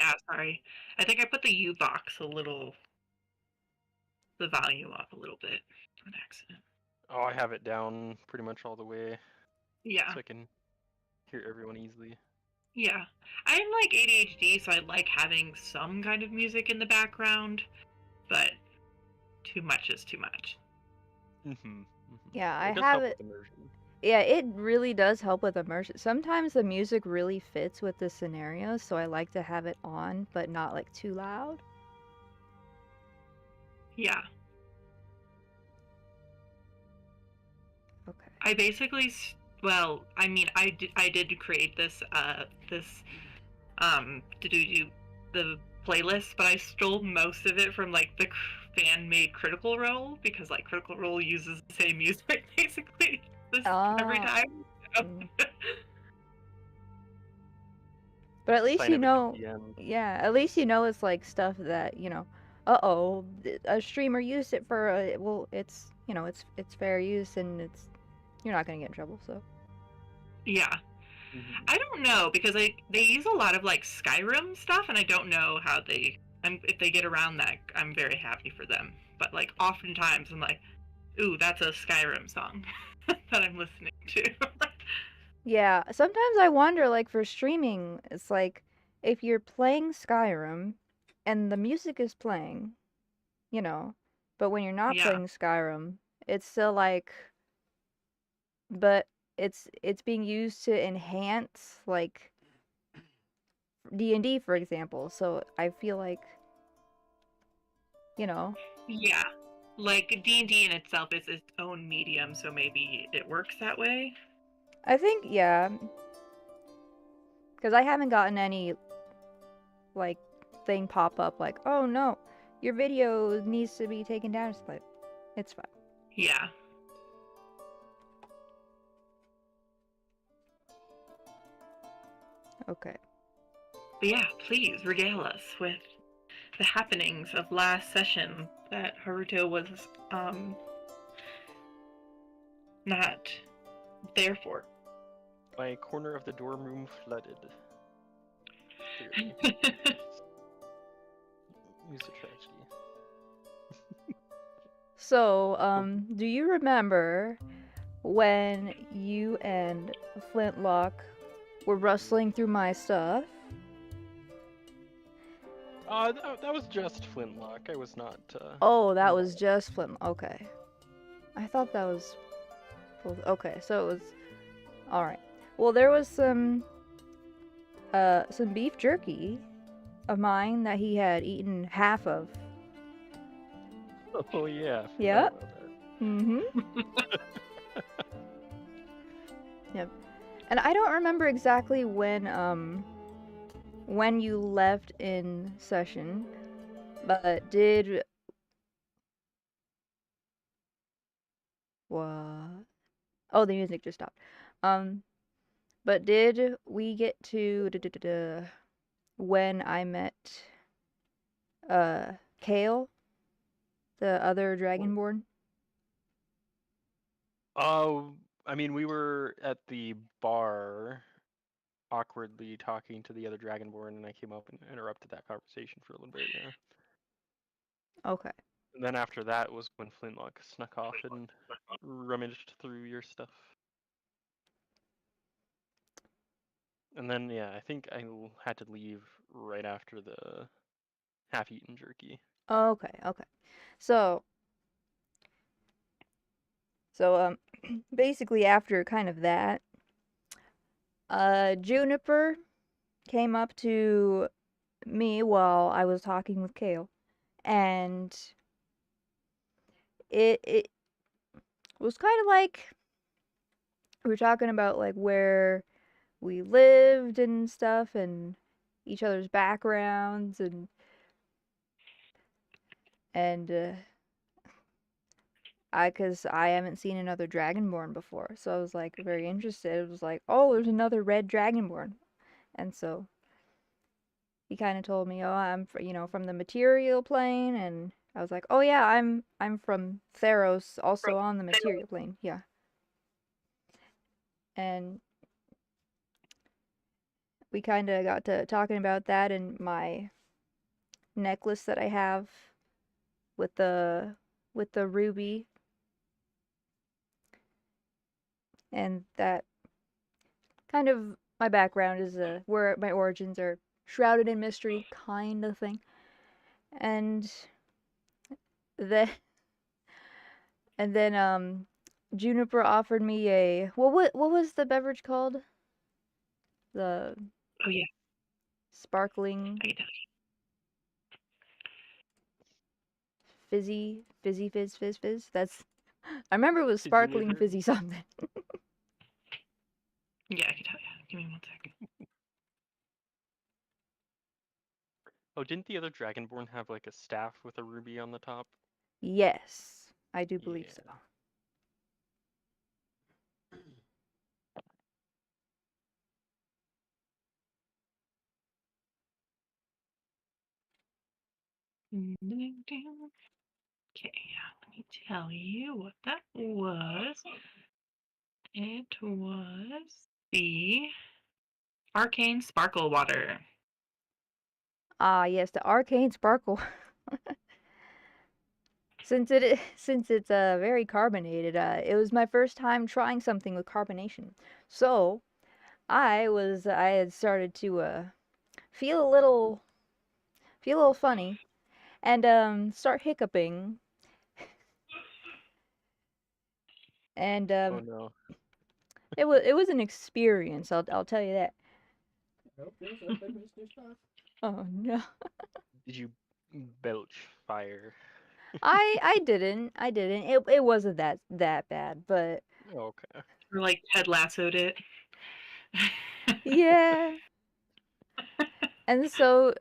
yeah, sorry. I think I put the U box the volume up a little bit on accident. Oh, I have it down pretty much all the way Yeah, so I can hear everyone easily. yeah. I'm like ADHD, so I like having some kind of music in the background, but too much is too much. Yeah, I It does have help it. with immersion. Yeah, it really does help with immersion. Sometimes the music really fits with the scenario, so I like to have it on, but not like too loud. Yeah. Okay. I basically, well, I mean, I did create this to do the playlist, but I stole most of it from like the fan made Critical Role because like Critical Role uses the same music basically this every Ah. time. So. But at least Sign you of a good know, DM. yeah, at least you know it's like stuff that, uh-oh, a streamer used it for well, it's, it's fair use and you're not going to get in trouble, so. Yeah. I don't know because they use a lot of like Skyrim stuff, and I don't know how if they get around that. I'm very happy for them. But like oftentimes I'm like, ooh, that's a Skyrim song that I'm listening to. Yeah, sometimes I wonder, like, for streaming, it's like, if you're playing Skyrim and the music is playing, you know, but when you're not Yeah, playing Skyrim, it's still like, but it's being used to enhance, like, D&D, for example, so I feel like, you know, yeah. Like D&D in itself is its own medium, so maybe it works that way. I think, yeah, because I haven't gotten any, like, thing pop up like, oh no, your video needs to be taken down, it's fine. Yeah. Okay. But yeah, please regale us with the happenings of last session that Haruto was not there for. My corner of the dorm room flooded. Clearly. It was a tragedy. So, do you remember when you and Flintlock were rustling through my stuff? That was just Flintlock. I was not. Oh, that was involved. just Flintlock. Okay. I thought that was. Okay, so it was. Alright. Well, there was some beef jerky of mine that he had eaten half of. Oh yeah, I forgot Yep. about that. Mm hmm. Yep. And I don't remember exactly when you left in session, but did what? Oh, the music just stopped. But did we get to when I met Kale, the other Dragonborn? Oh, I mean, we were at the bar awkwardly talking to the other Dragonborn, and I came up and interrupted that conversation for a little bit, yeah. Okay. And then after that was when Flintlock snuck off and rummaged through your stuff. And then, yeah, I think I had to leave right after the half-eaten jerky. Okay. Okay. So basically after kind of that, Juniper came up to me while I was talking with Kale, and it was kind of like we were talking about like where we lived and stuff and each other's backgrounds and cause I haven't seen another Dragonborn before, so I was like very interested. It was like, oh, there's another red Dragonborn, and so he kind of told me, oh, I'm from the material plane, and I was like, oh yeah, I'm from Theros, also on the material plane, yeah. And we kind of got to talking about that and my necklace that I have with the ruby, and that kind of my background is where my origins are shrouded in mystery kind of thing. And then and then Juniper offered me a what was the beverage called? The Oh yeah, sparkling I know. fizz. That's I remember it was Fizzy sparkling neighbor. fizzy something. Yeah, I can tell you. Give me 1 second. Oh, didn't the other Dragonborn have like a staff with a ruby on the top? Yes, I do believe so. Yeah. Okay, let me tell you what that was. It was the Arcane Sparkle Water. Ah, yes, the arcane sparkle. Since it's very carbonated, it was my first time trying something with carbonation. So I had started to feel a little funny and start hiccuping and Oh no. it was an experience. I'll tell you that. Nope, there's a big new stuff. Oh no. Did you belch fire? I didn't. It wasn't that bad, but Oh, okay. Or like Ted lassoed it. yeah. And so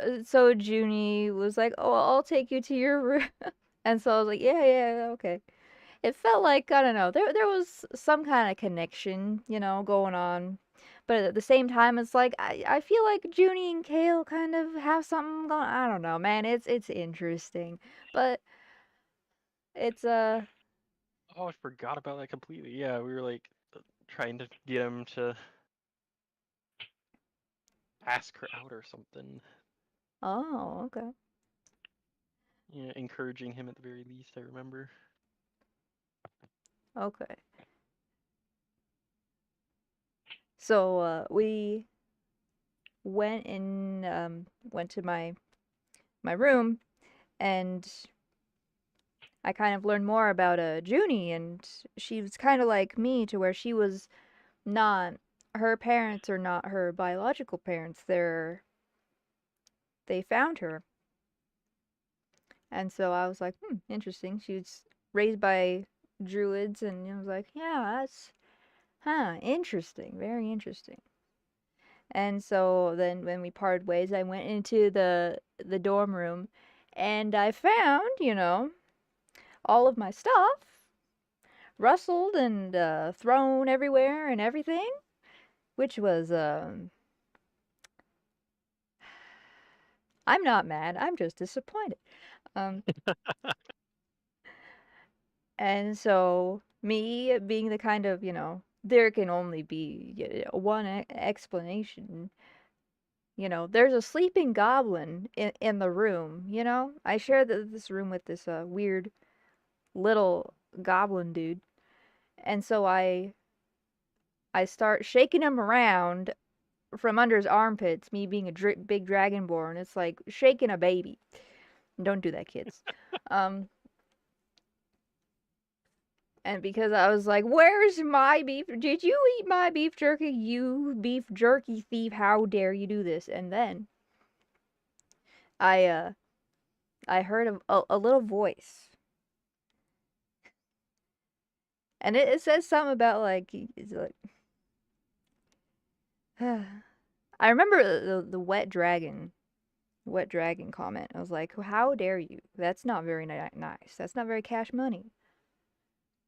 Junie was like, "Oh, I'll take you to your room." And so I was like, "Yeah, yeah, okay." It felt like, I don't know, there was some kind of connection, going on. But at the same time, it's like I feel like Junie and Kale kind of have something going. I don't know, man. It's interesting, but it's Oh, I forgot about that completely. Yeah, we were like trying to get him to ask her out or something. oh, okay. Yeah, encouraging him at the very least, I remember. Okay. So we went to my room, and I kind of learned more about Junie, and she was kind of like me, to where she was not her parents are not her biological parents. They found her. And so I was like, interesting. She was raised by druids, and I was like, yeah, that's interesting, very interesting. And so then when we parted ways, I went into the dorm room, and I found, all of my stuff rustled and thrown everywhere and everything, which was I'm not mad. I'm just disappointed. Um, and so me being the kind of, there can only be one explanation. There's a sleeping goblin in the room. I share this room with this weird little goblin dude, and so I start shaking him around from under his armpits. Me being a big dragonborn, it's like shaking a baby. Don't do that, kids. Um, and because I was like, "Where's my beef? Did you eat my beef jerky? You beef jerky thief! How dare you do this?" And then I I heard a little voice, and it says something about like it's like I remember the wet dragon comment. I was like, "How dare you? That's not very nice. That's not very cash money.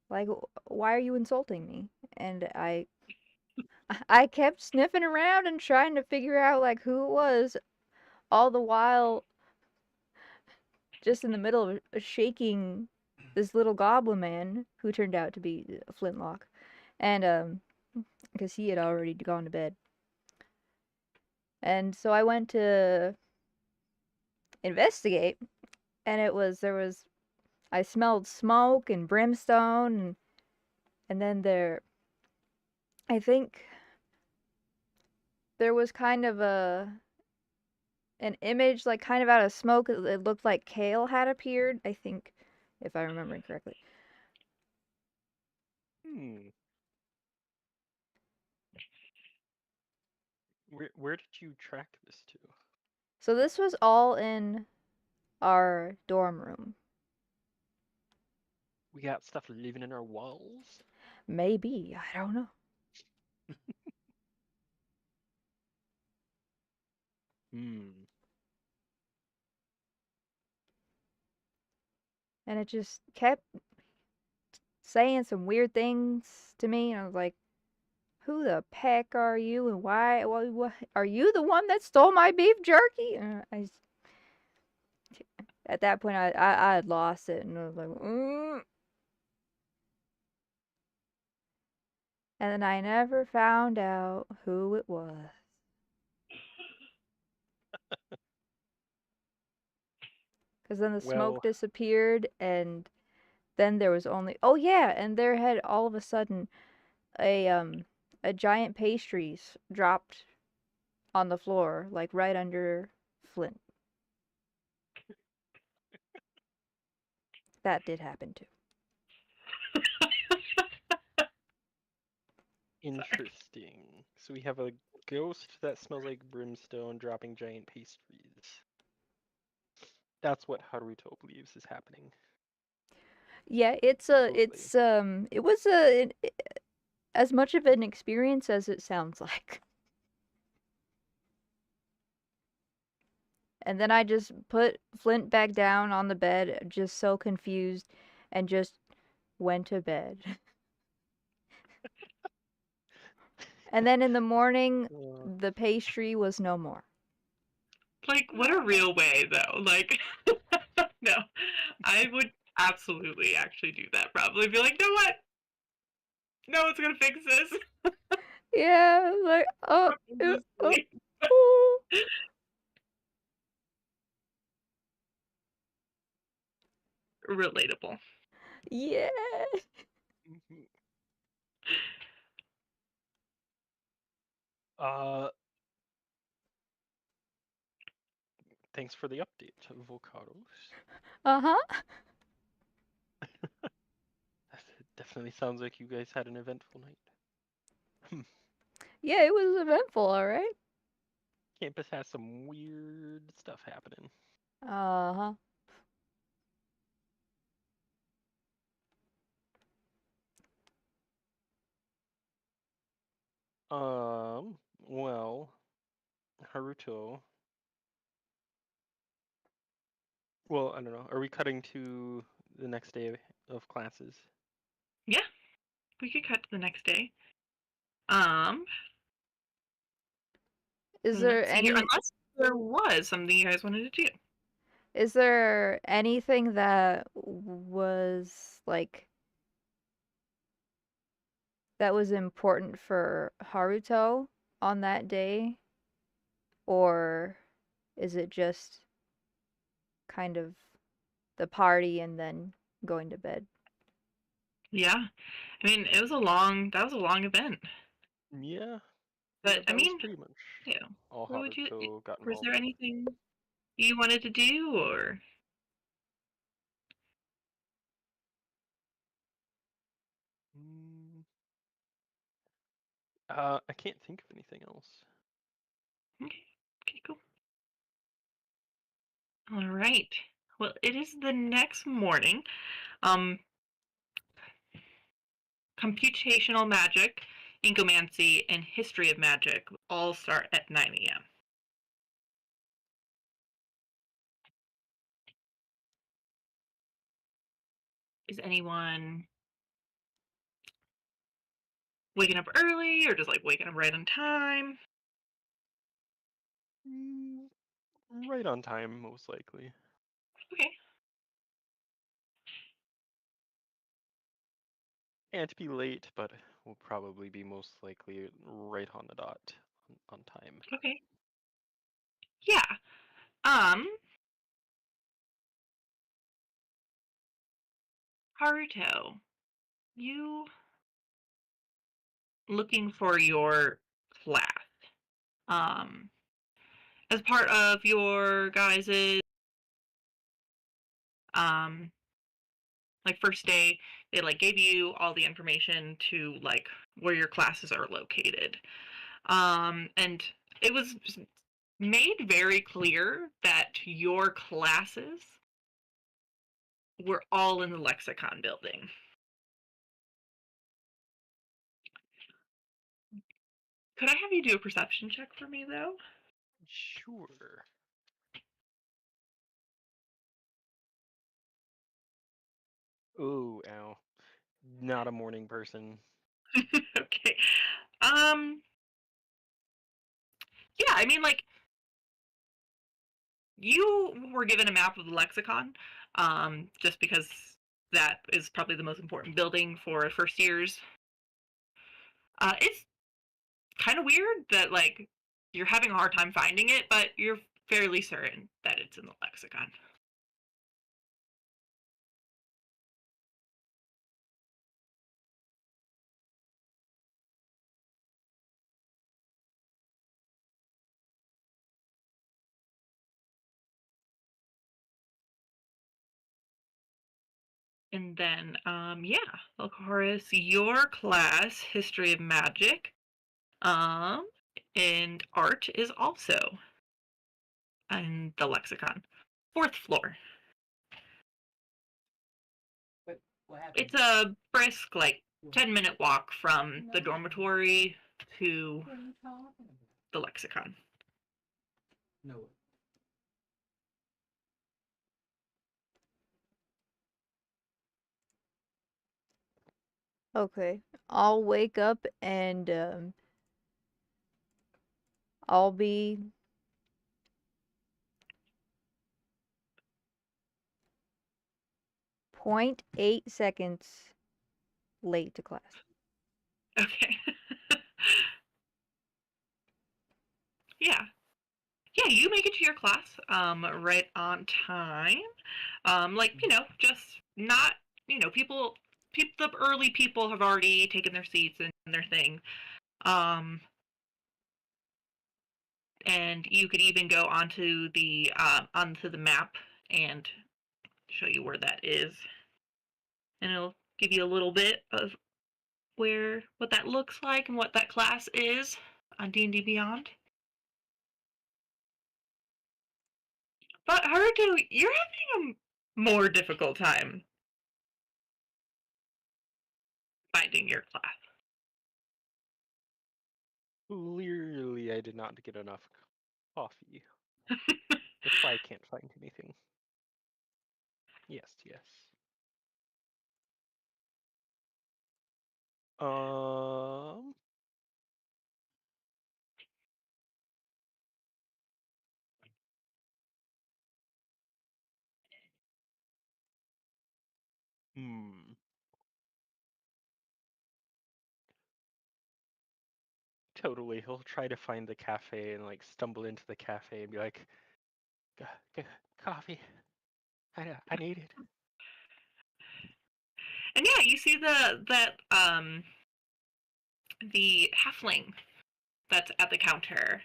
Like, why are you insulting me?" And I kept sniffing around and trying to figure out like who it was, all the while just in the middle of shaking this little goblin man who turned out to be Flintlock, and because he had already gone to bed. And so I went to investigate, and I smelled smoke and brimstone, and then I think there was kind of an image, like, kind of out of smoke. It looked like Kale had appeared, I think, if I'm remembering correctly. Hmm. Where did you track this to? So this was all in our dorm room. We got stuff living in our walls. Maybe, I don't know. Hmm. And it just kept saying some weird things to me, and I was like, "Who the peck are you, and why? What are you the one that stole my beef jerky?" And at that point, I had lost it, and I was like, And then I never found out who it was. Because then the smoke Well, disappeared, and then there was only, oh yeah, and there had all of a sudden a giant pastries dropped on the floor, like right under Flint. That did happen too. interesting. So we have a ghost that smells like brimstone dropping giant pastries. That's what Haruto believes is happening. Yeah, Supposedly. it was as much of an experience as it sounds like. And then I just put Flint back down on the bed, just so confused, and just went to bed. And then in the morning, Uh, the pastry was no more. Like, what a real way, though. Like, no, I would absolutely actually do that. Probably be like, you know what? No one's gonna fix this. Yeah, like, Just oh, sleep. oh. Relatable. Yeah. mhm. uh, Thanks for the update, Avocados. Uh-huh. That definitely sounds like you guys had an eventful night. Yeah, it was eventful, all right. Campus has some weird stuff happening. Uh-huh. Well, Haruto. Well, I don't know. Are we cutting to the next day of classes? Yeah, we could cut to the next day. Um, Is there let's see here. any Unless there was something you guys wanted to do. is there anything that was like that was important for Haruto on that day? Or is it just kind of the party and then going to bed? Yeah, I mean, that was a long event. Yeah, But I that was mean, pretty much you know, all what would you? Haruto got Was involved there in. anything you wanted to do, or? Mm, I can't think of anything else. Okay, okay, cool. All right. Well, it is the next morning. Um, computational magic, incomancy, and history of magic all start at 9 a.m. Is anyone waking up early or just like waking up right on time? Mm, right on time, most likely. Okay. Can't be late, but will probably be most likely right on the dot on time. Okay. Haruto, you looking for your class. Um, as part of your guys's um like first day, they like gave you all the information to like where your classes are located. And it was made very clear that your classes were all in the lexicon building. Could I have you do a perception check for me though? Sure. Ooh, ow. Not a morning person. Okay. Yeah, I mean like you were given a map of the lexicon, just because that is probably the most important building for first years. It's kind of weird that like you're having a hard time finding it, but you're fairly certain that it's in the lexicon. And then, yeah, Horace, your class, History of Magic, and Art is also in the lexicon. 4th floor. What happened? It's a brisk, like, 10-minute walk from the dormitory to What are you talking about? the lexicon. No. Okay. I'll wake up and I'll be 0.8 seconds late to class. Okay. Yeah. Yeah, you make it to your class right on time. Like, just not, people the early people have already taken their seats and their thing. And you could even go onto the map and show you where that is. And it'll give you a little bit of what that looks like and what that class is on D&D Beyond. But Haruto, you're having a more difficult time finding your class. Clearly, I did not get enough coffee. That's why I can't find anything. Yes, yes. Um. Hmm. Totally. He'll try to find the cafe and like stumble into the cafe and be like, Coffee. I need it." And yeah, you see the halfling that's at the counter.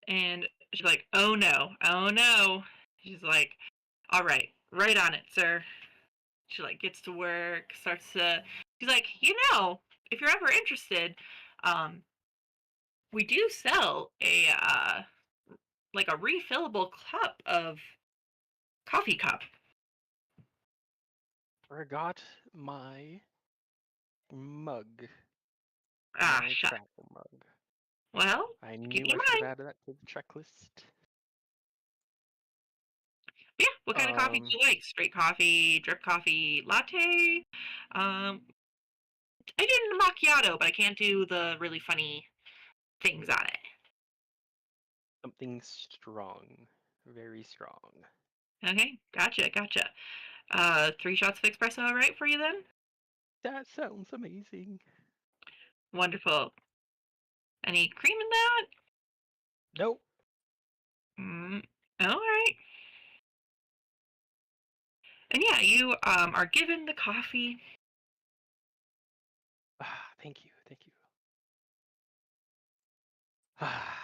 And she's like, "Oh no, oh no." She's like, "All right, right on it, sir." She like gets to work, starts to. She's like, if you're ever interested, um, we do sell a like a refillable cup of coffee cup. Forgot my mug. Ah, My shut. travel mug. Well, I keep knew in I should have mind. added that to the checklist. Yeah, what kind of coffee do you like? Straight coffee, drip coffee, latte? I did a macchiato, but I can't do the really funny things on it. Something strong. Very strong. Okay, gotcha. 3 shots of espresso, all right for you then? That sounds amazing. Wonderful. Any cream in that? Nope. All right. And yeah, you are given the coffee. Thank you. Thank you. Ah.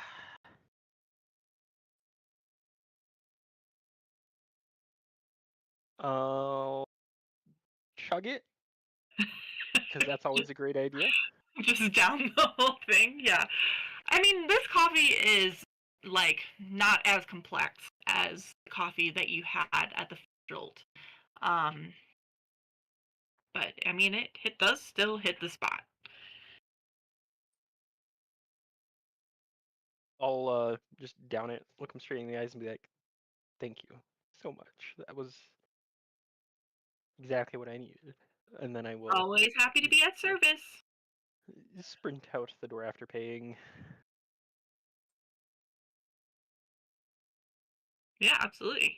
I'll chug it because that's always a great idea. Just down the whole thing. Yeah. I mean, this coffee is like not as complex as the coffee that you had at the field. But I mean, it does still hit the spot. I'll just down it, look him straight in the eyes, and be like, "Thank you so much. That was exactly what I needed." And then I will Always happy to be at service. sprint out the door after paying. Yeah, absolutely.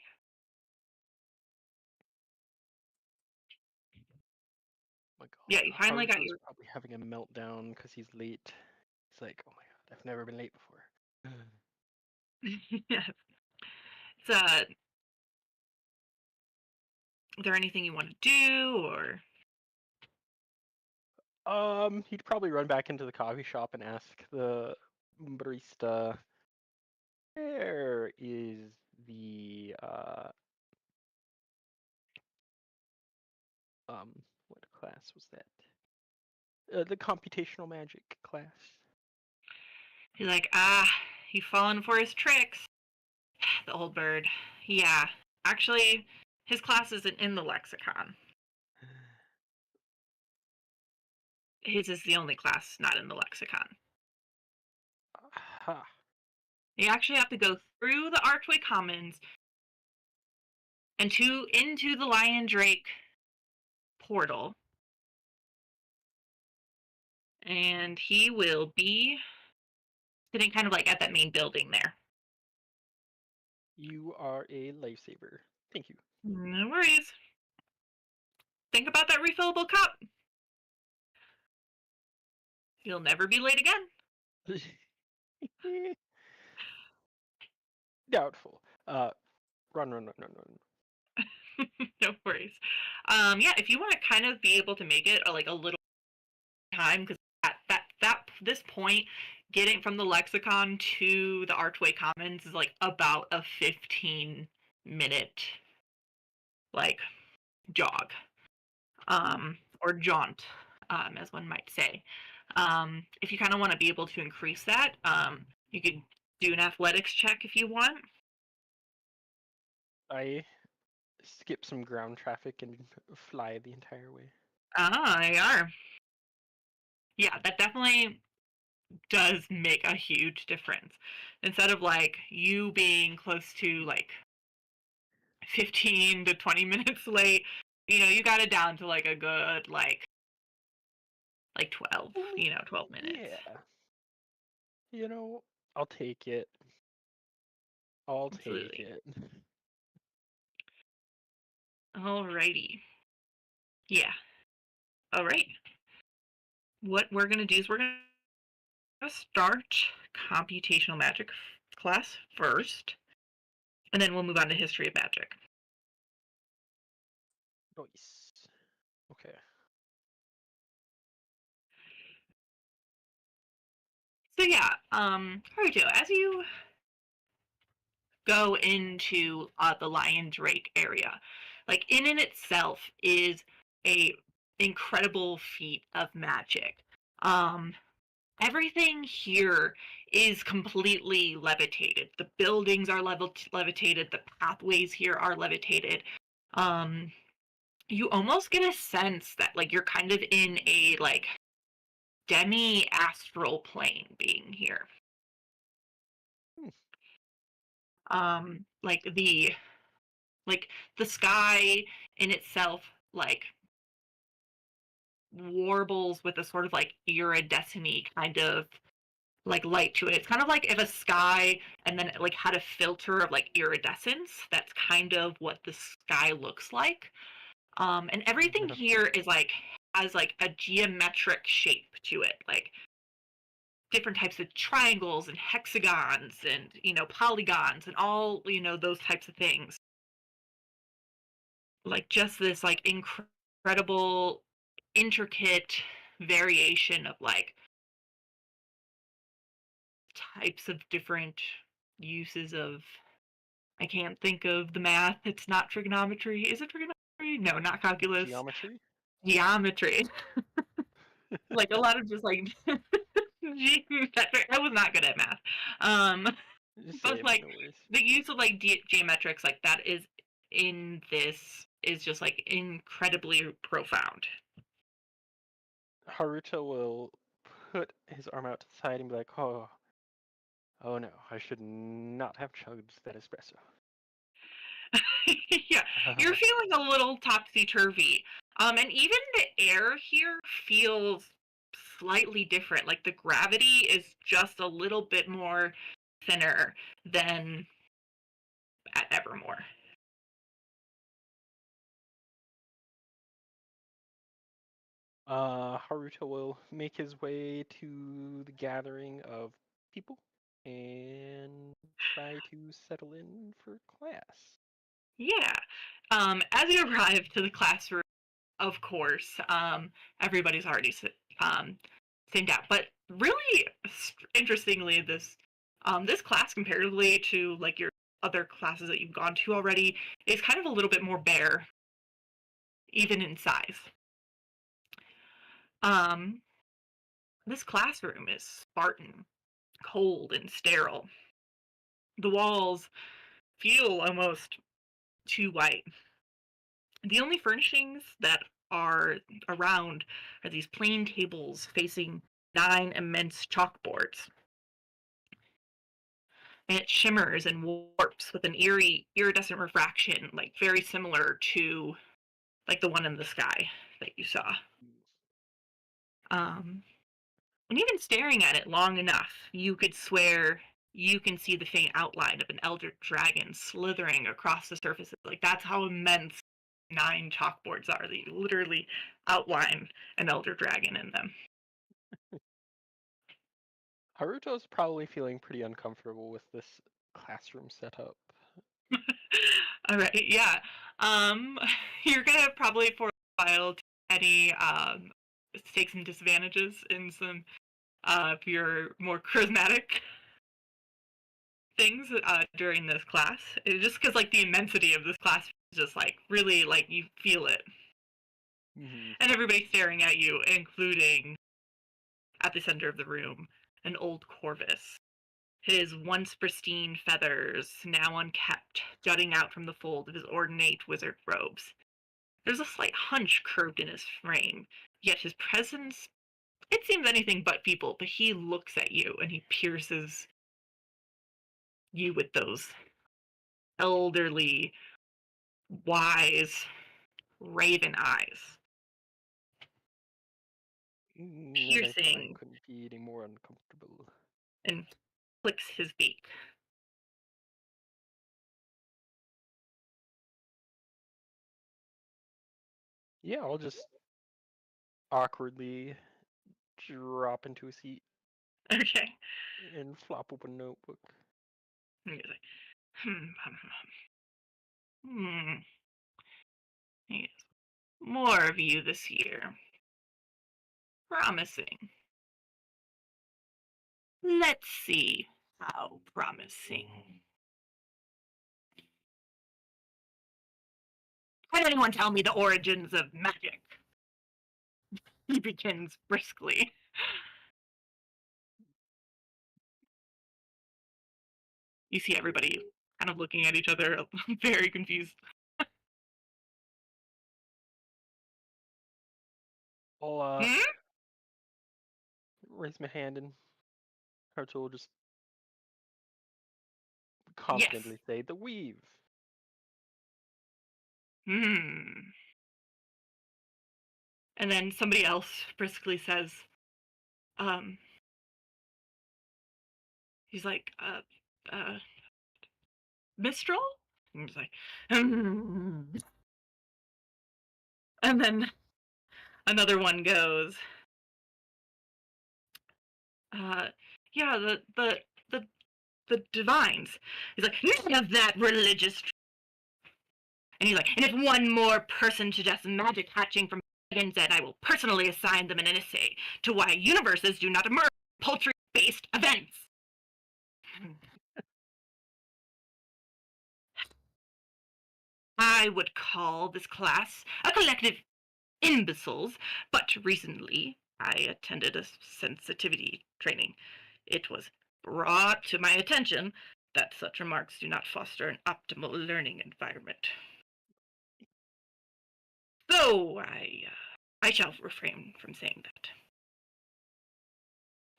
Oh my God. Yeah, you finally got Haruto's your. probably having a meltdown because he's late. He's like, "Oh my God, I've never been late before." Yeah. It's is there anything you want to do or? He'd probably run back into the coffee shop and ask the barista, "Where is the what class was that? The computational magic class." He's like, he's fallen for his tricks. The old bird. Yeah, actually, his class isn't in the lexicon. His is the only class not in the lexicon. Aha. You actually have to go through the Archway Commons and into the Lion Drake portal. And he will be sitting kind of like at that main building there. You are a lifesaver. Thank you. No worries. Think about that refillable cup. You'll never be late again. Doubtful. Run. No worries. Yeah, if you want to kind of be able to make it like a little time, because at this point, getting from the lexicon to the Archway Commons is like about a 15-minute like jog, or jaunt, as one might say. If you kind of want to be able to increase that, you could do an athletics check if you want. I skip some ground traffic and fly the entire way. There you are. Yeah, that definitely does make a huge difference. Instead of like you being close to like 15 to 20 minutes late, you got it down to like a good like 12, 12 minutes. Yeah. I'll take it. I'll Absolutely. take it. Alrighty. Yeah. Alright. What we're gonna do is we're gonna start computational magic class first, and then we'll move on to history of magic. Nice. Okay. So yeah, Haruto, as you go into the Lion Drake area, like in and itself is a incredible feat of magic. Everything here is completely levitated. The buildings are levitated. The pathways here are levitated. You almost get a sense that like you're kind of in a like demi-astral plane being here. Like the sky in itself like warbles with a sort of like iridescent kind of like light to it. It's kind of like if a sky and then it like had a filter of like iridescence. That's kind of what the sky looks like. And everything here is like has like a geometric shape to it. Like different types of triangles and hexagons and polygons and all those types of things. Like just this like incredible intricate variation of like types of different uses of, I can't think of the math. It's not trigonometry. Is it trigonometry? No, not calculus. Geometry? Geometry. Like a lot of just like geometric. I was not good at math. Just say But it, like no worries. the use of like geometrics like that is in this is just like incredibly profound. Haruto will put his arm out to the side and be like, oh no, I should not have chugged that espresso. Yeah, you're feeling a little topsy-turvy. And even the air here feels slightly different. Like the gravity is just a little bit more thinner than at Evermore. Haruto will make his way to the gathering of people and try to settle in for class. Yeah. As you arrive to the classroom, of course, everybody's already sitting down. But really, interestingly, this class, comparatively to like your other classes that you've gone to already, is kind of a little bit more bare, even in size. This classroom is Spartan, cold and sterile. The walls feel almost too white. The only furnishings that are around are these plain tables facing 9 immense chalkboards. And it shimmers and warps with an eerie, iridescent refraction, like very similar to like the one in the sky that you saw. And even staring at it long enough, you could swear you can see the faint outline of an elder dragon slithering across the surfaces. Like that's how immense 9 chalkboards are. They literally outline an elder dragon in them. Haruto's probably feeling pretty uncomfortable with this classroom setup. All right, yeah. You're gonna probably for a while any take some disadvantages in some of your more charismatic things during this class. Just because like the immensity of this class is just like really like you feel it, and everybody's staring at you, including at the center of the room an old Corvus. His once pristine feathers, now unkept, jutting out from the fold of his ornate wizard robes. There's a slight hunch curved in his frame, yet his presence, it seems anything but people, but he looks at you and he pierces you with those elderly, wise, raven eyes. Piercing. I couldn't be any more uncomfortable. And flicks his beak. Yeah, I'll just awkwardly drop into a seat Okay. and flop open a notebook. And he's like, Yes. More of you this year. Promising. Let's see how promising. Can anyone tell me the origins of magic? He begins briskly. You see everybody kind of looking at each other, very confused. I'll raise my hand and Haruto will just confidently say, the weave. And then somebody else briskly says, he's like, Mistral? And he's like, And then another one goes, Yeah, the divines. He's like, none of that religious. And he's like, and if one more person suggests magic hatching from dragons, then I will personally assign them an essay to why universes do not emerge from poultry-based events. I would call this class a collective imbeciles, but recently I attended a sensitivity training. It was brought to my attention that such remarks do not foster an optimal learning environment. So I shall refrain from saying that.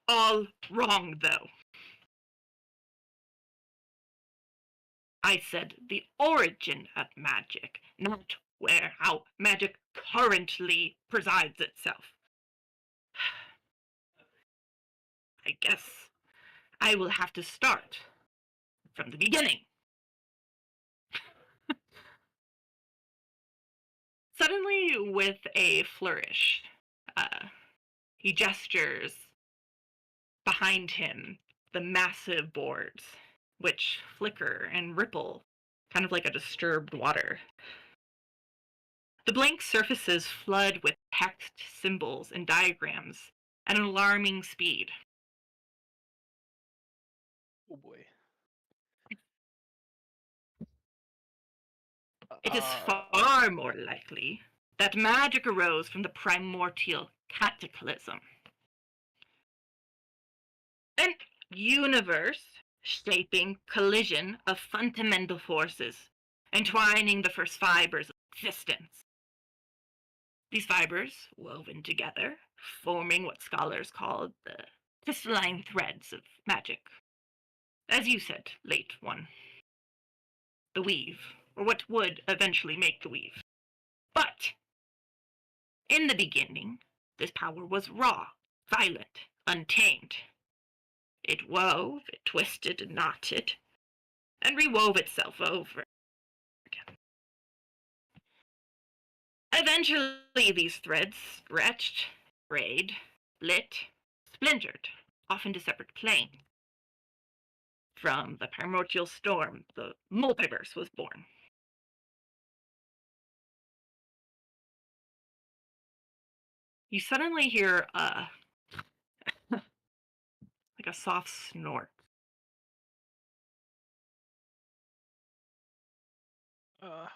All wrong, though. I said the origin of magic, not how magic currently presides itself. I guess I will have to start from the beginning. Suddenly, with a flourish, he gestures behind him the massive boards, which flicker and ripple, kind of like a disturbed water. The blank surfaces flood with text, symbols, and diagrams at an alarming speed. Oh boy. It is far more likely that magic arose from the primordial cataclysm. An universe-shaping collision of fundamental forces, entwining the first fibers of existence. These fibers, woven together, forming what scholars call the crystalline threads of magic. As you said, late one. The weave, or what would eventually make the weave. But, in the beginning, this power was raw, violent, untamed. It wove, it twisted and knotted, and rewove itself over again. Eventually, these threads stretched, frayed, split, splintered, off into separate planes. From the primordial storm, the multiverse was born. You suddenly hear like a soft snort.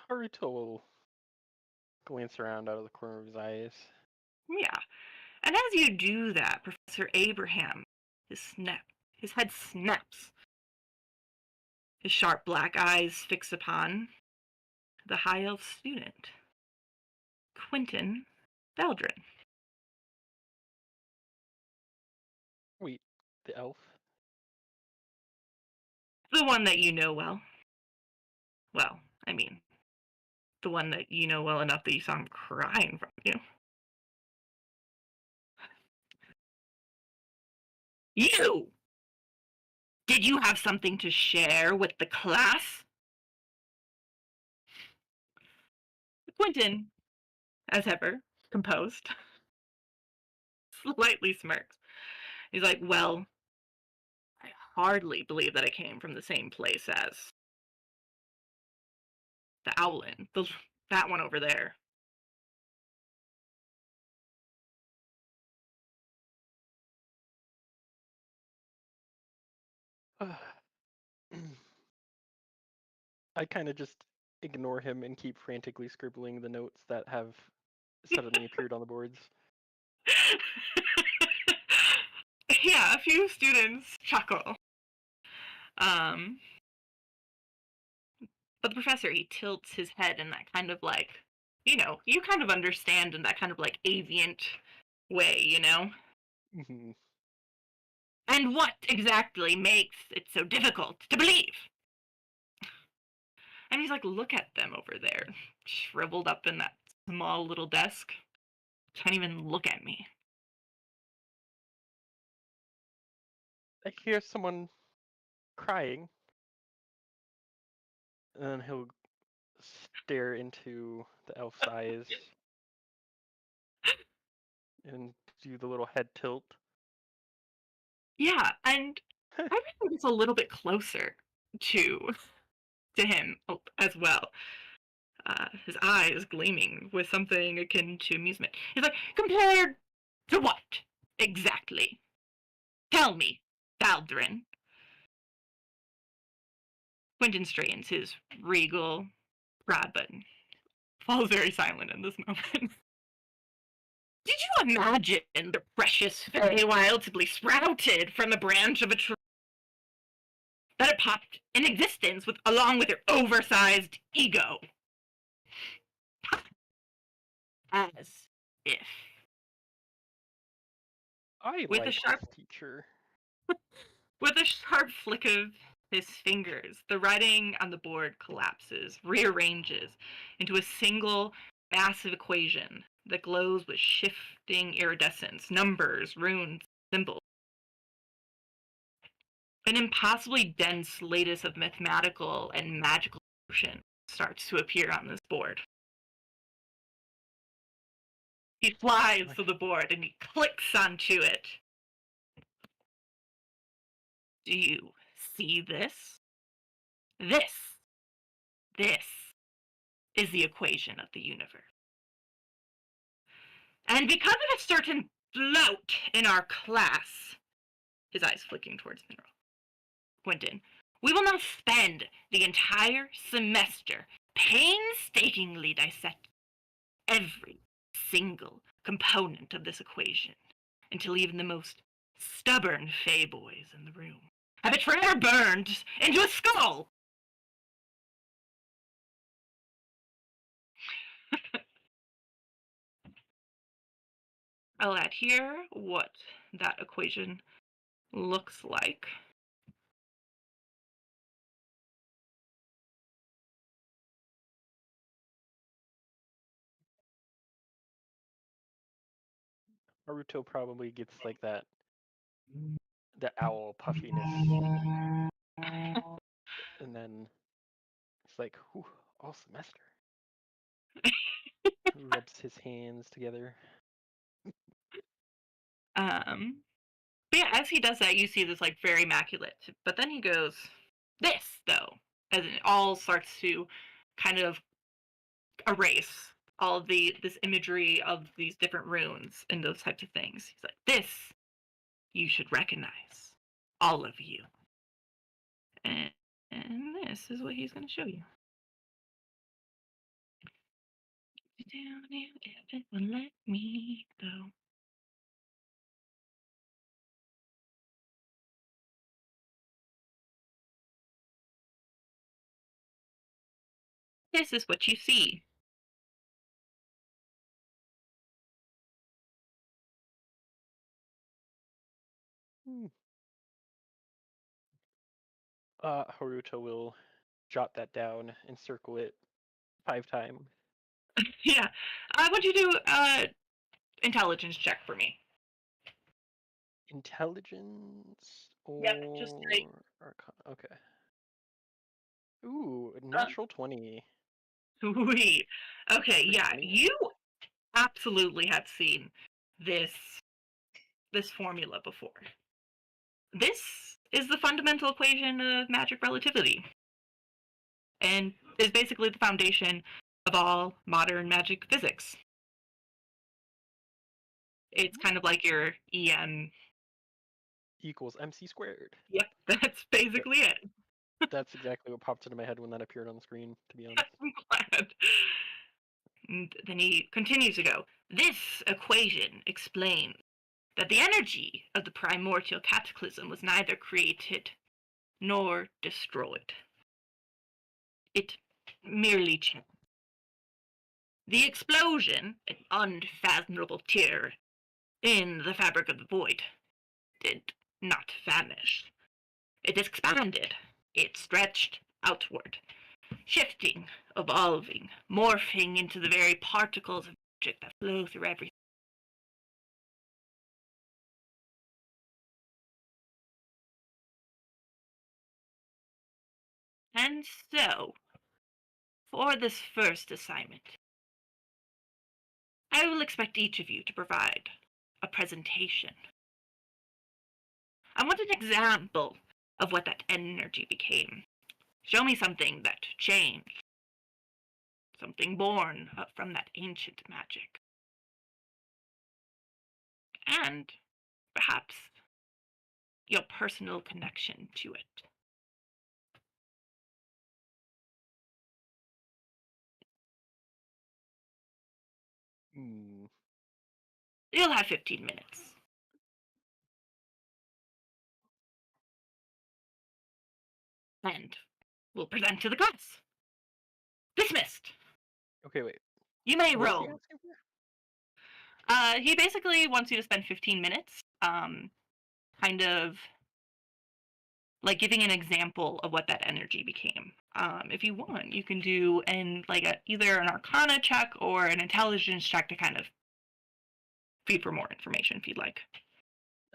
Haruto will glance around out of the corner of his eyes. Yeah. And as you do that, Professor Abraham, his head snaps. His sharp black eyes fix upon the high elf student, Quentin Beldrin. Wait, the elf? The one that you know well. Well, I mean, the one that you know well enough that you saw him crying from you. You! Did you have something to share with the class? Quentin, as ever, composed, slightly smirks. He's like, well, I hardly believe that I came from the same place as the Owlin, that one over there. I kind of just ignore him and keep frantically scribbling the notes that have suddenly appeared on the boards. Yeah, a few students chuckle. But the professor, he tilts his head in that kind of like, you kind of understand in that kind of like aviant way, Mhm. And what exactly makes it so difficult to believe? And he's like, look at them over there, shriveled up in that small little desk. Can't even look at me. I hear someone crying, and then he'll stare into the elf's eyes and do the little head tilt. Yeah, and I think it's a little bit closer to him as well. His eyes gleaming with something akin to amusement. He's like, compared to what exactly? Tell me, Baldrin. Quentin straightens his regal brow button. Falls very silent in this moment. Did you imagine the precious Feywild simply sprouted from a branch of a tree? That it popped in existence along with your oversized ego? As if. I With a like sharp this teacher. With a sharp flick of his fingers, the writing on the board collapses, rearranges into a single massive equation that glows with shifting iridescence, numbers, runes, symbols. An impossibly dense lattice of mathematical and magical motion starts to appear on this board. He flies to the board and he clicks onto it. Do you see this? This is the equation of the universe. And because of a certain bloat in our class, his eyes flicking towards Mineral, Quentin, we will now spend the entire semester painstakingly dissecting every single component of this equation until even the most stubborn Fey boys in the room have it forever burned into a skull. I'll add here what that equation looks like. Naruto probably gets like that, the owl puffiness, and then it's like, whew, all semester. Rubs his hands together. But yeah, as he does that, you see this like very immaculate. But then he goes, "This though," as it all starts to kind of erase all of this imagery of these different runes and those types of things. He's like, "This you should recognize, all of you." And this is what he's going to show you. Down here, if it will let me go. This is what you see. Haruto will jot that down and circle it 5 times. Yeah, I want you to do intelligence check for me. Intelligence or Yep, just straight. okay. Ooh, natural 20. Sweet. Okay, For yeah, 20. you absolutely have seen this formula before. This is the fundamental equation of magic relativity, and is basically the foundation of all modern magic physics. It's kind of like your EM. Equals MC squared. Yep, that's basically it. That's exactly what popped into my head when that appeared on the screen, to be honest. I'm glad. And then he continues to go, this equation explains that the energy of the primordial cataclysm was neither created nor destroyed. It merely changed. The explosion, an unfathomable tear in the fabric of the void, did not vanish. It expanded. It stretched outward, shifting, evolving, morphing into the very particles of magic that flow through everything. And so, for this first assignment, I will expect each of you to provide a presentation. I want an example of what that energy became. Show me something that changed. Something born from that ancient magic. And perhaps your personal connection to it. Hmm. You'll have 15 minutes. And we'll present to the class. Dismissed. Okay, wait. You may What's he roll. asking for? He basically wants you to spend 15 minutes, kind of like giving an example of what that energy became. If you want, you can do either an Arcana check or an Intelligence check to kind of feed for more information if you'd like.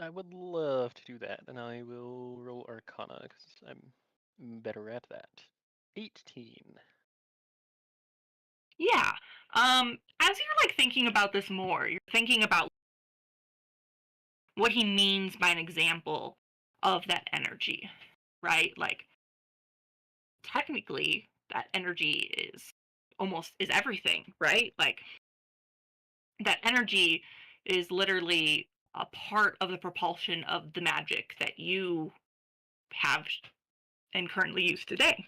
I would love to do that, and I will roll Arcana because I'm better at that. 18. Yeah. As you're like thinking about this more, you're thinking about what he means by an example of that energy, right? Like technically that energy is everything, right? Like that energy is literally a part of the propulsion of the magic that you have and currently use today.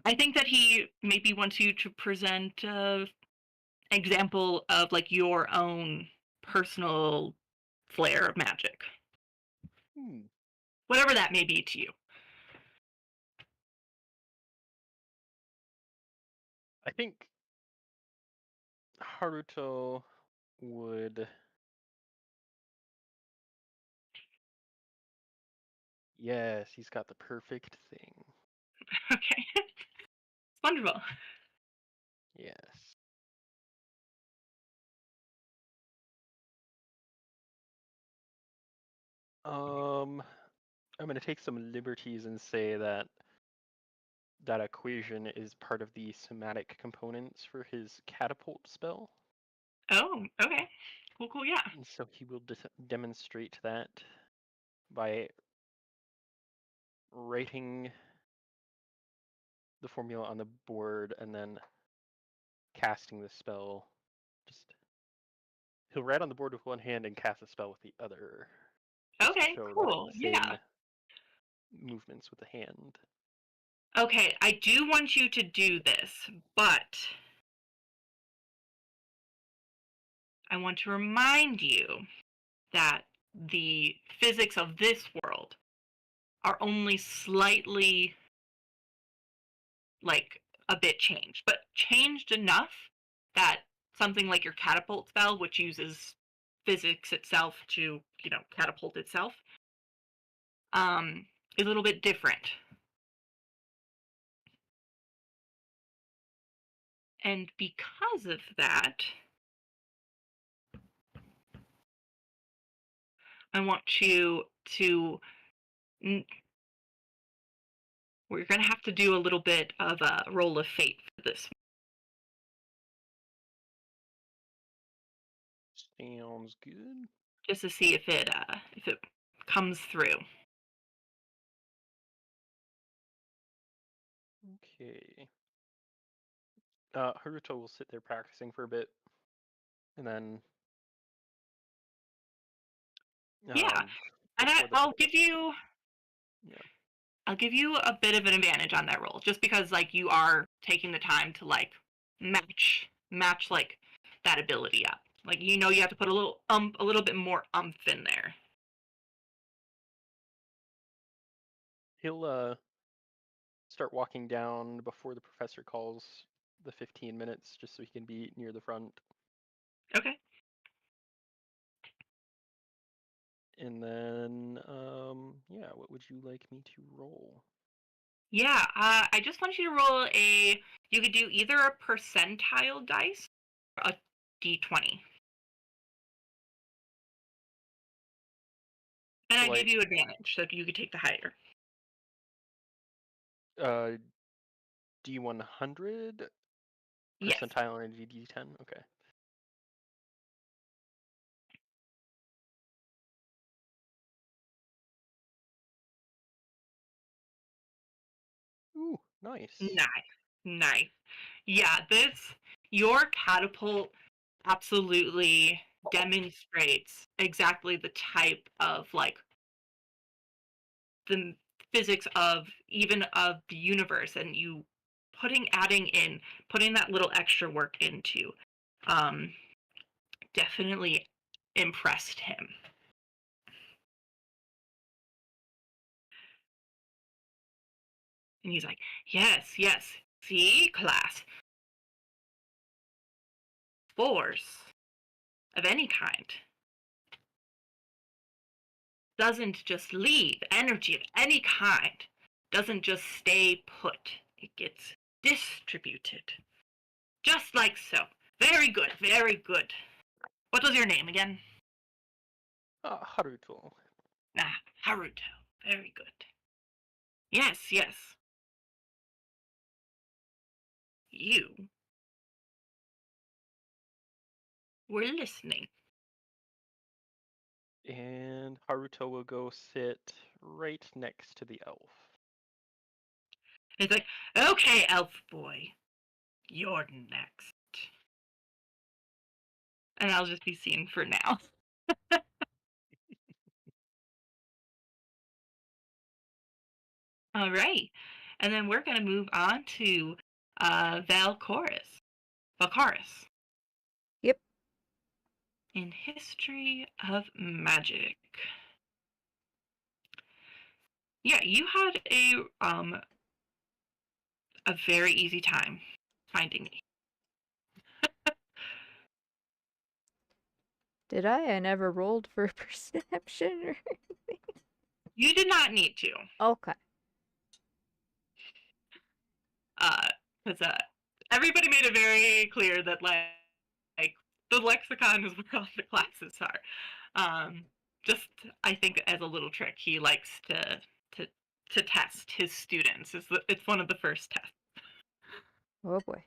I think that he maybe wants you to present an example of like your own personal flair of magic. Whatever that may be to you. I think Haruto would. Yes, he's got the perfect thing. Okay. Wonderful. Yes. I'm gonna take some liberties and say that that equation is part of the somatic components for his catapult spell. Oh, okay. Cool, yeah. And so he will demonstrate that by writing the formula on the board and then casting the spell. He'll write on the board with one hand and cast the spell with the other. Just to Okay, show cool. the Yeah. same movements with the hand. Okay, I do want you to do this, but I want to remind you that the physics of this world are only slightly like a bit changed, but changed enough that something like your catapult spell, which uses physics itself to, catapult itself, is a little bit different. And because of that, I want you to we're going to have to do a little bit of a roll of fate for this, Sounds good. just to see if it comes through. Okay. Haruto will sit there practicing for a bit, and then Yeah, and I'll give you a bit of an advantage on that roll, just because like you are taking the time to like match like that ability up. Like you have to put a little bit more in there. He'll start walking down before the professor calls the 15 minutes, just so he can be near the front. Okay. And then, yeah, what would you like me to roll? Yeah, I just want you to roll you could do either a percentile dice or a d20. And I give you advantage, so you could take the higher. D100 Yes. percentile and a D10? Okay. Nice. Nice. Yeah, your catapult absolutely demonstrates exactly the type of like the physics of even of the universe, and you putting that little extra work into um definitely impressed him. And he's like, yes, see, class, force of any kind doesn't just leave. Energy of any kind doesn't just stay put. It gets distributed. Just like so. Very good, very good. What was your name again? Haruto. Ah, Haruto. Very good. Yes. You were listening. And Haruto will go sit right next to the elf. He's like, okay, elf boy, you're next. And I'll just be seen for now. All right. And then we're going to move on to Valcoris. Valcaris. Yep. In History of Magic. Yeah, you had a very easy time finding me. Did I? I never rolled for perception or anything. You did not need to. Okay. Because everybody made it very clear that like the lexicon is where all the classes are. Just I think as a little trick, he likes to test his students. It's one of the first tests. Oh boy.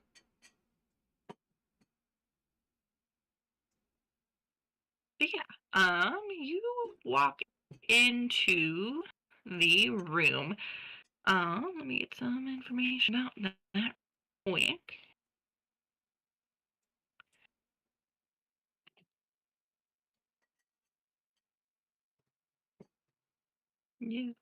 But yeah, you walk into the room. Let me get some information about that quick. Yeah.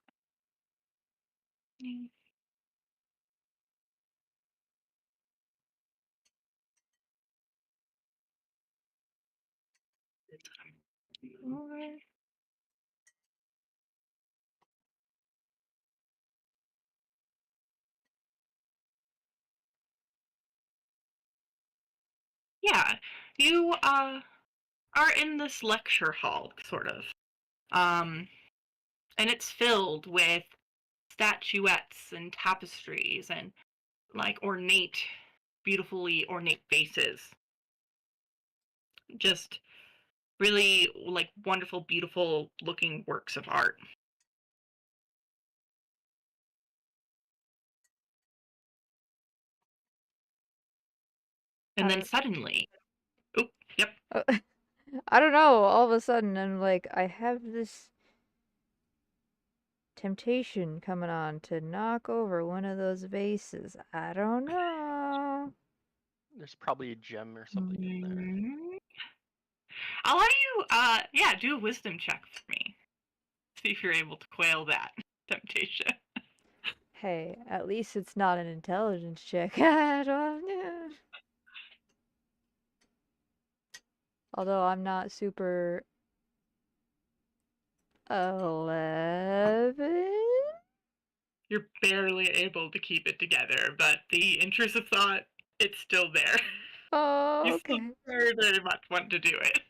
Yeah, you are in this lecture hall, sort of. And it's filled with statuettes and tapestries and like beautifully ornate faces. Just really like wonderful, beautiful looking works of art. And then suddenly, oh, yep. I don't know. All of a sudden, I'm like, I have this temptation coming on to knock over one of those vases. I don't know. There's probably a gem or something in there. I'll let you, do a wisdom check for me. See if you're able to quail that temptation. Hey, at least it's not an intelligence check. I don't know. Although I'm not super. 11? You're barely able to keep it together, but the intrusive thought, it's still there. Oh, You okay. still very, very much want to do it.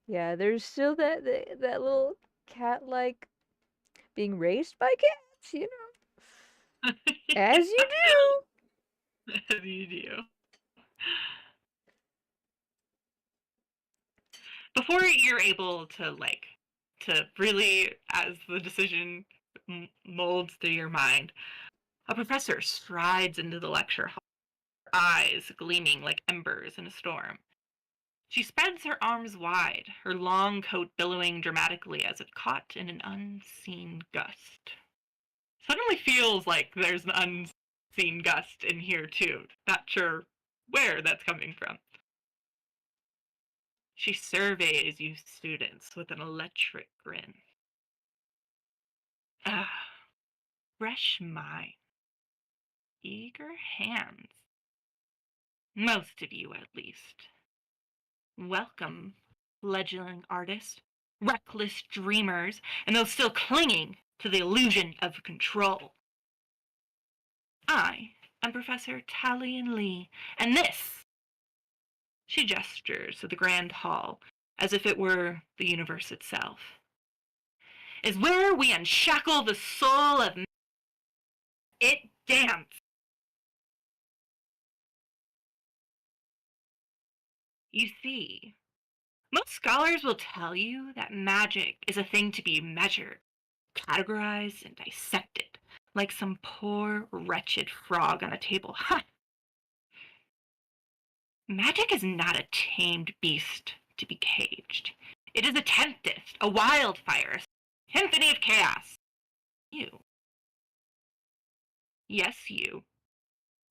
Yeah, there's still that little cat-like being raised by cats, you know. As you do. As you do. Before you're able to really, as the decision molds through your mind, a professor strides into the lecture hall, her eyes gleaming like embers in a storm. She spreads her arms wide, her long coat billowing dramatically as if caught in an unseen gust. Suddenly feels like there's an unseen gust in here too. Not sure where that's coming from. She surveys you students with an electric grin. Ah, fresh mind, eager hands. Most of you, at least. Welcome, fledgling artists, reckless dreamers, and those still clinging to the illusion of control. I am Professor Talion Lee, and this, she gestures to the grand hall as if it were the universe itself, is where we unshackle the soul of it dance. You see, most scholars will tell you that magic is a thing to be measured, categorized, and dissected, like some poor, wretched frog on a table. Ha! Magic is not a tamed beast to be caged. It is a tempest, a wildfire, a symphony of chaos. You. Yes, you.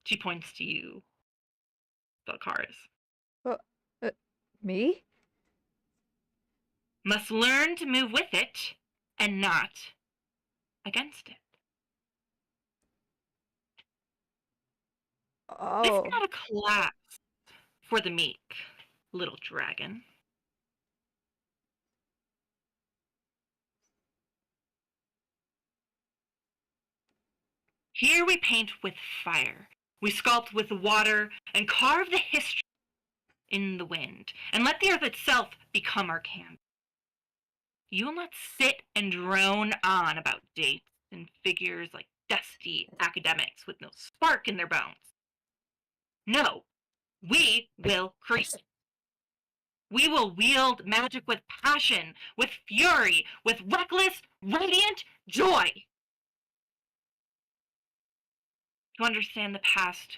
She points to you, Valkaris. Well, me? Must learn to move with it and not against it. This is Oh. not a class for the meek, little dragon. Here we paint with fire, we sculpt with water, and carve the history in the wind, and let the earth itself become our canvas. You will not sit and drone on about dates and figures like dusty academics with no spark in their bones. No, we will create. We will wield magic with passion, with fury, with reckless, radiant joy. To understand the past,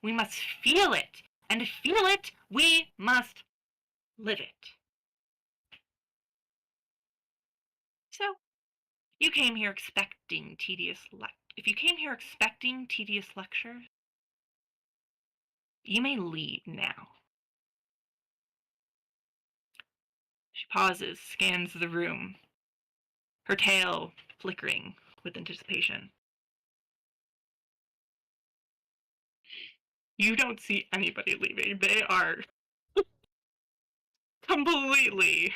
we must feel it, and to feel it, we must live it. So, you came here expecting if you came here expecting tedious lectures, you may leave now. She pauses, scans the room, her tail flickering with anticipation. You don't see anybody leaving. They are completely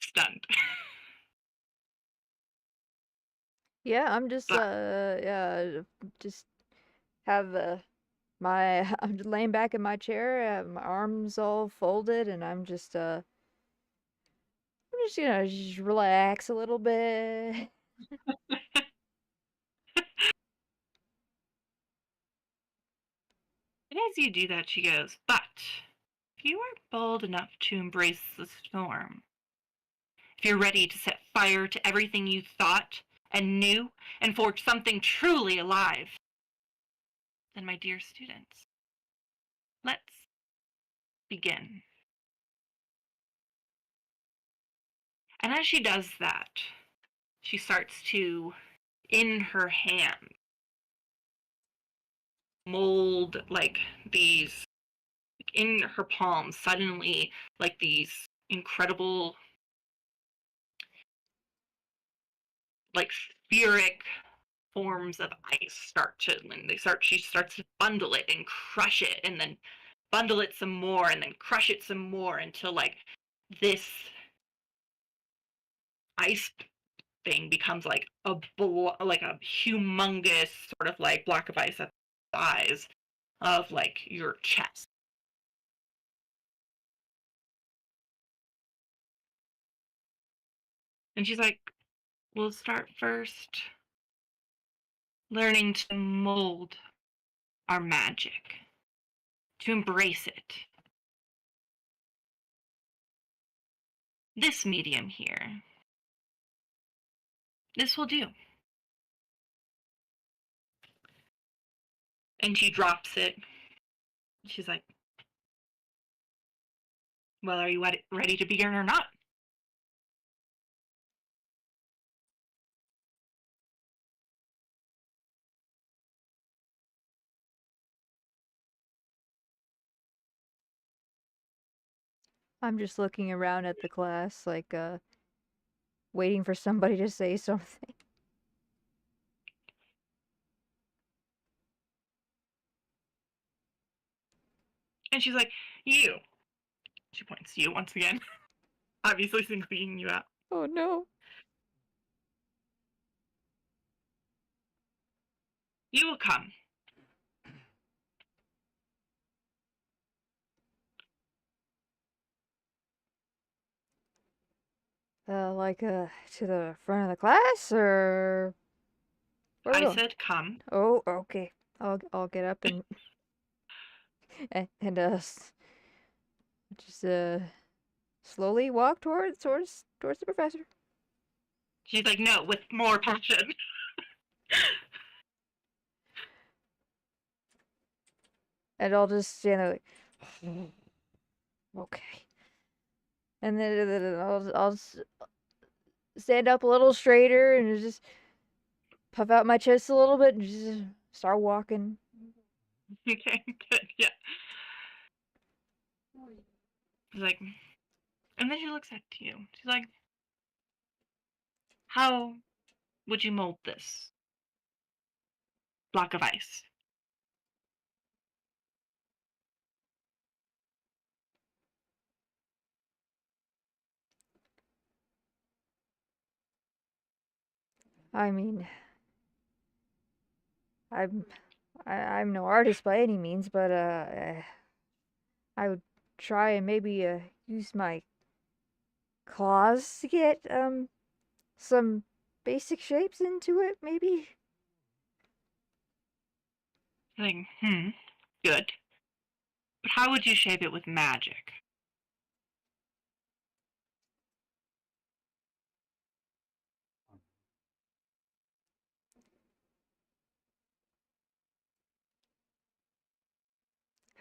stunned. Yeah, I'm just But yeah, just have I'm just laying back in my chair, my arms all folded, and I'm just gonna just relax a little bit. and as you do that, she goes, but if you are bold enough to embrace the storm, if you're ready to set fire to everything you thought and knew and forge something truly alive, then, my dear students, let's begin. And as she does that, she starts to, in her hand, mold like these, in her palms, suddenly, like these incredible, like spheric forms of ice start to, and she starts to bundle it and crush it, and then bundle it some more, and then crush it some more until like this ice thing becomes like like a humongous sort of like block of ice at the size of like your chest. And she's like, we'll start first learning to mold our magic, to embrace it. This medium here, this will do. And she drops it. She's like, well, are you ready to begin or not? I'm just looking around at the class, like, waiting for somebody to say something. And she's like, you. She points to you once again. Obviously singling you out. Oh no. You will come. Like, to the front of the class, or where are we I going? said come. Oh, okay. I'll get up and and just slowly walk towards the professor. She's like, no, with more passion. And I'll just stand there like, okay. And then I'll just stand up a little straighter and just puff out my chest a little bit and just start walking. Okay, good, yeah. She's like, and then she looks at you. She's like, how would you mold this block of ice? I mean, I'm no artist by any means, but I would try and maybe use my claws to get some basic shapes into it, maybe. Like, good. But how would you shape it with magic?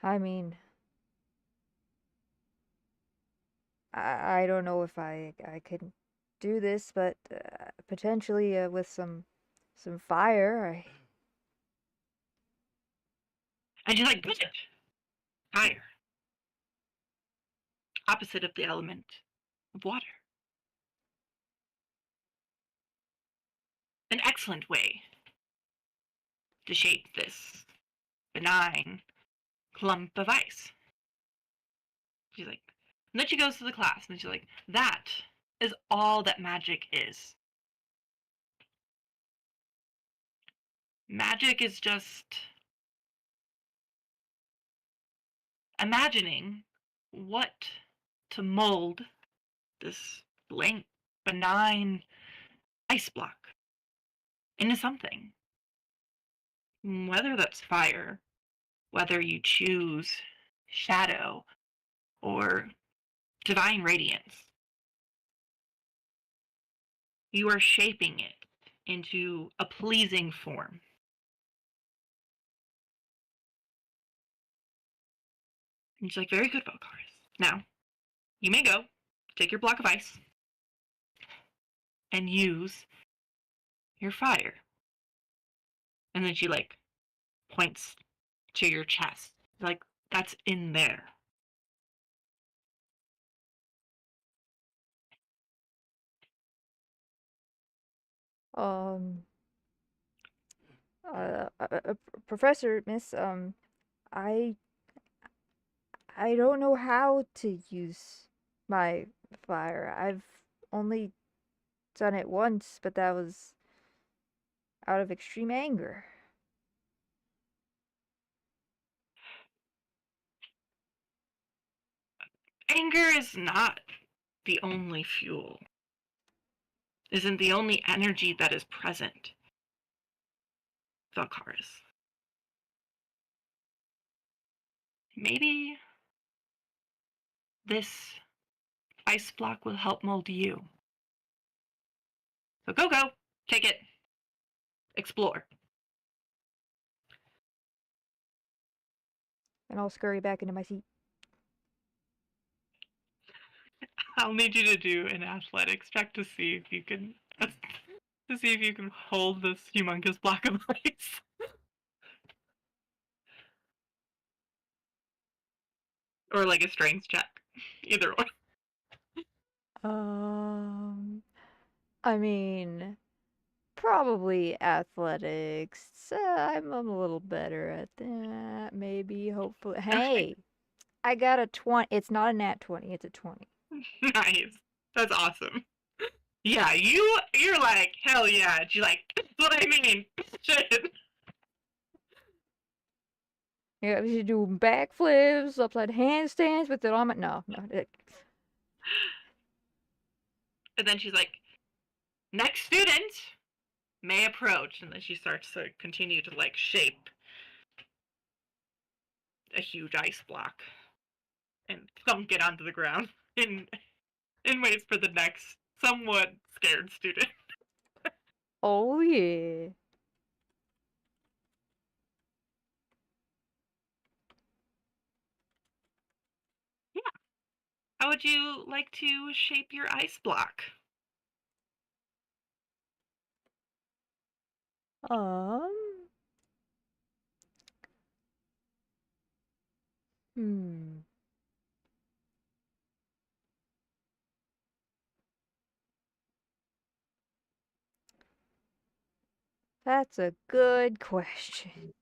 I mean, I don't know if I could do this, but potentially with some fire. And she's like, good. Fire. Opposite of the element of water. An excellent way to shape this benign clump of ice. She's like, and then she goes to the class and she's like, that is all that magic is. Magic is just imagining what to mold this blank, benign ice block into something. Whether that's fire, whether you choose shadow or divine radiance, you are shaping it into a pleasing form. And she's like, very good, Valkaris. Now, you may go, take your block of ice, and use your fire. And then she, like, points to your chest. Like, that's in there. Um, Professor, Miss, I I don't know how to use my fire. I've only done it once, but that was out of extreme anger. Anger is not the only fuel, isn't the only energy that is present, Valkaris. Maybe this ice block will help mold you. So go, take it, explore. And I'll scurry back into my seat. I'll need you to do an athletics check to see if you can hold this humongous block of ice. Or like a strength check. Either or. I mean, probably athletics. I'm a little better at that. Maybe, hopefully. Hey, I got a 20. It's not a nat 20. It's a 20. Nice. That's awesome. Yeah, you're like, hell yeah. And she's like, that's what I mean. Shit. Yeah, we should do backflips, upside handstands with it on my. No. And then she's like, next student may approach. And then she starts to continue to like shape a huge ice block and thunk it onto the ground and waits for the next somewhat scared student. Oh, yeah. How would you like to shape your ice block? Um. Hmm. That's a good question.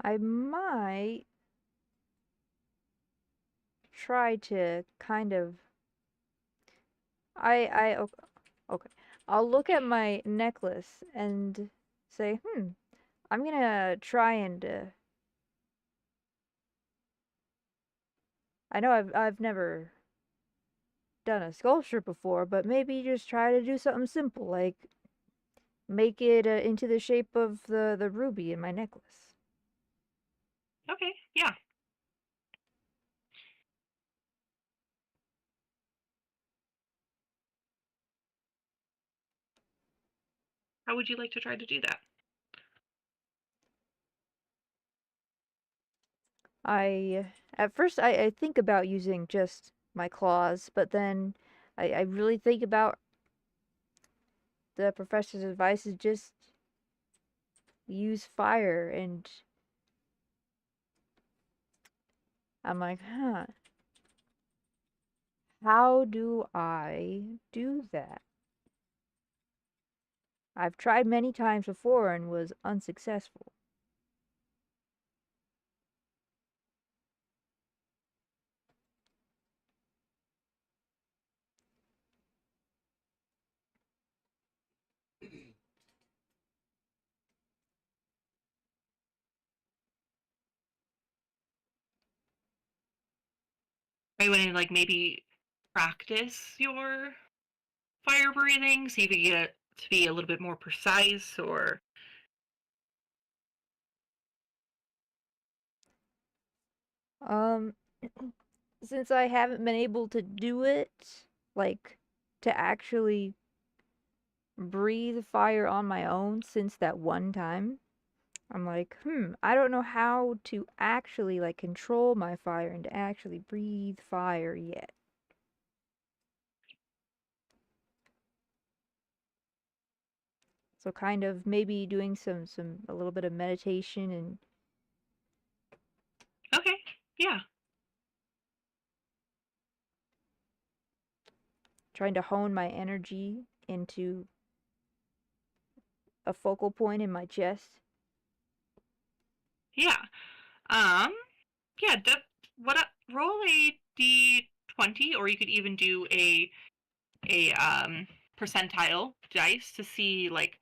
I might try to kind of. Okay. I'll look at my necklace and say, I'm gonna try and. I know I've never done a sculpture before, but maybe just try to do something simple, like make it into the shape of the ruby in my necklace. Okay, yeah. How would you like to try to do that? At first I think about using just my claws, but then I really think about the professor's advice is just use fire, and I'm like, how do I do that? I've tried many times before and was unsuccessful. Are you want to like maybe practice your fire breathing, see if you get it to be a little bit more precise, or Um, since I haven't been able to do it, like to actually breathe fire on my own since that one time, I'm like, I don't know how to actually like control my fire and to actually breathe fire yet. So kind of maybe doing a little bit of meditation and okay, yeah, trying to hone my energy into a focal point in my chest. yeah. Um, yeah. Roll a d20, or you could even do a percentile dice to see like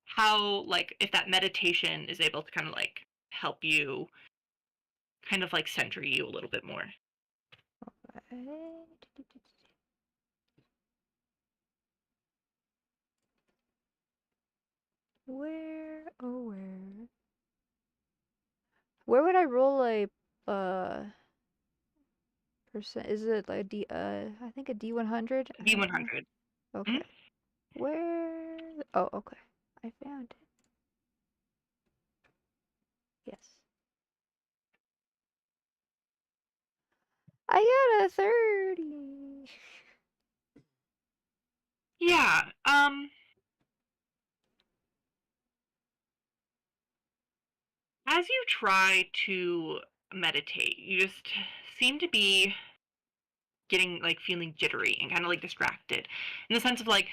how like if that meditation is able to kind of like help you kind of like center you a little bit more. Where, oh where? Where would I roll a percent? Is it like a I think a D100? I don't know. D100. Okay. Where? Oh, okay. I found it. Yes. I got a 30. Yeah. As you try to meditate, you just seem to be getting like feeling jittery and kind of like distracted in the sense of like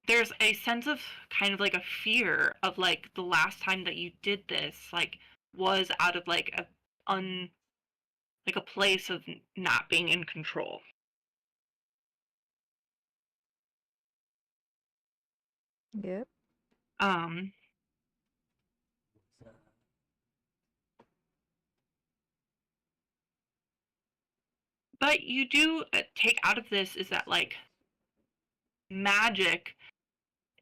there's a sense of kind of like a fear of like the last time that you did this like was out of like a place of not being in control. Yep. Um but you do take out of this is that like magic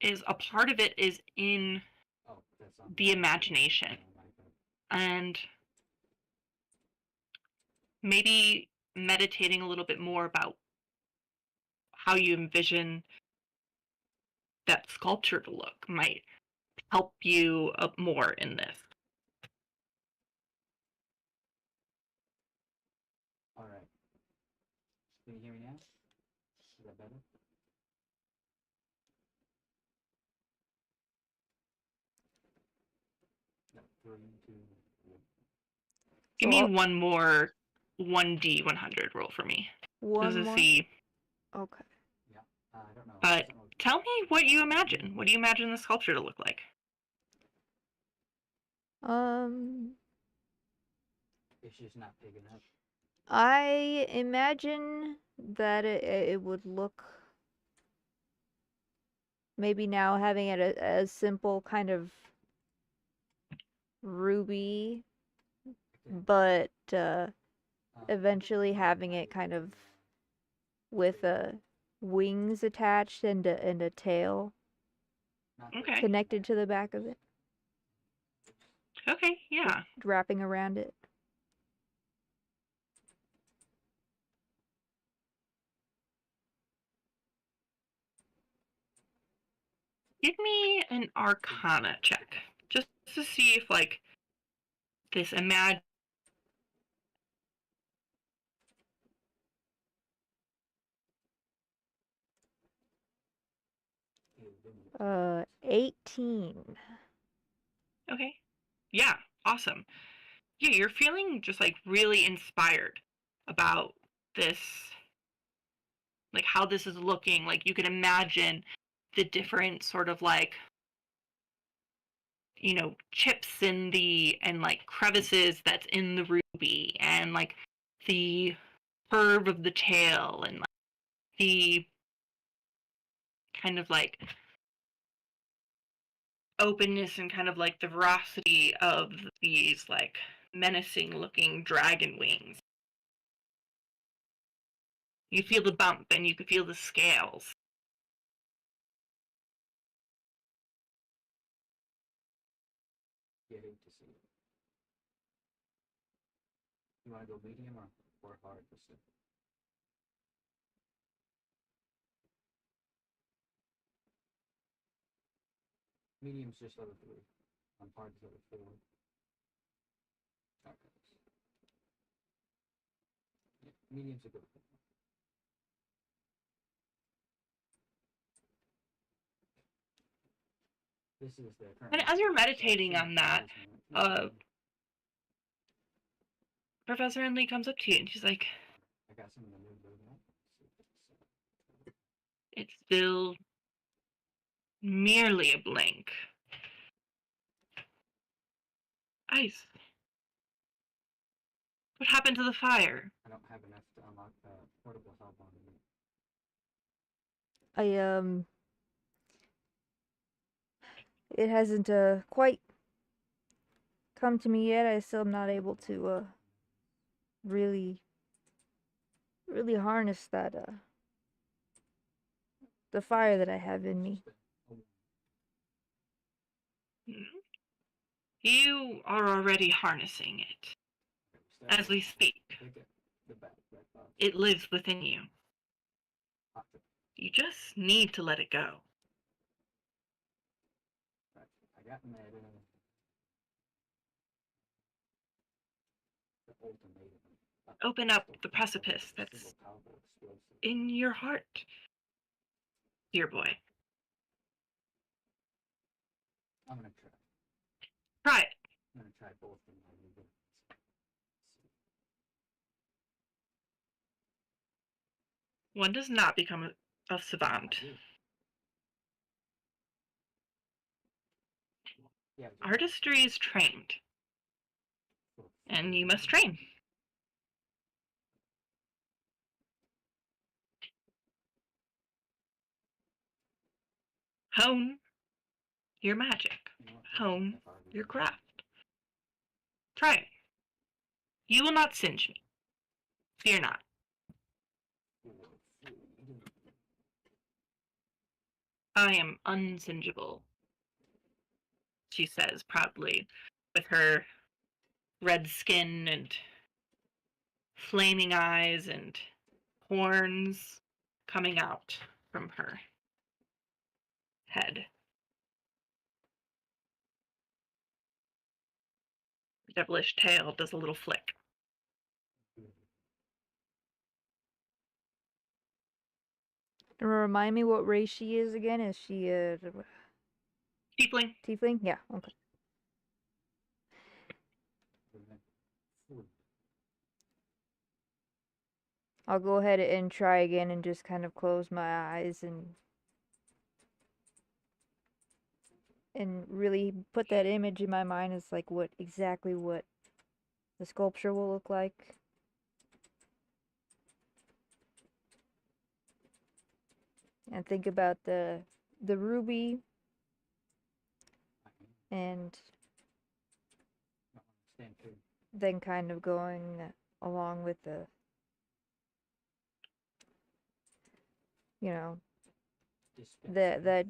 is a part of it is in Oh, that's on the imagination and maybe meditating a little bit more about how you envision that sculpture to look might help you more in this. All right. Can you hear me now? Is that better? No, 3, 2, 1. Give So me one more 1D100 roll for me. one Just to more. see. Okay. Yeah. I don't know. But Something was- tell me what you imagine. What do you imagine the sculpture to look like? It's just not big enough. I imagine that it would look maybe now having it as simple kind of ruby, Okay. but Uh, eventually having it kind of with wings attached and a tail not Okay. connected to the back of it, Okay, yeah. wrapping around it. Give me an Arcana check. Just to see if like this 18. Okay. Yeah, awesome. Yeah, you're feeling just like really inspired about this, like how this is looking. Like you can imagine the different sort of like, chips in the and like crevices that's in the ruby and like the curve of the tail and like the kind of like openness and kind of like the veracity of these like menacing looking dragon wings. You feel the bump and you can feel the scales. You hate to see it. You want to go medium or hard for stick? Medium's just level 3. On hard is level 4. Okay. Yeah, medium's a good one. This is the current. And as you're meditating on that, Professor Henley comes up to you and she's like, I got some of the new movement. it's still merely a blink. Ice. What happened to the fire? I don't have enough to unlock portable help on me. It hasn't quite come to me yet. I still am not able to really harness that the fire that I have in me. You are already harnessing it as we speak. It lives within you. You just need to let it go. I got mad the ultimatum. Open up the precipice that's in your heart, dear boy. I'm gonna try. Try it. I'm gonna try both of them. One does not become a savant. Yeah, Artistry is trained, and you must train. Hone your magic. Hone your craft. Try it. You will not singe me. Fear not. I am unsingeable, she says proudly, with her red skin and flaming eyes and horns coming out from her head. The devilish tail does a little flick. And remind me what race she is again. Is she a Tiefling. tiefling? Yeah. Okay. I'll go ahead and try again and just kind of close my eyes and really put that image in my mind as like what exactly what the sculpture will look like. And think about the ruby and then kind of going along with the, you know, the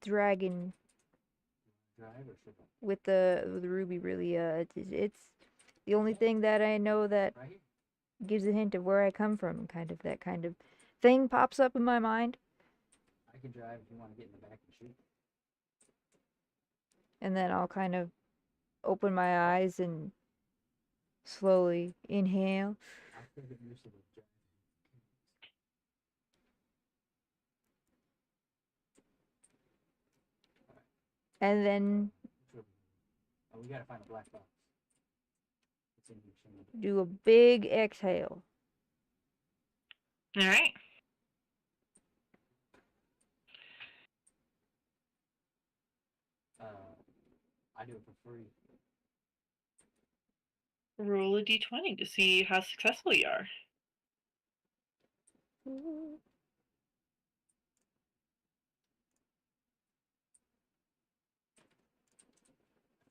dragon with the ruby. Really, it's the only thing that I know that gives a hint of where I come from. Kind of that kind of thing pops up in my mind. I can drive if you want to get in the back and shoot. And then I'll kind of open my eyes and slowly inhale. And then Oh, we gotta find a black box. It's in here somewhere. do a big exhale. All right. I do it for free. Roll a d20 to see how successful you are.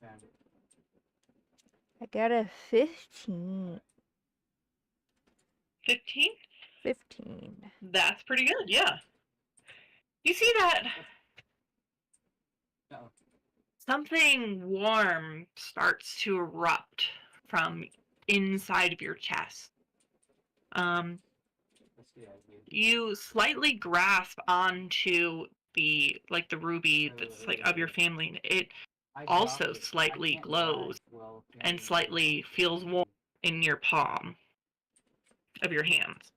Found it. I got a 15. 15? 15. That's pretty good, yeah. You see that Uh-oh. something warm starts to erupt from inside of your chest. That's the idea. You slightly grasp onto the ruby that's like of your family, and it I also dropped it. slightly I can't glows drive well, and carrying slightly it. feels warm in your palm of your hands.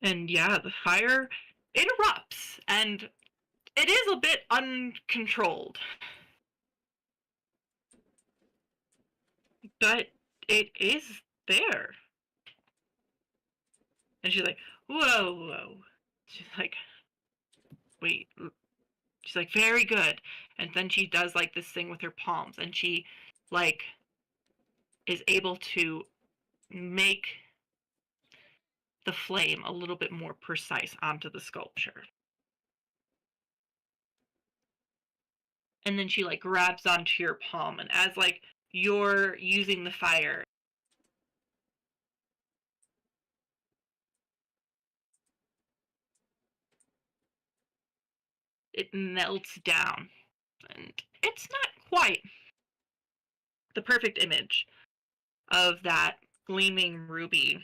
And yeah, the fire, it erupts, and it is a bit uncontrolled. But it is there. And she's like, whoa, whoa. She's like, wait. She's like, very good. And then she does like this thing with her palms, and she like is able to make the flame a little bit more precise onto the sculpture. And then she like grabs onto your palm, and as like you're using the fire, it melts down. And it's not quite the perfect image of that gleaming ruby.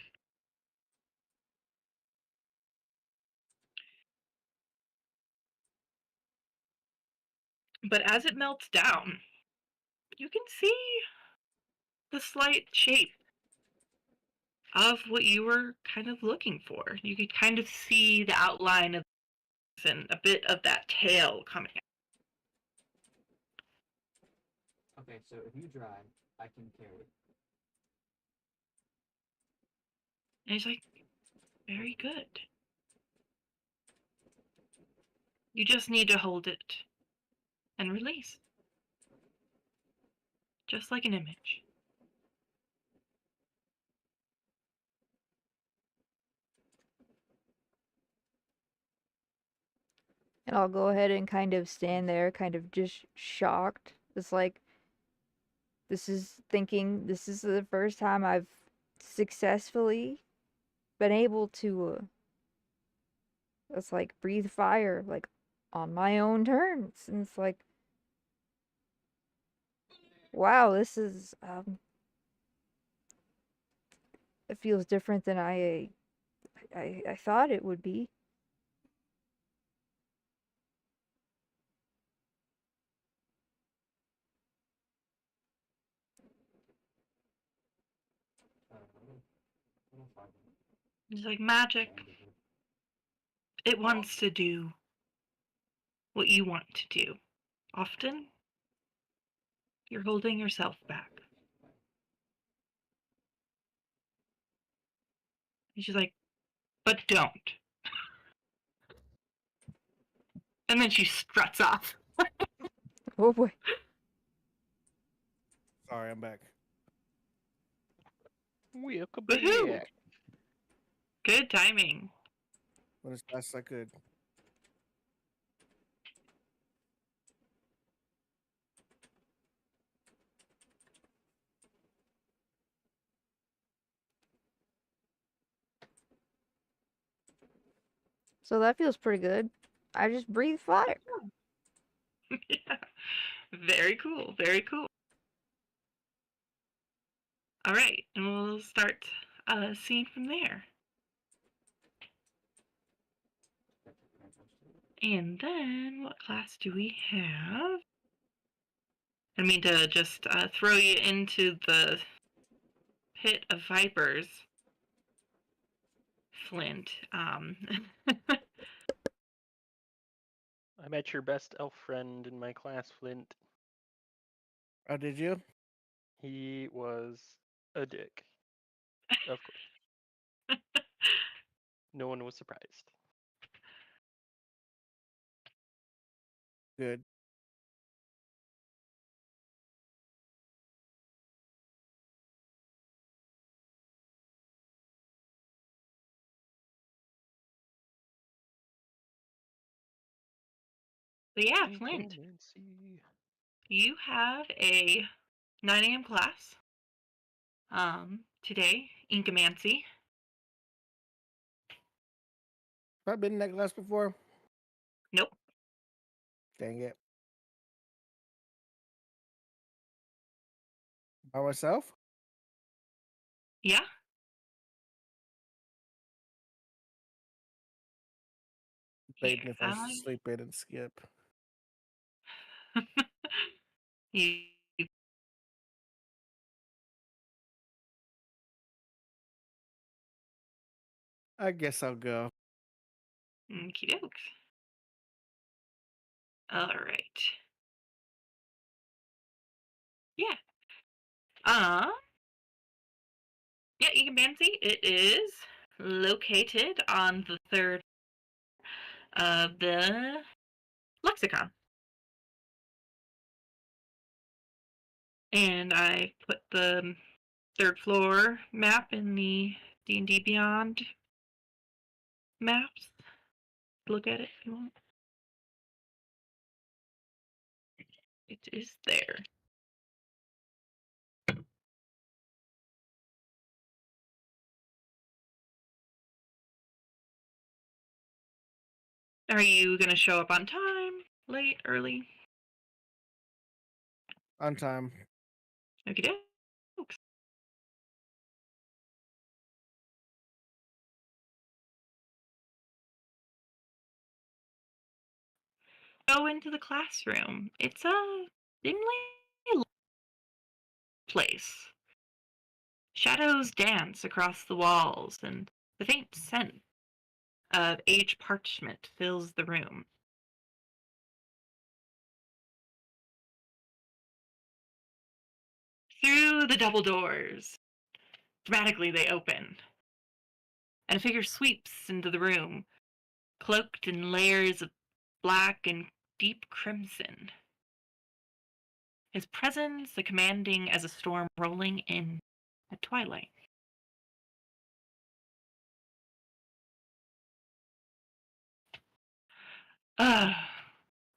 But as it melts down, you can see the slight shape of what you were kind of looking for. You could kind of see the outline of and a bit of that tail coming out. Okay, so if you drive, I can carry. And he's like, very good. You just need to hold it and release. Just like an image. And I'll go ahead and kind of stand there, kind of just shocked. It's like, this is the first time I've successfully been able to, it's like, breathe fire, like, on my own terms. And it's like, wow, this is, it feels different than I thought it would be. Little fog. He's like, magic. It wants to do what you want to do. Often, you're holding yourself back. And she's like, but don't. And then she struts off. Oh boy. Sorry, I'm back. Welcome Woohoo! back. Good timing. Went as fast as I could. So that feels pretty good. I just breathe fire. Yeah. Very cool. Very cool. All right, and we'll start scene from there. And then, what class do we have? I mean to just throw you into the pit of vipers, Flint. I met your best elf friend in my class, Flint. Oh, did you? He was a dick. Of course. No one was surprised. Good. But yeah, Flint, Necromancy. you have a 9 a.m. class today, Inkomancy. Have I been in that class before? Nope. Dang it. By myself? Yeah. Debating if I Yeah. should sleep in and skip. you, I guess I'll go. Okie dokes. All right. Yeah. Yeah, Inkomancy. It is located on the third of the lexicon. And I put the third floor map in the D&D Beyond maps. Look at it if you want. It is there. Are you going to show up on time? Late? Early? On time. Okie dokes. Go into the classroom. It's a dimly place. Shadows dance across the walls, and the faint scent of aged parchment fills the room. Through the double doors, dramatically they open, and a figure sweeps into the room, cloaked in layers of black and deep crimson. His presence as commanding as a storm rolling in at twilight. Ah,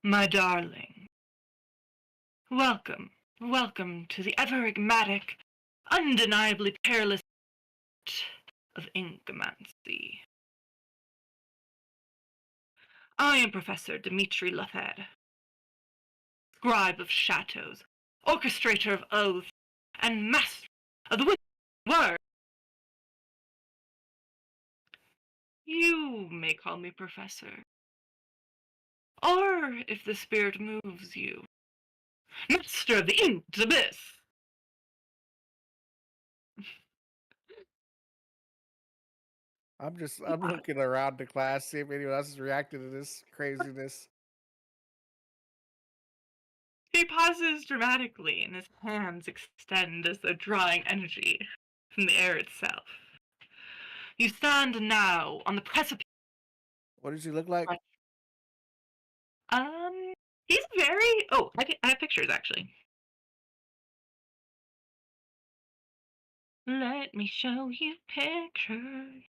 my darling. Welcome, welcome to the ever enigmatic, undeniably perilous of incomancy. I am Professor Dmitri Lothair, scribe of shadows, orchestrator of oaths, and master of the word. You may call me Professor. Or, if the spirit moves you, Master of the Inked Abyss. I'm looking around the class, see if anyone else is reacting to this craziness. He pauses dramatically, and his hands extend as though drawing energy from the air itself. You stand now on the precipice. What does he look like? He's very. Oh, I have pictures actually. Let me show you pictures.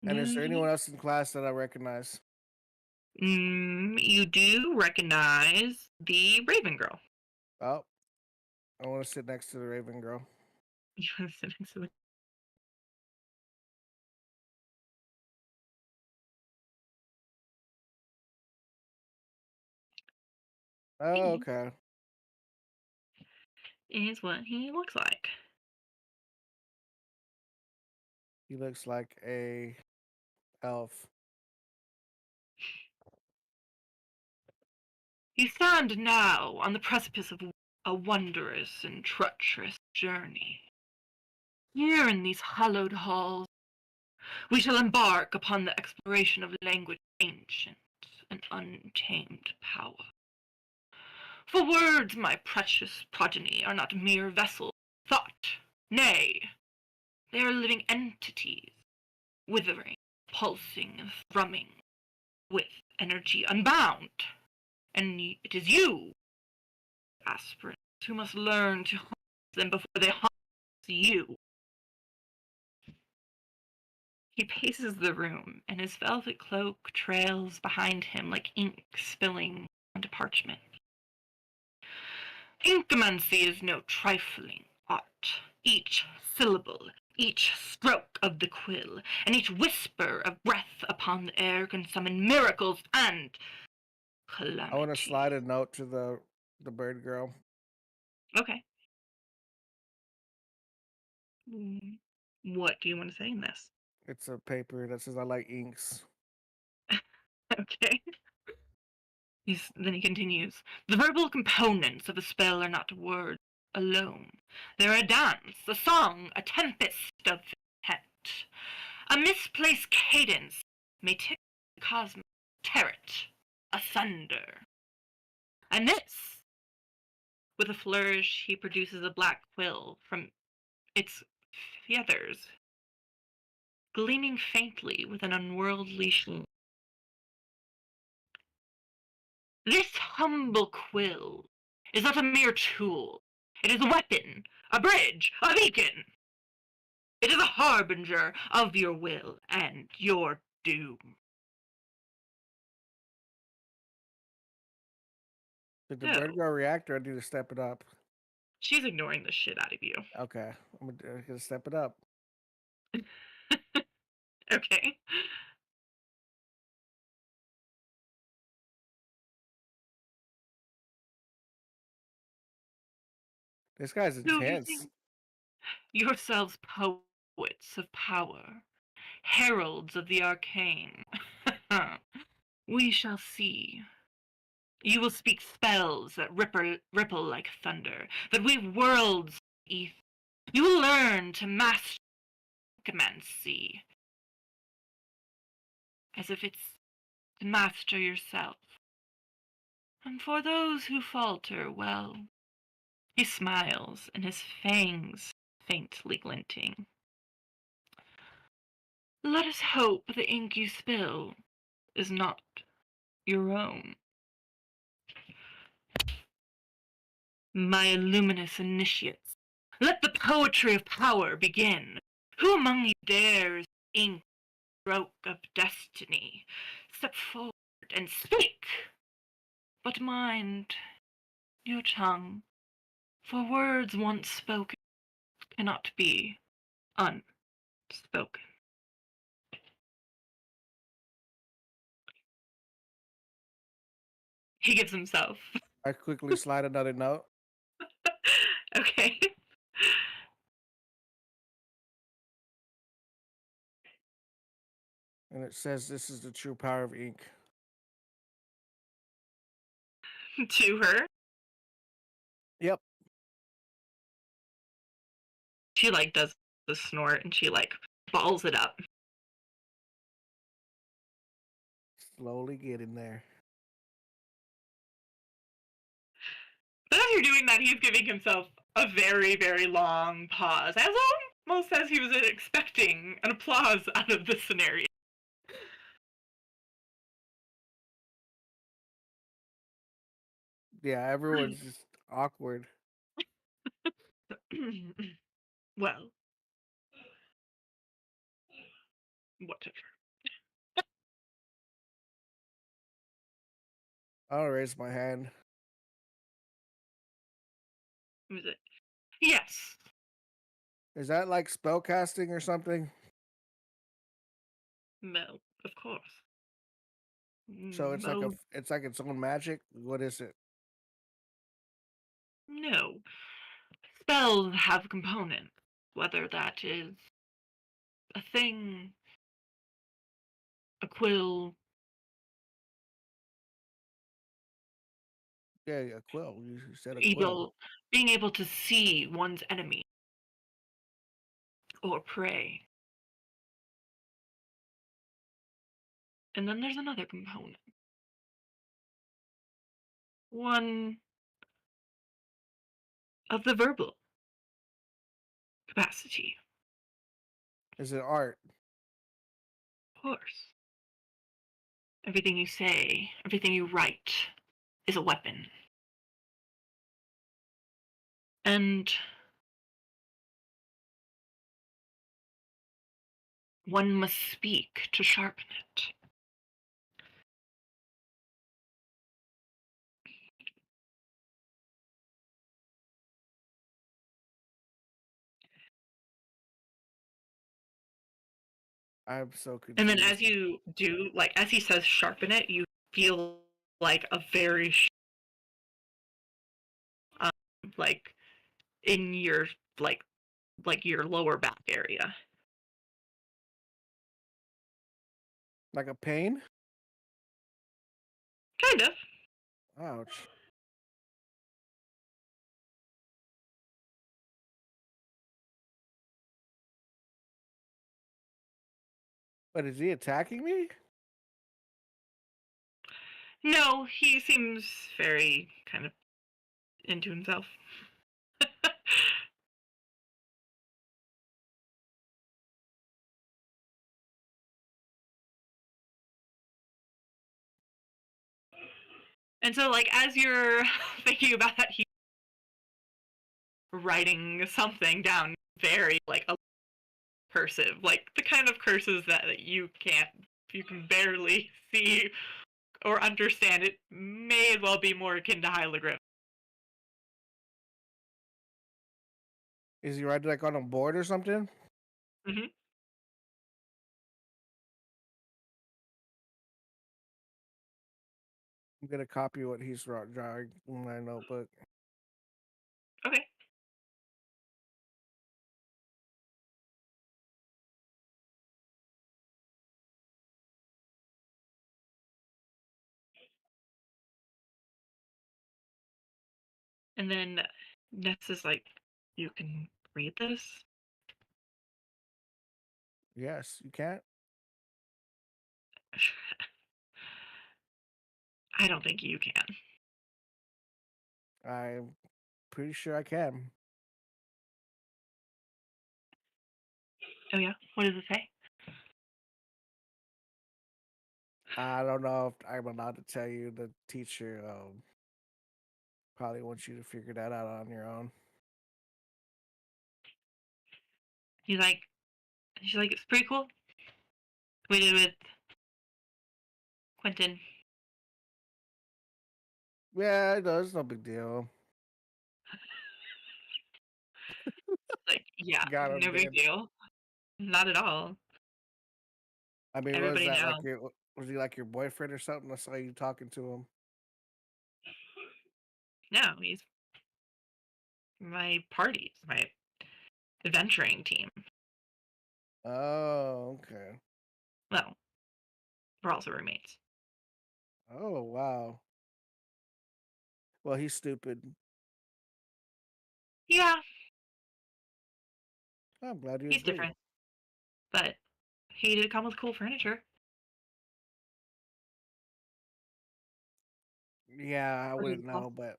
And is there anyone else in class that I recognize? You do recognize the Raven Girl. Oh, I want to sit next to the Raven Girl. You want to sit next to the. Oh, okay. Is what he looks like. He looks like a elf. You stand now on the precipice of a wondrous and treacherous journey. Here in these hallowed halls, we shall embark upon the exploration of language ancient and untamed power. For words, my precious progeny, are not mere vessels of thought. Nay, they are living entities, withering, pulsing, and thrumming, with energy unbound. And it is you, aspirants, who must learn to harness them before they harness you. He paces the room, and his velvet cloak trails behind him like ink spilling onto parchment. Incomancy is no trifling art. Each syllable, each stroke of the quill, and each whisper of breath upon the air can summon miracles and calamity. I want to slide a note to the bird girl. Okay. What do you want to say in this? It's a paper that says I like inks. Okay. Then he continues. The verbal components of a spell are not words alone. They're a dance, a song, a tempest of intent. A misplaced cadence may tick the cosmos, tear it asunder. And this, with a flourish, he produces a black quill from its feathers, gleaming faintly with an unworldly sheen. This humble quill is not a mere tool. It is a weapon, a bridge, a beacon. It is a harbinger of your will and your doom. Did the bird girl react, or I need to step it up? She's ignoring the shit out of you. Okay, I'm gonna step it up. Okay. This guy's intense. Yourselves poets of power, heralds of the arcane. We shall see. You will speak spells that ripple like thunder, that weave worlds of ether. You will learn to master necromancy. as if it's to master yourself. And for those who falter, well, he smiles, and his fangs faintly glinting. Let us hope the ink you spill is not your own. My luminous initiates, let the poetry of power begin. Who among you dares ink stroke of destiny? Step forward and speak. But mind your tongue, for words once spoken cannot be unspoken. He gives himself. I quickly slide another note. Okay. And it says, "This is the true power of ink." To her. Yep. She like does the snort and she like balls it up. Slowly getting there. But as you're doing that, he's giving himself a very, very long pause, as almost as he was expecting an applause out of this scenario. Yeah, everyone's just awkward. Well, whatever. I'll raise my hand. Was it? Yes. Is that like spellcasting or something? No, of course. So it's like No, it's like its own magic. What is it? no. Spells have components, whether that is a thing, a quill, Yeah, a quill. You said a quill. being able to see one's enemy or prey. And then there's another component. One of the verbal capacity, Is it art? of course. Everything you say, everything you write is a weapon. And one must speak to sharpen it. I'm so confused. And then as you do, like, as he says sharpen it, you feel like a very, like, in your, like your lower back area. Like a pain? Kind of. Ouch. But is he attacking me? No, he seems very kind of into himself. And so, like, as you're thinking about that, he's writing something down very, like, a cursive. Like, the kind of curses that you can barely see or understand. It may as well be more akin to hieroglyph. Is he writing like on a board or something? Mm-hmm. I'm gonna copy what he's drawing in my notebook. Okay. And then Ness is like, you can read this? Yes, you can't. I don't think you can. I'm pretty sure I can. Oh yeah, what does it say? I don't know if I'm allowed to tell you. The teacher probably wants you to figure that out on your own. She's like, it's pretty cool. We did with Quentin. Yeah, no, it's no big deal. Like, yeah, Got him no big dead. deal. Not at all. I mean, what was Everybody that like? knows. Was he like your boyfriend or something? I saw you talking to him. No, he's my parties, my adventuring team. Oh, okay. Well, we're also roommates. Oh, wow. Well, he's stupid. Yeah, I'm glad you he's agree. different. But he did come with cool furniture. Yeah, I For his wouldn't house. know, but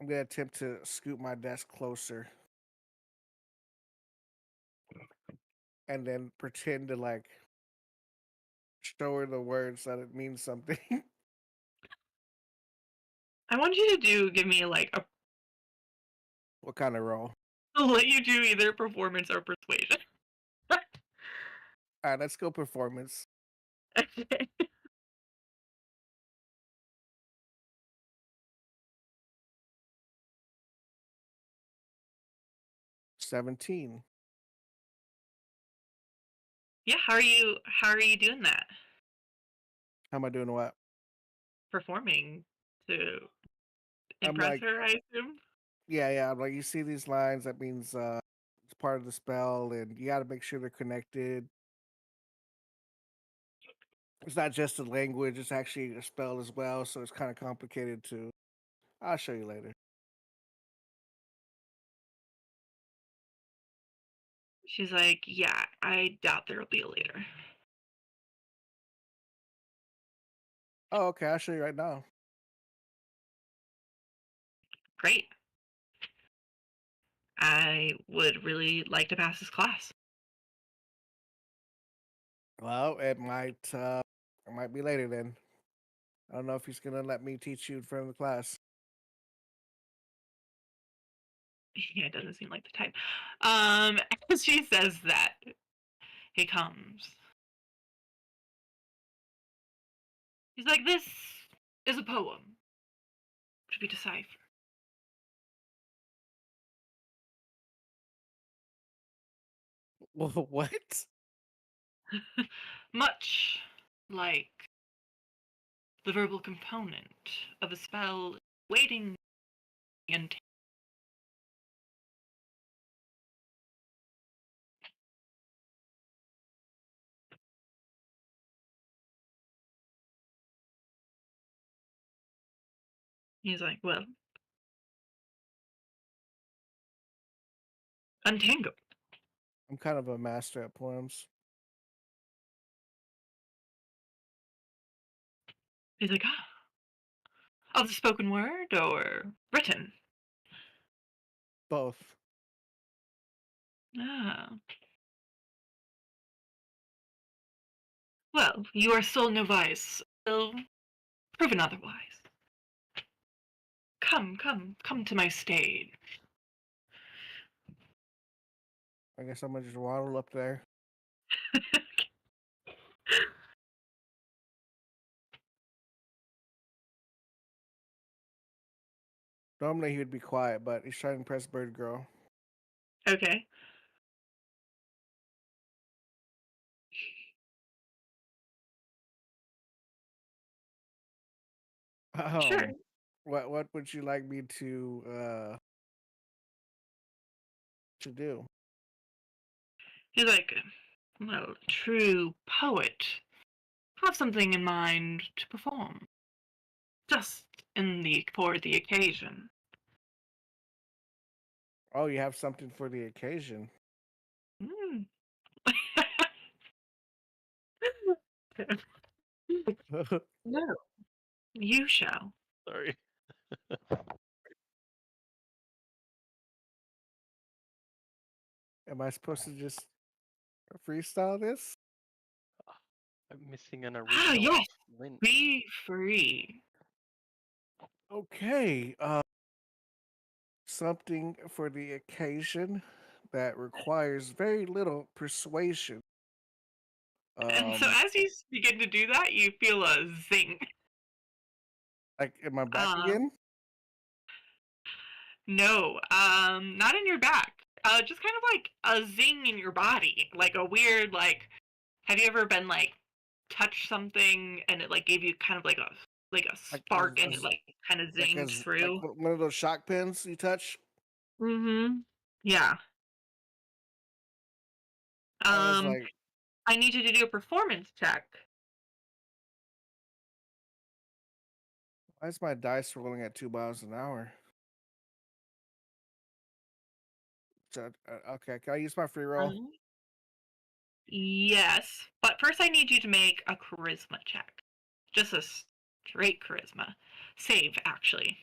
I'm gonna attempt to scoot my desk closer and then pretend to like show her the words that it means something. I want you to give me like What kind of role? I'll let you do either performance or persuasion. All right, let's go performance. Okay. 17. Yeah, how are you doing that? How am I doing what? Performing to I'm impress like, her, I assume? yeah. I'm like, you see these lines, that means it's part of the spell, and you got to make sure they're connected. It's not just a language; it's actually a spell as well. So it's kind of complicated to. I'll show you later. She's like, yeah, I doubt there'll be a later. Oh, okay. I'll show you right now. Great. I would really like to pass this class. Well, it might be later then. I don't know if he's gonna let me teach you in front of the class. Yeah, it doesn't seem like the type. As she says that, he comes. He's like, this is a poem to be deciphered. What? Much like the verbal component of a spell waiting and he's like, well, untangle. I'm kind of a master at poems. He's like, ah, of the spoken word or written? Both. Ah. Well, you are still novice, still proven otherwise. Come to my stage. I guess I'm gonna just waddle up there. Normally he would be quiet, but he's trying to impress Bird Girl. Okay. Sure. What would you like me to do? He's like, well, true poet. Have something in mind to perform. Just for the occasion. Oh, you have something for the occasion. Mm. him. No, you shall. Sorry. Am I supposed to just freestyle this? I'm missing an Ah, original yes. link. Be free. Okay. Something for the occasion that requires very little persuasion. And so as you begin to do that, you feel a zing. Like, am I back Um, again? No, not in your back. Just kind of like a zing in your body, like a weird like. Have you ever been like touch something and it like gave you kind of like a Like spark and it like kind of zinged like through? one of those shock pins you touch? Mm-hmm. Yeah. I was Um, like, I need you to do a performance check. why is my dice rolling at 2 miles an hour? So, okay, can I use my free roll? Yes, but first I need you to make a charisma check. Just a straight charisma. Save, actually.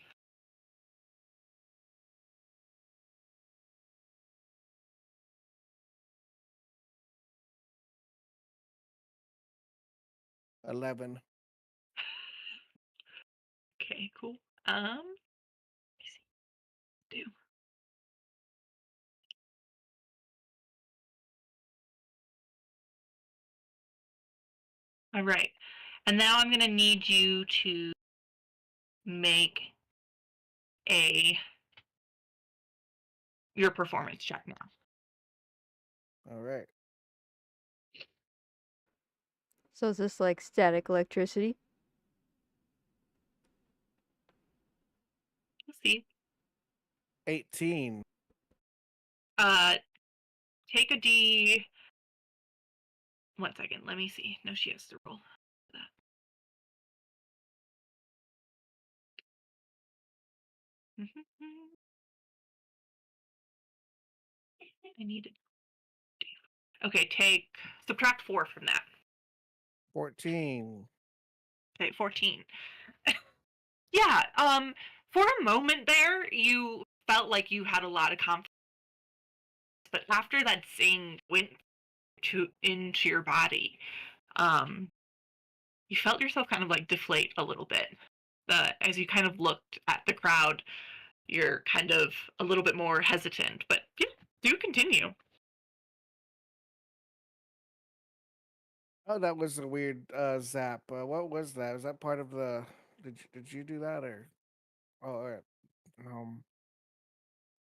$11. Okay, cool. Let me see. Do. All right. And now I'm going to need you to make a your performance check now. All right. So is this like static electricity? Let's see. 18. Take a D. 1 second. Let me see. No, she has to roll that. I need a D. Okay, subtract 4 from that. 14. Okay, 14. Yeah, for a moment there, you felt like you had a lot of confidence, but after that zing went into your body, um, you felt yourself kind of like deflate a little bit. As you kind of looked at the crowd, you're kind of a little bit more hesitant, but yeah, do continue. Oh, that was a weird zap. What was that? Was that part of the? Did you do that or? Oh, all right.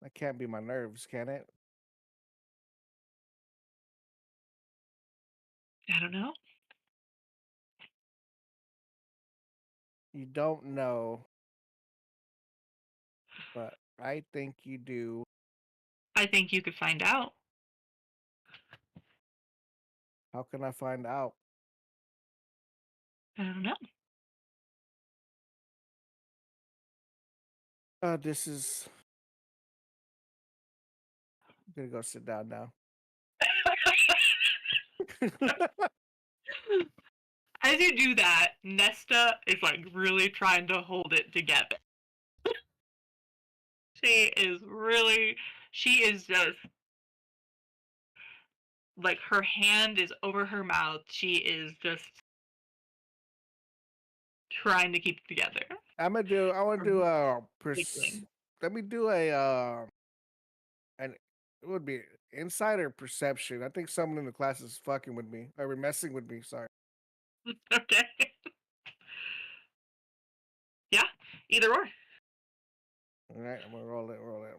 That can't be my nerves, can it? I don't know. You don't know, but I think you do. I think you could find out. How can I find out? I don't know. This is. I'm gonna go sit down now. As you do that, Nesta is like really trying to hold it together. She is just like her hand is over her mouth. She is just trying to keep it together. I want to do a Giggling. let me do a and it would be insider perception. I think someone in the class is fucking with me or messing with me. Sorry. Okay. Yeah, either or. All right, I'm gonna roll it. Roll it.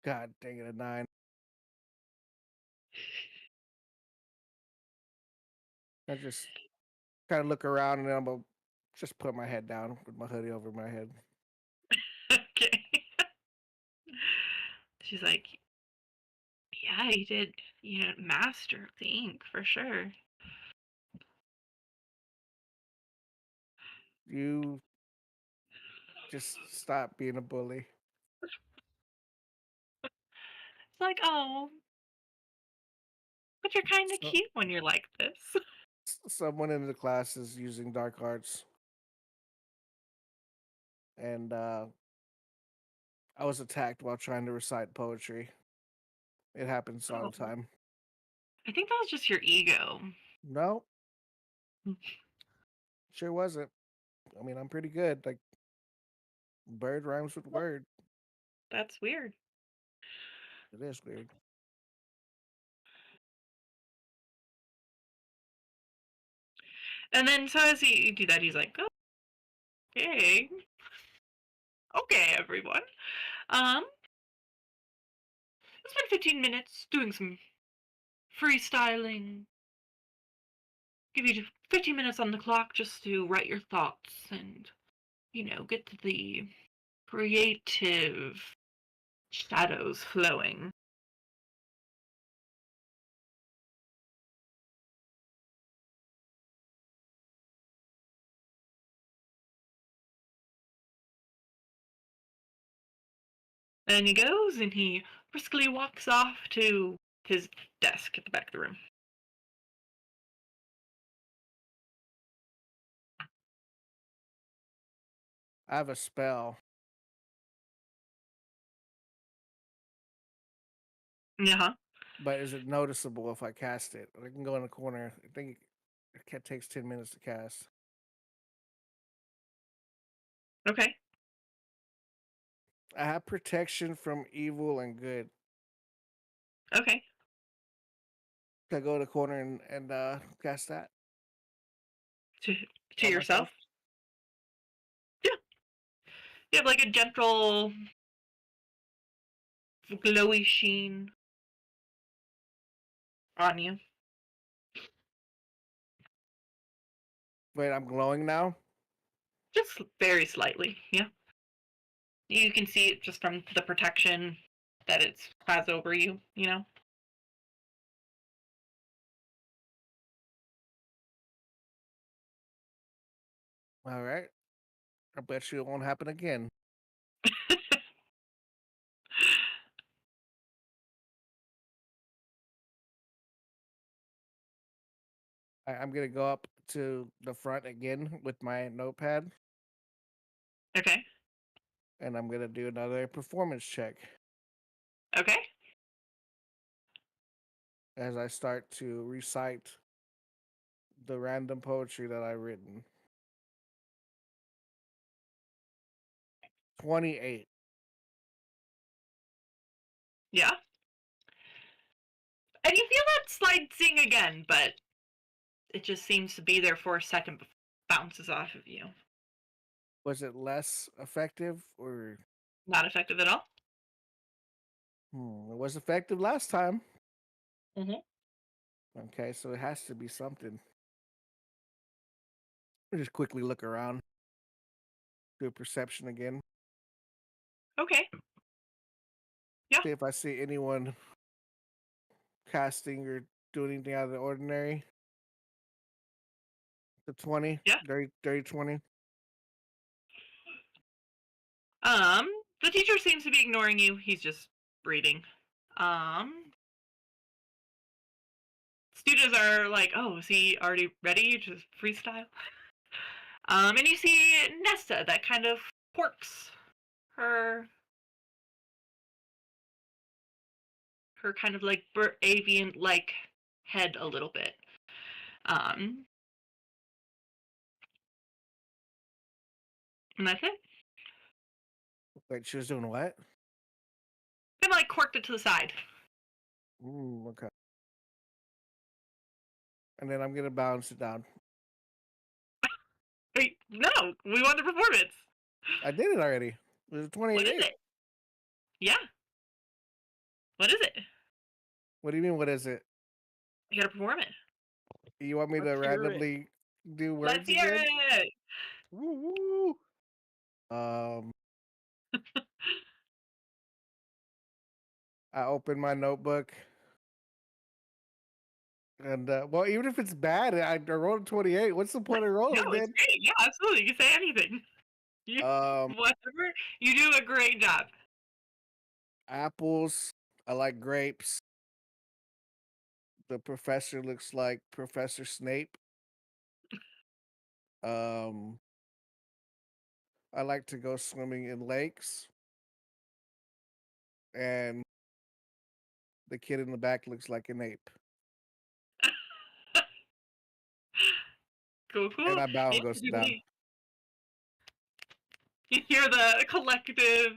God dang it, a 9. I just kind of look around and then I'm gonna just put my head down with my hoodie over my head. Okay. She's like, yeah, you did, master the ink for sure. You just stop being a bully. It's like, oh, But you're kind of So- cute when you're like this. Someone in the class is using dark arts, and I was attacked while trying to recite poetry. It happens all Oh. the time. I think that was just your ego. No, sure wasn't. I mean, I'm pretty good. Like, bird rhymes with word. That's weird. It is weird. And then so as you do that, he's like, oh, okay. Okay, everyone. Let's spend 15 minutes doing some freestyling. Give you 15 minutes on the clock just to write your thoughts and, get to the creative shadows flowing. And he goes and he briskly walks off to his desk at the back of the room. I have a spell, Uh-huh. but is it noticeable if I cast it? I can go in the corner. I think it takes 10 minutes to cast. Okay. I have protection from evil and good. Okay. Can I go to the corner and cast that? To On yourself? myself? Yeah. You have like a gentle glowy sheen on you. Wait, I'm glowing now? Just very slightly, yeah. You can see it just from the protection that it has over you, All right. I bet you it won't happen again. I'm going to go up to the front again with my notepad, Okay. and I'm going to do another performance check Okay. as I start to recite the random poetry that I've written. 28. Yeah. And you feel that slight zing again, but it just seems to be there for a second before it bounces off of you. Was it less effective or? Not effective at all. It was effective last time. Mhm. Okay, so it has to be something. Just quickly look around. Do perception again. Okay. Yeah. See if I see anyone casting or doing anything out of the ordinary. The 20. Yeah. Dirty 20. The teacher seems to be ignoring you. He's just reading. Students are like, oh, is he already ready to freestyle? And you see Nesta that kind of quirks her kind of like avian like head a little bit. And that's it. Wait, she was doing what? Kind of like quirked it to the side. Okay. And then I'm gonna balance it down. Hey, no, we want the performance. I did it already. It was a 28. What is it? Yeah. What is it? What do you mean? What is it? You gotta perform it. You want me to Let's hear it. randomly do words Let's hear again? it. Woo woo! I open my notebook, and well, even if it's bad, I rolled a 28. What's the point of rolling No, it's then? great. Yeah, absolutely. You can say anything. You, whatever. You do a great job. Apples. I like grapes. The professor looks like Professor Snape. Um, I like to go swimming in lakes, and the kid in the back looks like an ape. Cool, And cool. I bow Yeah, and go down. you hear the collective.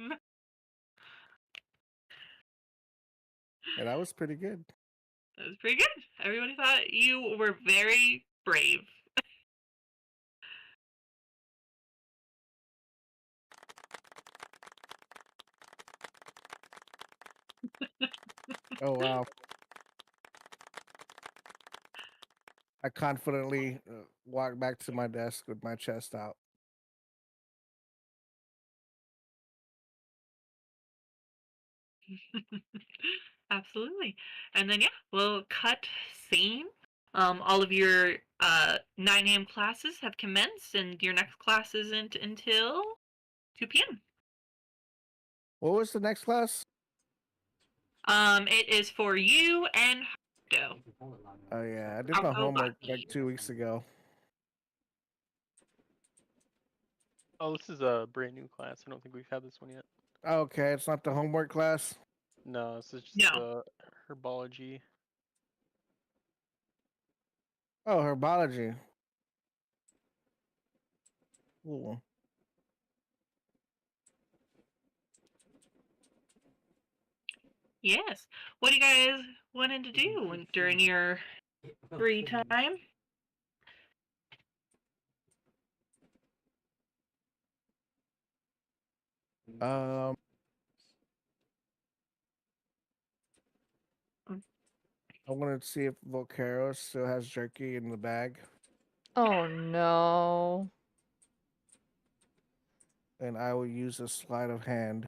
And that was pretty good. That was pretty good. Everybody thought you were very brave. Oh wow! I confidently walked back to my desk with my chest out. Absolutely. And then yeah, we'll cut scene. All of your 9 a.m. classes have commenced, and your next class isn't until 2 p.m. What was the next class? It is for you and Hardo. Oh yeah, I did my homework like 2 weeks ago. Oh, this is a brand new class. I don't think we've had this one yet. Okay, it's not the homework class. No, this is just No. herbology. Oh, herbology. Cool. Yes. What do you guys wanted to do during your free time? Um, I wanted to see if Volcaro still has jerky in the bag, Oh no. and I will use a sleight of hand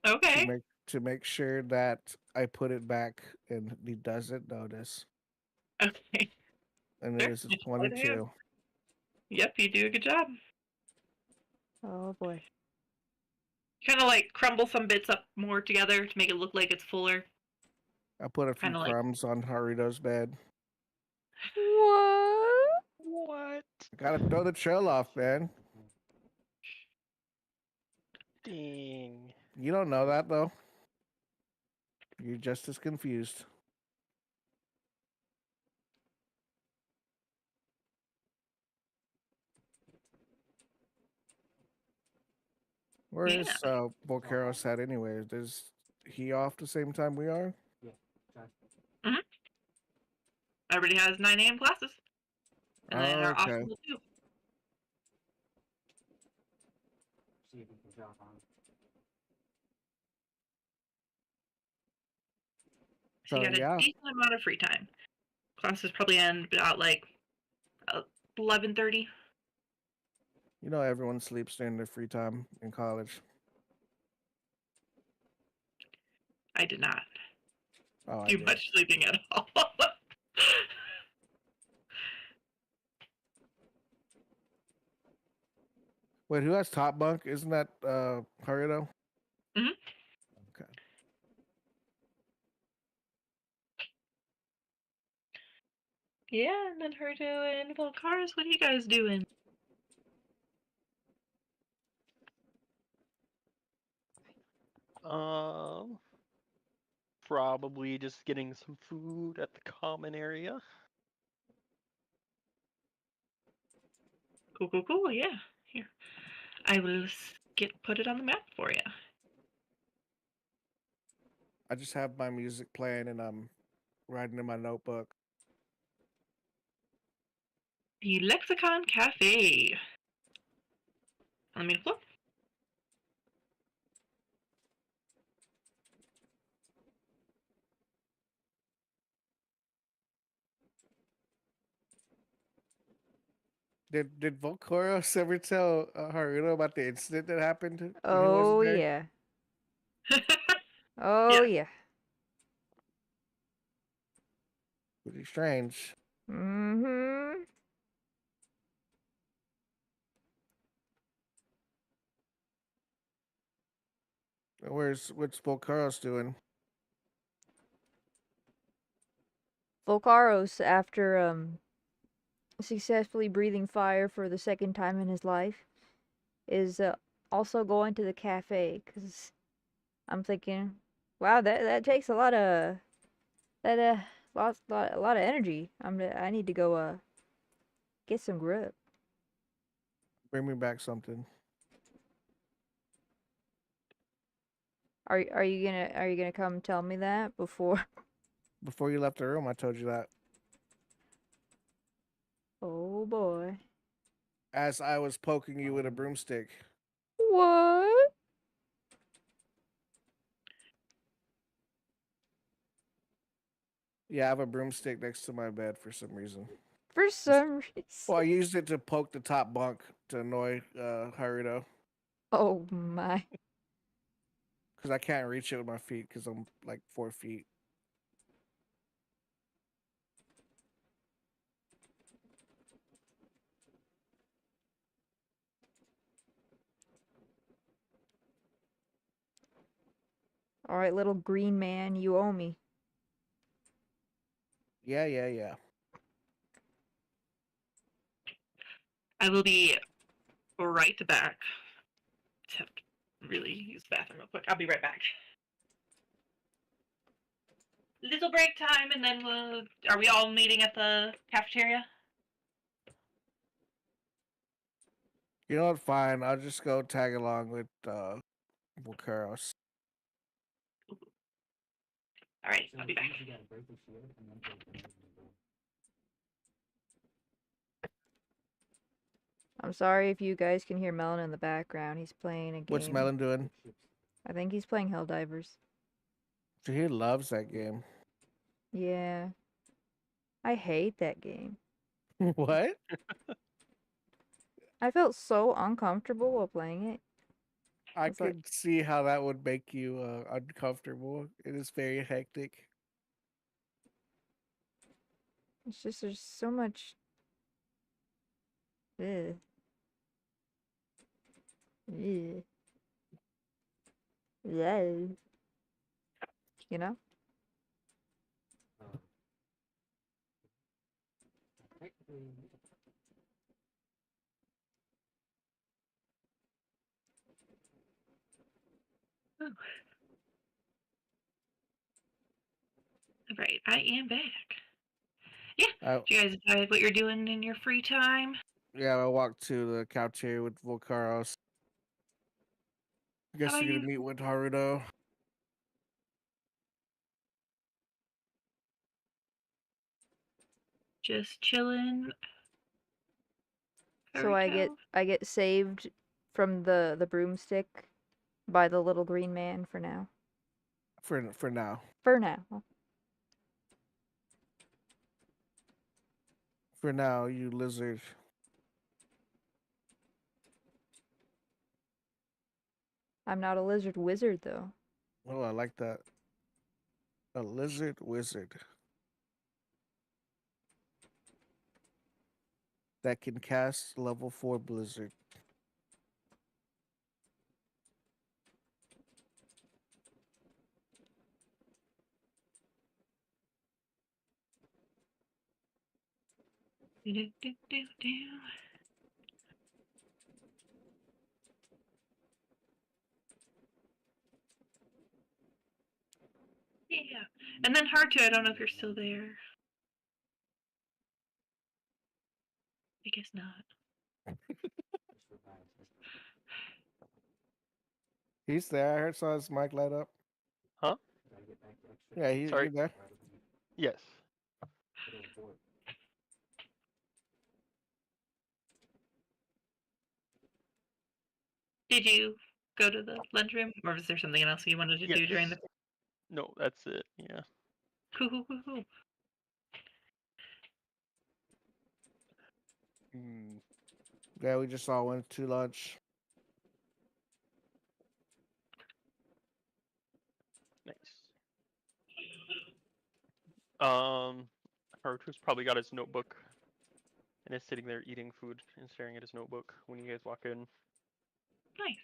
Okay. to make sure that I put it back and he doesn't notice. Okay. And Sure. this is Just sleight of hand. 22. Yep, you do a good job. Oh boy. Kind of like crumble some bits up more together to make it look like it's fuller. I put a few Kinda like- crumbs on Haruto's bed. What? What? Gotta throw the trail off, man. Dang. You don't know that though. You're just as confused. Where is Volcaro's at anyway? Is he off the same time we are? Everybody has 9 a.m. classes. And then they're off Okay. until 2. See if we can drop on. So you So, got a yeah. decent amount of free time. Classes probably end about like 11:30. You know everyone sleeps during their free time in college. I did not Oh, I do did. much sleeping at all. Wait, who has top bunk? Isn't that Haruto? Mhm. Okay. Yeah, and then Herto and Volcars, what are you guys doing? Probably just getting some food at the common area. Cool, cool, cool. Yeah, here. I will put it on the map for you. I just have my music playing and I'm writing in my notebook. The Lexicon Cafe. Let me look. Did Volcaros ever tell Haruto about the incident that happened when he Oh wasn't there? yeah. Oh yeah. Pretty strange. Mm-hmm. What's Volcaros doing? Volcaros, after successfully breathing fire for the second time in his life, is also going to the cafe because I'm thinking, wow, that takes a lot of that a lot of energy. I need to go get some grub. Bring me back something. Are you gonna come tell me that before? Before you left the room, I told you that. Oh boy. As I was poking you with a broomstick. What? Yeah, I have a broomstick next to my bed for some reason. For some reason. Well, I used it to poke the top bunk to annoy Haruto. Oh my. Because I can't reach it with my feet because I'm like 4 feet. All right, little green man, you owe me. Yeah. I will be right back. Just have to really use the bathroom real quick. I'll be right back. Little break time, and then are we all meeting at the cafeteria? You know what? Fine. I'll just go tag along with Bucaros. All right, So I'll be back. you gotta break the shield and then take the movement. I'm sorry if you guys can hear Melon in the background. He's playing a game. What's Melon doing? I think he's playing Helldivers. He loves that game. Yeah. I hate that game. What? I felt so uncomfortable while playing it. I It's like- could see how that would make you uncomfortable. It is very hectic. It's just there's so much. Ugh. Ugh. Yeah. You know? Technically, All right, I am back. I, Do you guys decide what you're doing in your free time? yeah, I walked to the cafeteria with Volcaros. Guess about you're gonna you? meet with Haruto. Just chilling. So I get saved from the broomstick by the little green man for now. For now. For now. For now, you lizard. I'm not a lizard wizard though. Oh, I like that. A lizard wizard. That can cast level 4 blizzard. Yeah. And then Haruto, I don't know if you're still there. I guess not. just revives us. He's there. I heard saw his mic light up. Huh? Gotta get back to extra. Yeah, he's Sorry. there. Yes. Little board. Did you go to the lunchroom, or was there something else you wanted to do during the? Yes. No, that's it. Yeah. Cool. Yeah, we just all went to lunch. Nice. Haruto's probably got his notebook and is sitting there eating food and staring at his notebook when you guys walk in. Nice.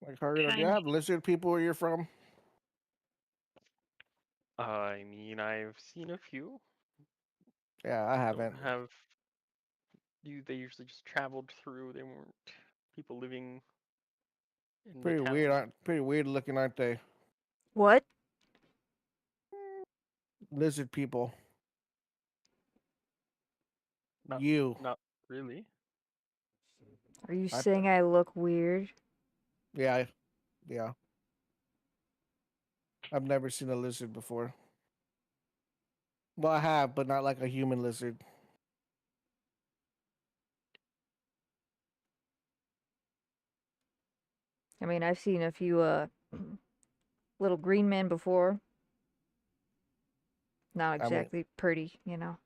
Like, Haruto, do you Kind- have lizard people where you're from? I mean, I've seen a few. Yeah, I Don't haven't. have they usually just traveled through. They weren't people living in the town. Pretty weird looking, aren't they? What? Lizard people. Not You. not really. Are you I saying I look weird? yeah, yeah. I've never seen a lizard before. Well, I have, but not like a human lizard. I mean, I've seen a few little green men before. Not I mean, exactly pretty, you know.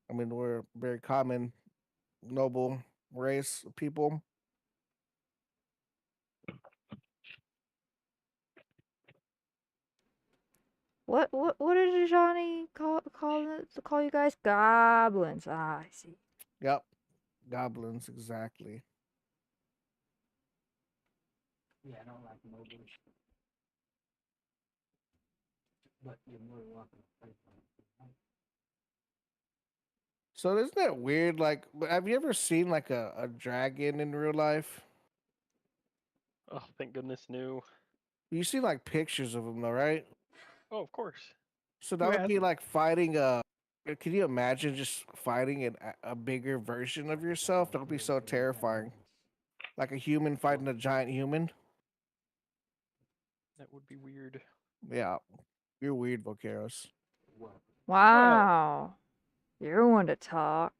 we're a very common, noble race of people. What did Johnny call you guys? Goblins. Ah, I see. Yep, goblins exactly. Yeah, I don't like mobiles. But you're more than welcome to play for it. So isn't that weird? Like, have you ever seen like a dragon in real life? Oh, thank goodness, no. You see like pictures of them though, right? Oh, of course. So Who that would be hasn't? like fighting a. Can you imagine just fighting a bigger version of yourself? That would be so terrifying. Like a human fighting a giant human. That would be weird. Yeah, you're weird, Volcaros. What? Well, Wow. You're one to talk.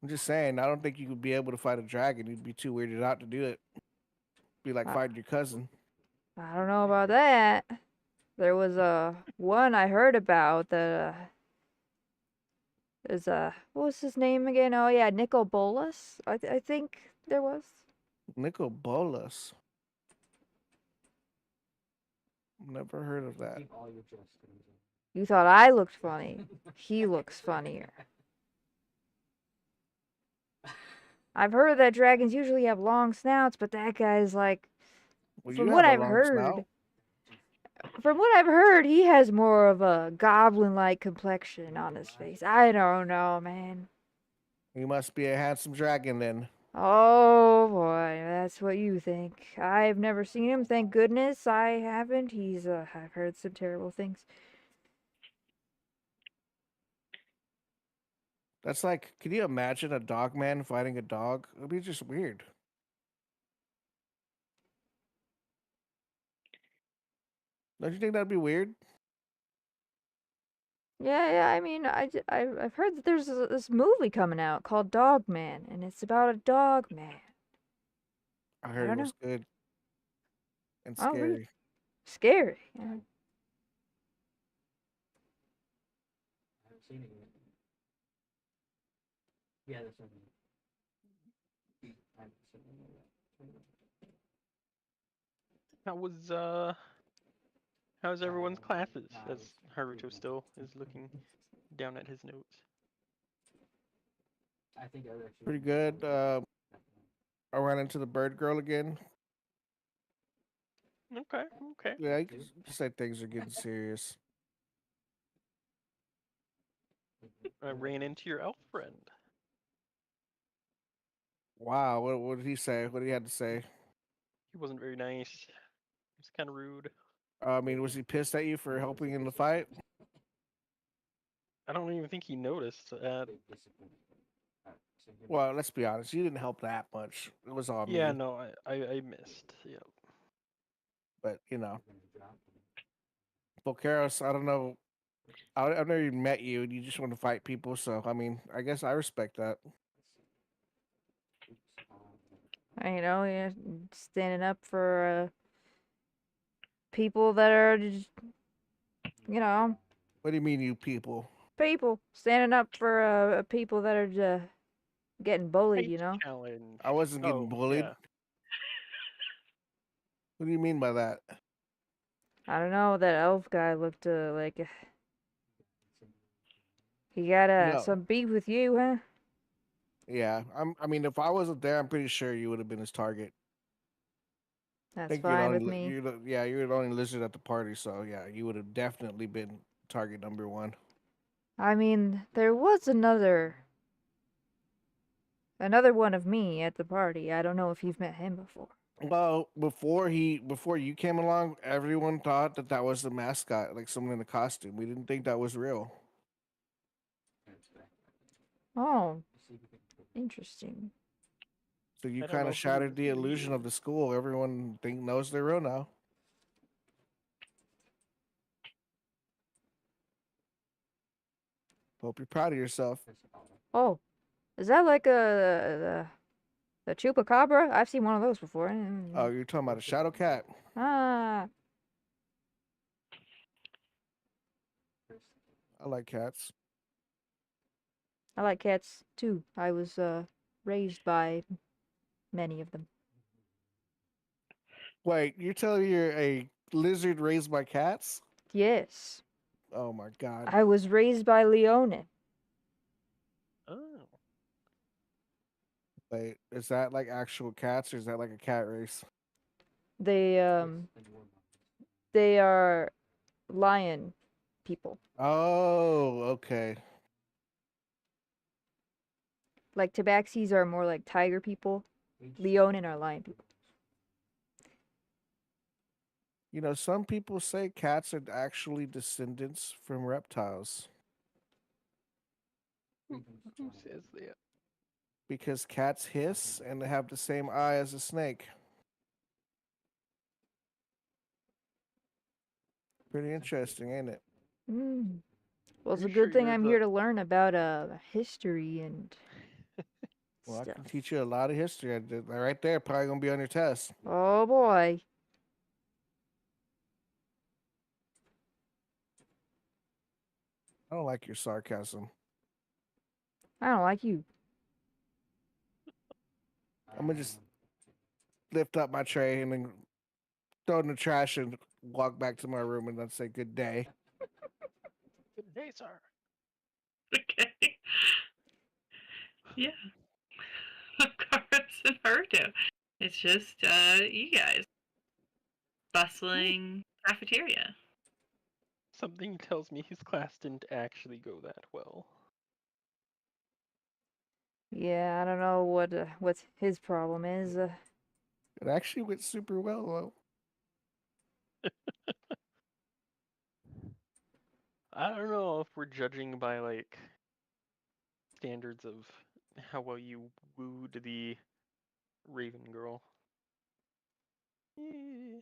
I'm just saying. I don't think you would be able to fight a dragon. You'd be too weirded out to do it. Be like I, fighting your cousin. I don't know about that. There was one I heard about that is what was his name again? Oh yeah, Nicol Bolas. I think there was. Nicol Bolas. Never heard of that. Keep all your trust in me. You thought I looked funny. He looks funnier. I've heard that dragons usually have long snouts, but that guy's like, Well, you from what have a I've long snout. heard, he has more of a goblin-like complexion on his face. I don't know, man. You must be a handsome dragon then. Oh boy, that's what you think. I've never seen him, thank goodness I haven't. I've heard some terrible things. That's like, can you imagine a dog man fighting a dog? It'd be just weird. Don't you think that'd be weird? Yeah, I mean, I've heard that there's this movie coming out called Dog Man, and it's about a dog man. I I heard it don't was know. good and Oh, really? scary. Scary. Yeah. I haven't seen it yet. Yeah, that's what I mean. I haven't seen it yet. how's everyone's classes? Nah, As it's Haruto still is looking down at his notes. I think I would actually. Pretty good. I ran into the bird girl again. Okay, okay. Yeah, you can say things are getting serious. I ran into your elf friend. Wow, what did he say? What did he have to say? He wasn't very nice. He was kind of rude. I mean, was he pissed at you for helping in the fight? I don't even think he noticed. Big disappointment. Alright, so give me- Well, let's be honest. You didn't help that much. It was all Yeah, me. no, I missed. Yeah. But you know, you're gonna drop me. Volcaros, I don't know. I've never even met you, and you just want to fight people. So I mean, I guess I respect that. Oops, You know, yeah, standing up for people that are, just, you know, What do you mean, you people? people standing up for people that are getting bullied. Height You know. challenge. I wasn't getting Oh, bullied. yeah. What do you mean by that? I don't know. That elf guy looked like he got No. some beef with you, huh? Yeah, I mean, if I wasn't there, I'm pretty sure you would have been his target. That's think fine with me. yeah, you're the only lizard at the party, so yeah, you would have definitely been target number one. I mean, there was another one of me at the party. I don't know if you've met him before. Well, before you came along, everyone thought that that was the mascot, like someone in a costume. We didn't think that was real. Oh, interesting. So you I don't kind know of who shattered the he illusion of is. the school. Everyone knows they're real now. Hope you're proud of yourself. Oh, is that like a chupacabra? I've seen one of those before. Oh, you're talking about a shadow cat. Ah, I like cats. I like cats too. I was raised by many of them. Wait, you're telling me you're a lizard raised by cats? Yes, Oh my god. I was raised by Leone. Oh. Wait, is that like actual cats or is that like a cat race? They they are lion people. Oh, okay. Like tabaxis are more like tiger people. Leonin are lion people. You know, some people say cats are actually descendants from reptiles Who says that? because cats hiss and they have the same eye as a snake. Pretty interesting, ain't it? Mm. Well, it's a Pretty good sure thing you're I'm the here to learn about history and Well, I stuff. can teach you a lot of history. Right there, probably gonna be on your test. Oh boy. I don't like your sarcasm. I don't like you. I'm gonna just lift up my tray and then throw it in the trash and walk back to my room and then say good day. good day, sir. Okay. Yeah. Of course, in Naruto. It's just you guys. Bustling cafeteria. Something tells me his class didn't actually go that well. Yeah, I don't know what his problem is. It actually went super well though. I don't know if we're judging by like standards of how well you wooed the Raven girl. Eh.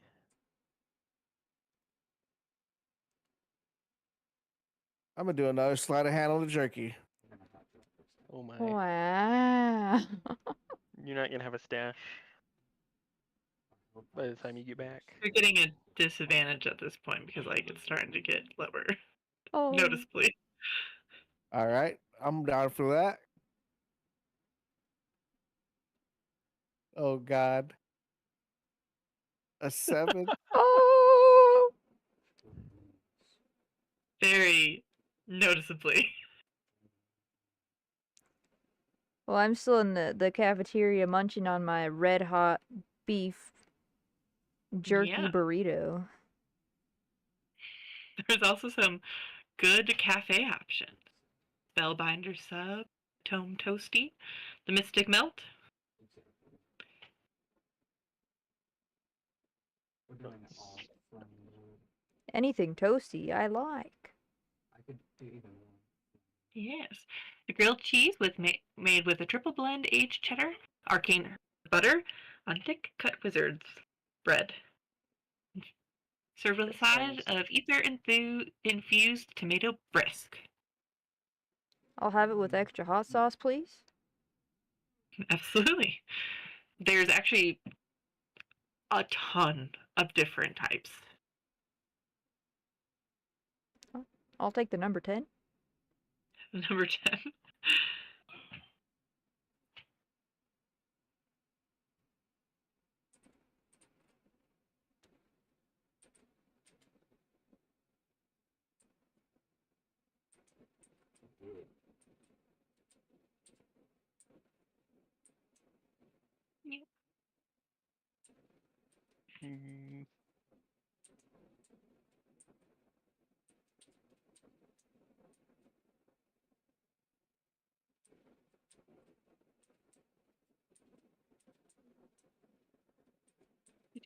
I'm gonna do another sleight of hand on the jerky. Oh my. Wow. You're not gonna have a stash by the time you get back. You're getting a disadvantage at this point because like it's starting to get lower Oh. noticeably. All right, I'm down for that. Oh God, a 7. Oh. Very noticeably. Well, I'm still in the cafeteria munching on my red hot beef jerky Yeah. burrito. There's also some good cafe options. Spellbinder sub, Tome Toasty, the Mystic Melt. We're doing Nice. all from Anything toasty, I like. I could do either one. Yes. The grilled cheese with made with a triple blend aged cheddar, arcane butter, on thick cut wizard's bread. Served with a side of ether infused tomato brisk. I'll have it with extra hot sauce, please. Absolutely. There's actually a ton of different types. I'll take the number 10. Number 10.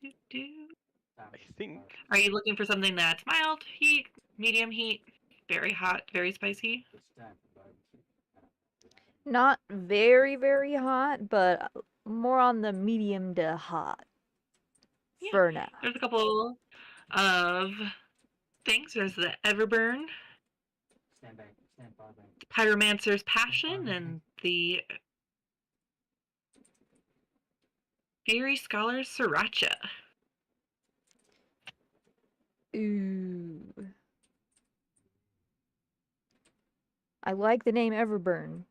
I think. Are you looking for something that's mild heat, medium heat, very hot, very spicy? Not very, very hot, but more on the medium to hot Yeah. for now. There's a couple of things. There's the Everburn, Stand back. Stand far back. Pyromancer's Passion, and the Fury Scholar's Sriracha. Ooh. I like the name Everburn,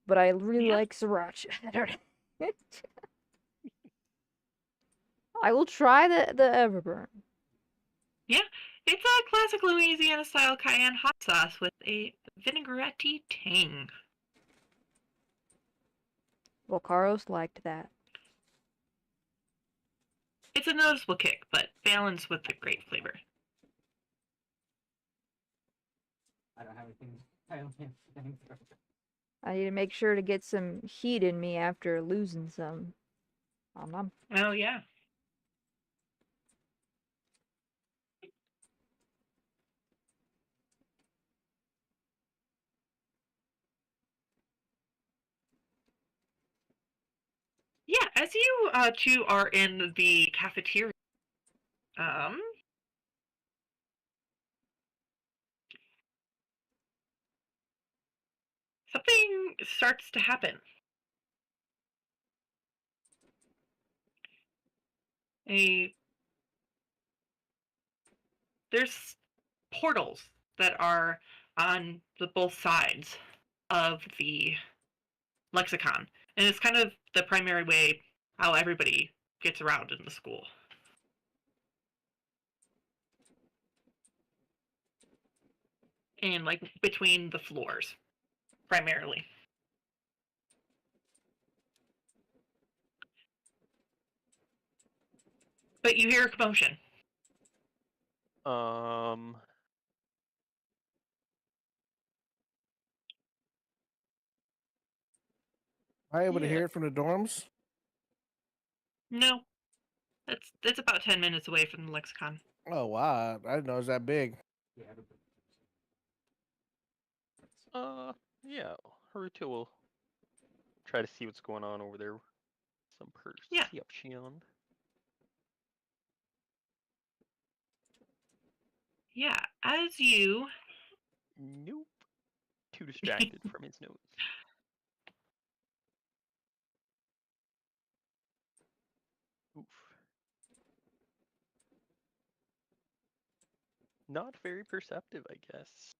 but I really Yeah. like sriracha. I don't know. I will try the Everburn. Yeah, it's a classic Louisiana-style cayenne hot sauce with a vinaigrette tang. Well, Carlos liked that. It's a noticeable kick, but balanced with a great flavor. I don't have anything. I don't have anything. I need to make sure to get some heat in me after losing some. Nom nom. Oh, yeah. Yeah, as you two are in the cafeteria, something starts to happen. There's portals that are on the both sides of the lexicon, and it's kind of the primary way how everybody gets around in the school. And like between the floors, primarily. But you hear a commotion. Am I able to Yeah. hear it from the dorms? No, it's about 10 minutes away from the lexicon. Oh wow, I didn't know it was that big. Yeah, everybody. Yeah. Haruto will try to see what's going on over there. Some Yeah. perception. Yeah, as you Nope. Too distracted from his notes. Oof. Not very perceptive, I guess.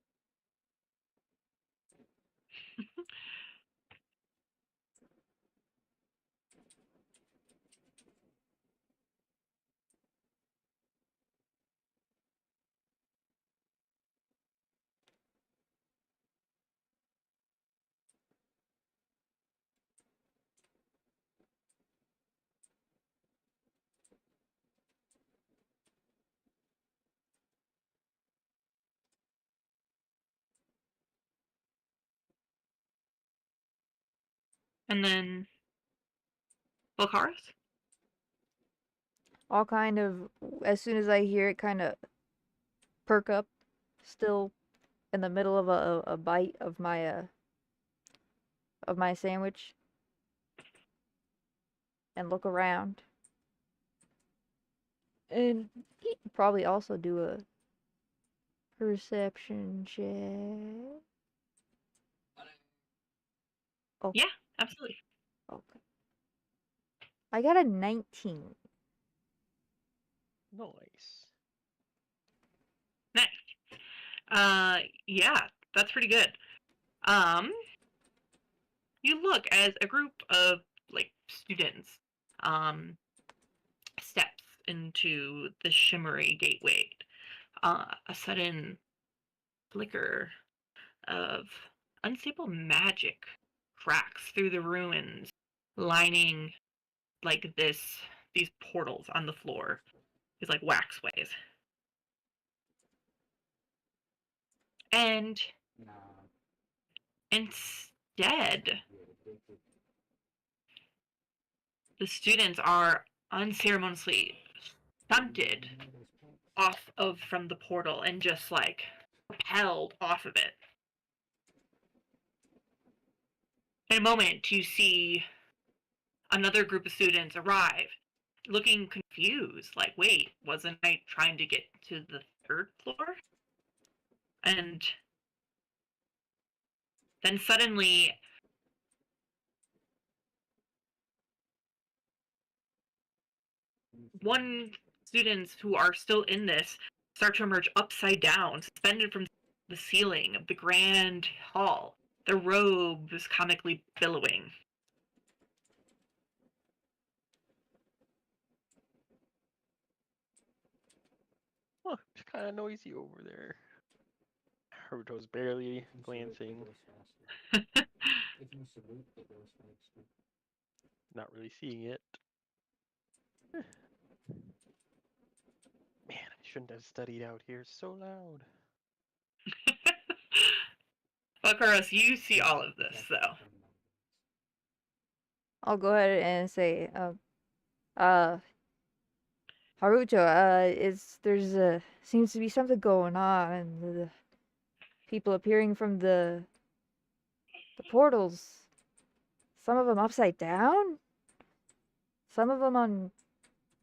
and then Volcaris? All kind of, as soon as I hear it, kind of perk up, still in the middle of a bite of my sandwich, and look around. And he'd probably also do a perception check. Oh, Yeah, absolutely. okay. I got a 19. Nice. Nice. Yeah, that's pretty good. You look as a group of like students steps into the shimmery gateway. A sudden flicker of unstable magic cracks through the ruins, lining like these portals on the floor, these like waxways. And Nah. instead, Yeah, addicted. the students are unceremoniously shunted off of from the portal and just like propelled off of it. In a moment, you see another group of students arrive, looking confused, like, wait, wasn't I trying to get to the third floor? And then suddenly, one students who are still in this start to emerge upside down, suspended from the ceiling of the grand hall, their robes comically billowing. Oh, it's kind of noisy over there. Haruto's barely glancing, not really seeing it. Man, I shouldn't have studied out here. It's so loud. Buckarus, you see all of this, though. I'll go ahead and say, Haruto, seems to be something going on, and the people appearing from the portals. Some of them upside down. Some of them on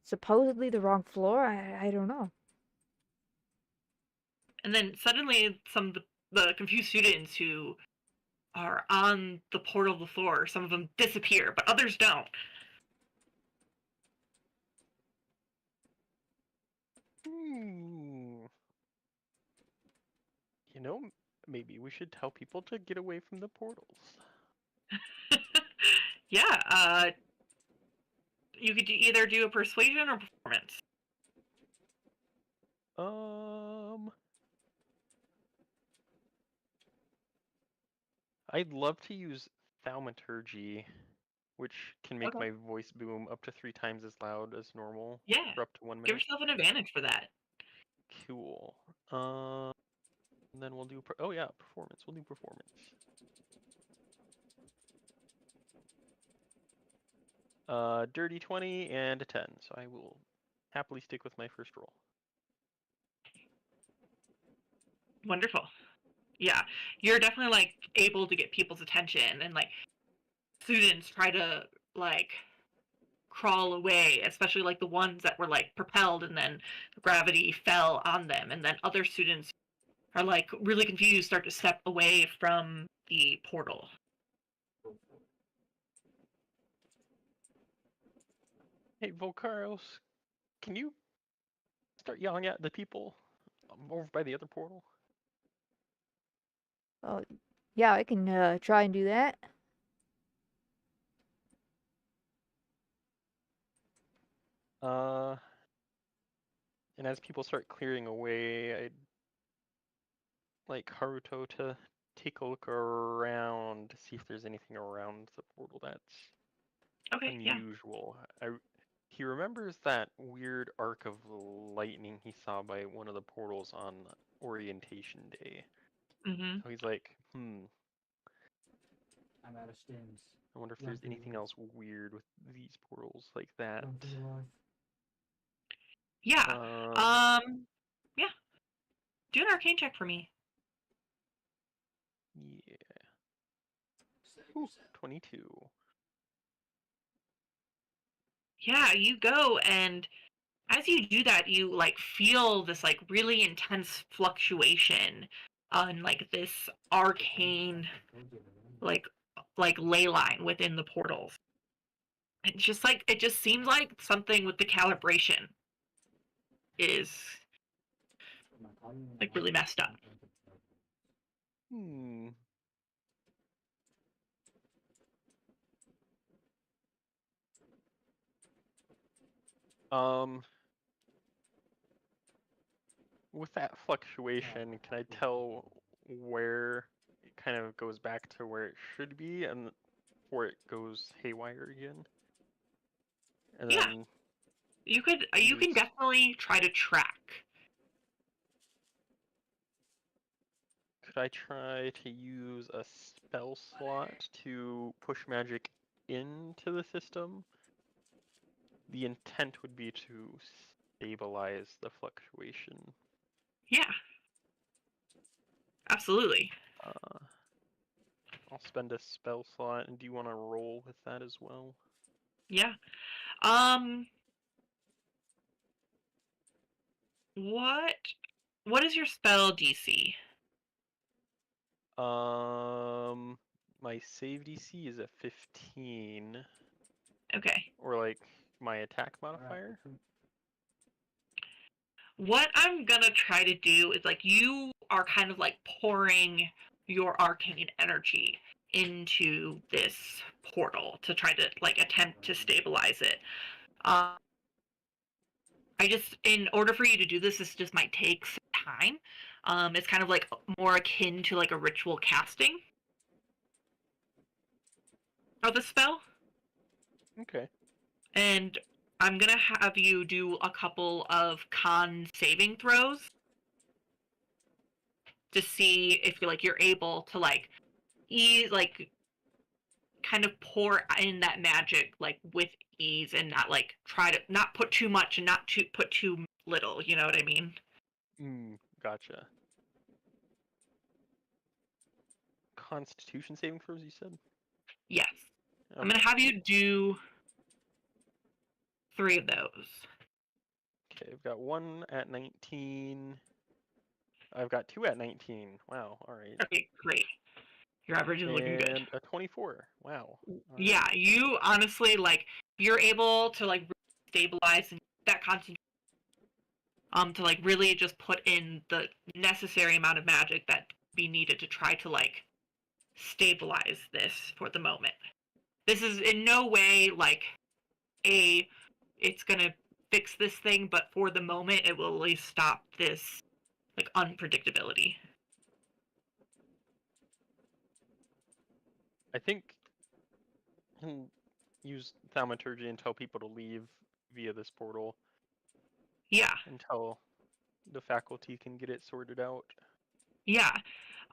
supposedly the wrong floor. I don't know. And then suddenly, some of the confused students who are on the portal of the floor, some of them disappear, but others don't. You know, maybe we should tell people to get away from the portals. Yeah, you could either do a persuasion or performance. I'd love to use thaumaturgy, which can make my voice boom up to 3 times as loud as normal. Yeah. For up to 1 minute. Give yourself an advantage for that. Cool. And then we'll do. Oh yeah, performance. We'll do performance. Dirty 20 and a 10. So I will happily stick with my first roll. Wonderful. Yeah, you're definitely like able to get people's attention, and like students try to like crawl away, especially like the ones that were like propelled and then gravity fell on them, and then other students are like really confused, start to step away from the portal. Hey, Volcaros, can you start yelling at the people over by the other portal? Oh, yeah, I can try and do that. And as people start clearing away, I'd like Haruto to take a look around to see if there's anything around the portal that's unusual. Yeah. He remembers that weird arc of lightning he saw by one of the portals on orientation day. Mm-hmm. So he's like, I'm out of stims. I wonder if there's anything else weird with these portals like that. Yeah. Yeah. Do an arcane check for me. Yeah. Ooh, 22. Yeah, you go, and as you do that, you like feel this like really intense fluctuation on like this arcane like ley line within the portals. It's just like it just seems like something with the calibration is like really messed up. With that fluctuation, can I tell where it kind of goes back to where it should be and before it goes haywire again? And yeah. Then you can definitely try to track. Could I try to use a spell slot to push magic into the system? The intent would be to stabilize the fluctuation. Yeah. Absolutely. I'll spend a spell slot, and do you want to roll with that as well? Yeah. What is your spell DC? My save DC is a 15, Okay. or like my attack modifier. What I'm gonna try to do is like you are kind of like pouring your arcane energy into this portal to try to like attempt to stabilize it. I just, in order for you to do this just might take some time. It's kind of like more akin to like a ritual casting of the spell. Okay. And I'm gonna have you do a couple of con saving throws to see if you're able to like ease, like kind of pour in that magic like with ease and not like try to not put too much and not put too little. You know what I mean? Gotcha. Constitution saving throws, you said? Yes. I'm gonna have you do 3 of those. Okay, I've got 1 at 19. I've got 2 at 19. Wow, alright. Okay, great. Your average is looking good. And a 24. Wow. Yeah, you honestly like you're able to like stabilize and that concentration to like really just put in the necessary amount of magic that be needed to try to like stabilize this for the moment. This is in no way like it's gonna fix this thing, but for the moment it will at least stop this like unpredictability. I think I can use thaumaturgy and tell people to leave via this portal. Yeah. Until the faculty can get it sorted out. Yeah.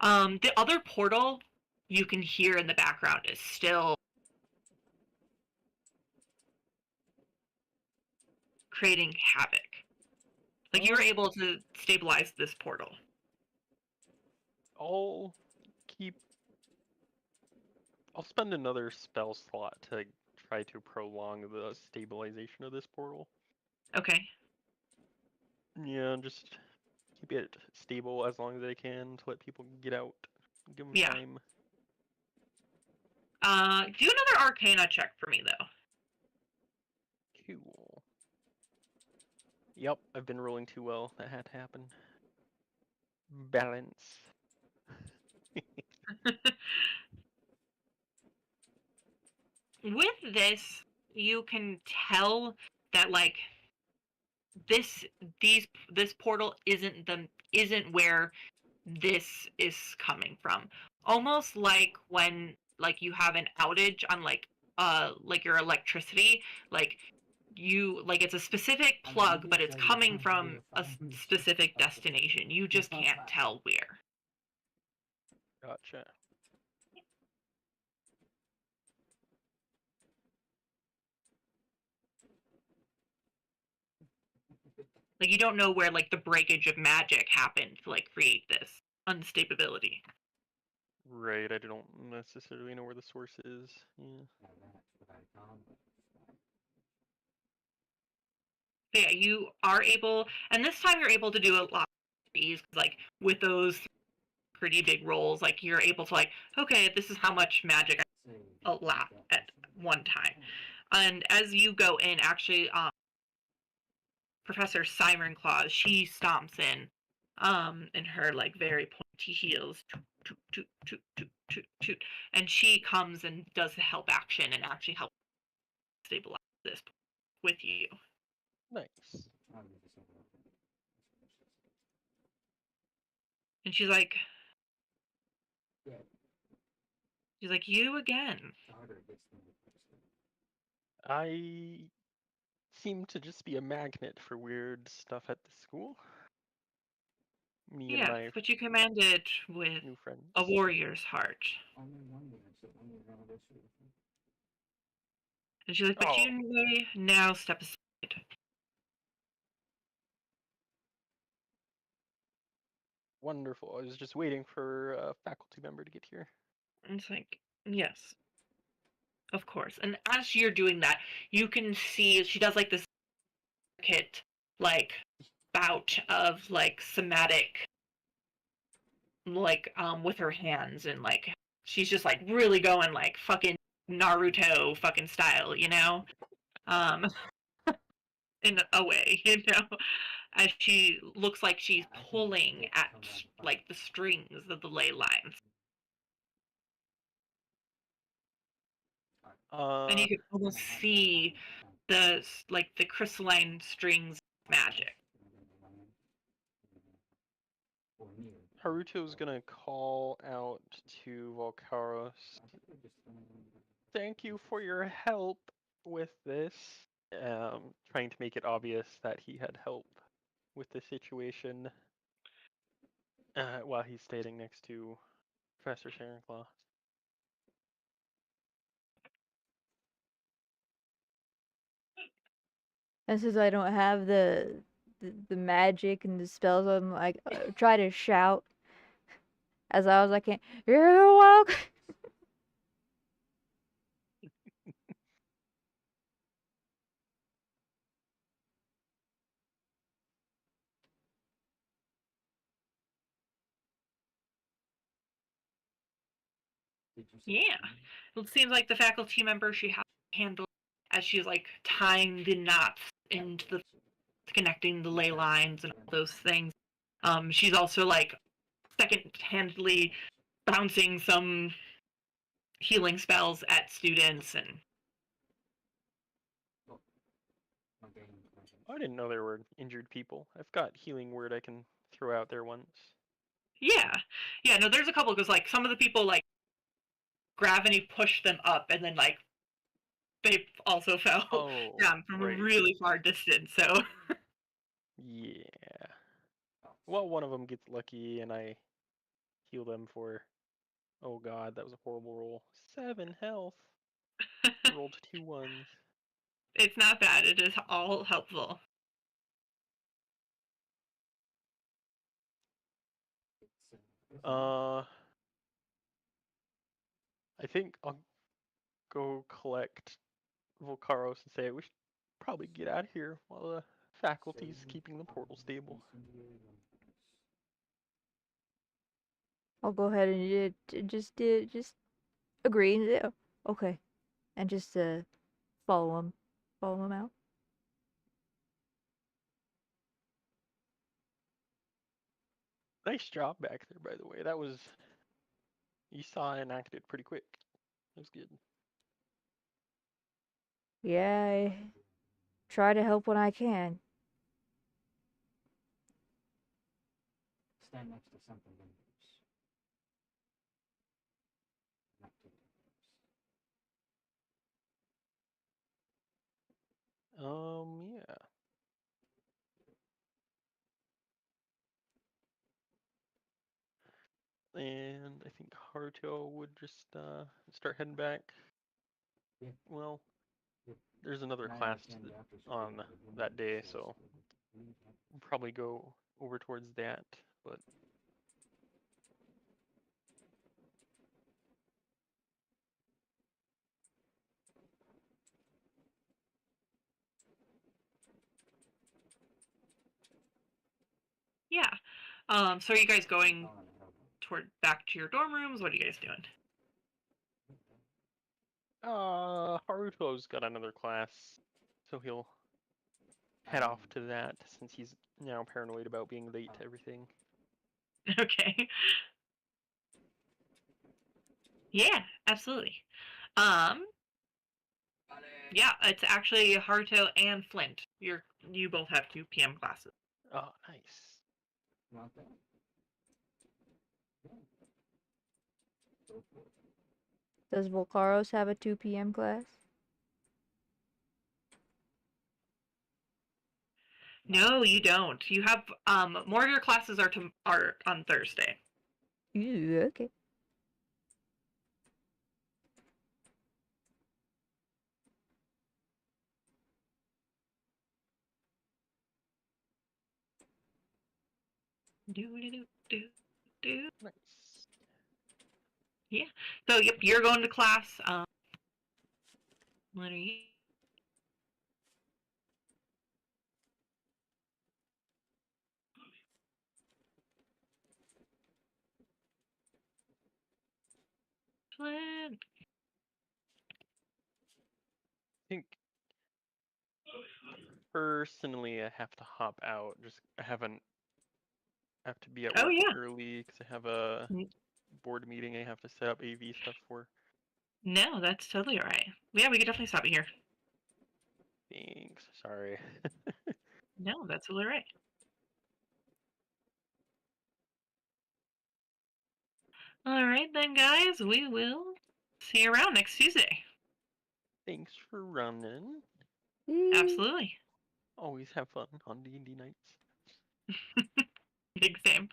The other portal you can hear in the background is still creating havoc. Like you're able to stabilize this portal. I'll spend another spell slot to try to prolong the stabilization of this portal. Okay. Yeah, just keep it stable as long as I can to let people get out. Give them time. Do another Arcana check for me, though. Cool. Yep, I've been rolling too well. That had to happen. Balance. With this, you can tell that like this portal isn't where this is coming from. Almost like when like you have an outage on like your electricity, like it's a specific plug, but it's coming from a specific destination. You just can't tell where. Gotcha. Like you don't know where like the breakage of magic happened to like create this unstability. Right, I don't necessarily know where the source is. Yeah. So yeah, you are able, and this time you're able to do a lot of these, like with those pretty big rolls, like you're able to like, okay, this is how much magic I allow at one time. And as you go in, actually, Professor Siren Claus, she stomps in her like very pointy heels, toot, toot, toot, toot, toot, toot, and she comes and does the help action and actually helps stabilize this with you. Nice. And she's like, you again. I seem to just be a magnet for weird stuff at the school. Me and my but you commanded with new friends. a warrior's heart. And she's like, but you may now step aside. Wonderful. I was just waiting for a faculty member to get here. And it's like, yes, of course. And as you're doing that, you can see she does like this kit, like bout of like somatic, like with her hands, and like she's just like really going like fucking Naruto fucking style, you know, in a way, you know, as she looks like she's pulling at like the strings of the ley lines. And you can almost see the like the crystalline strings magic. Haruto's gonna call out to Volcaros. Thank you for your help with this. Trying to make it obvious that he had help with the situation while he's standing next to Professor Sharonclaw. And since I don't have the magic and the spells, I'm like try to shout as loud as I can. You're welcome. Yeah, it seems like the faculty member she has handled as she's like tying the knots into the connecting the ley lines and all those things. She's also like second-handedly bouncing some healing spells at students, and I didn't know there were injured people. I've got healing word I can throw out there once. yeah, no, there's a couple because like some of the people like gravity pushed them up, and then like they also fell down from a really far distance. So yeah. Well, one of them gets lucky, and I heal them for. Oh god, that was a horrible roll. 7 health. I rolled 2 ones. it's not bad. It is all helpful. I think I'll go collect Volcaros and say we should probably get out of here while the faculty's keeping the portal stable. I'll go ahead and just agree. Yeah, okay, and just follow him out. Nice job back there, by the way. That was you saw and acted pretty quick. That was good. Yeah, I try to help when I can. Stand next to something dangerous. Not too dangerous. Yeah. And I think Haruto would just start heading back. Yeah. Well, Yeah. there's another Nine class out of 10 doctors on agree that women that day, should so leave. we'll probably go over towards that. But Yeah. So are you guys going toward back to your dorm rooms? What are you guys doing? Haruto's got another class, so he'll head off to that since he's now paranoid about being late to everything. Okay. Yeah, absolutely. Yeah, it's actually Haruto and Flint. You both have 2 p.m. classes. Oh, nice. Want that? Yeah. Go for it. Does Volcaros have a 2 p.m. class? No, you don't. You have more of your classes are on Thursday. Ew, okay. Do. Nice. So yep, you're going to class. What are you? Plan. I think personally I have to hop out. I have to be at Oh work yeah. early because I have a Mm. board meeting I have to set up AV stuff for. No, that's totally alright. Yeah, we could definitely stop it here. Thanks. Sorry. No, that's totally right. All right then, guys. We will see you around next Tuesday. Thanks for running. Absolutely. Always have fun on D&D nights. Big same.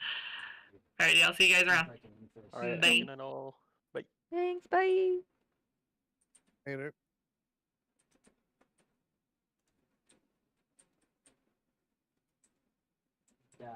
Alrighty, I'll see you guys around. All right. Bye. Good night, all. Bye. Thanks. Bye. Later. Die.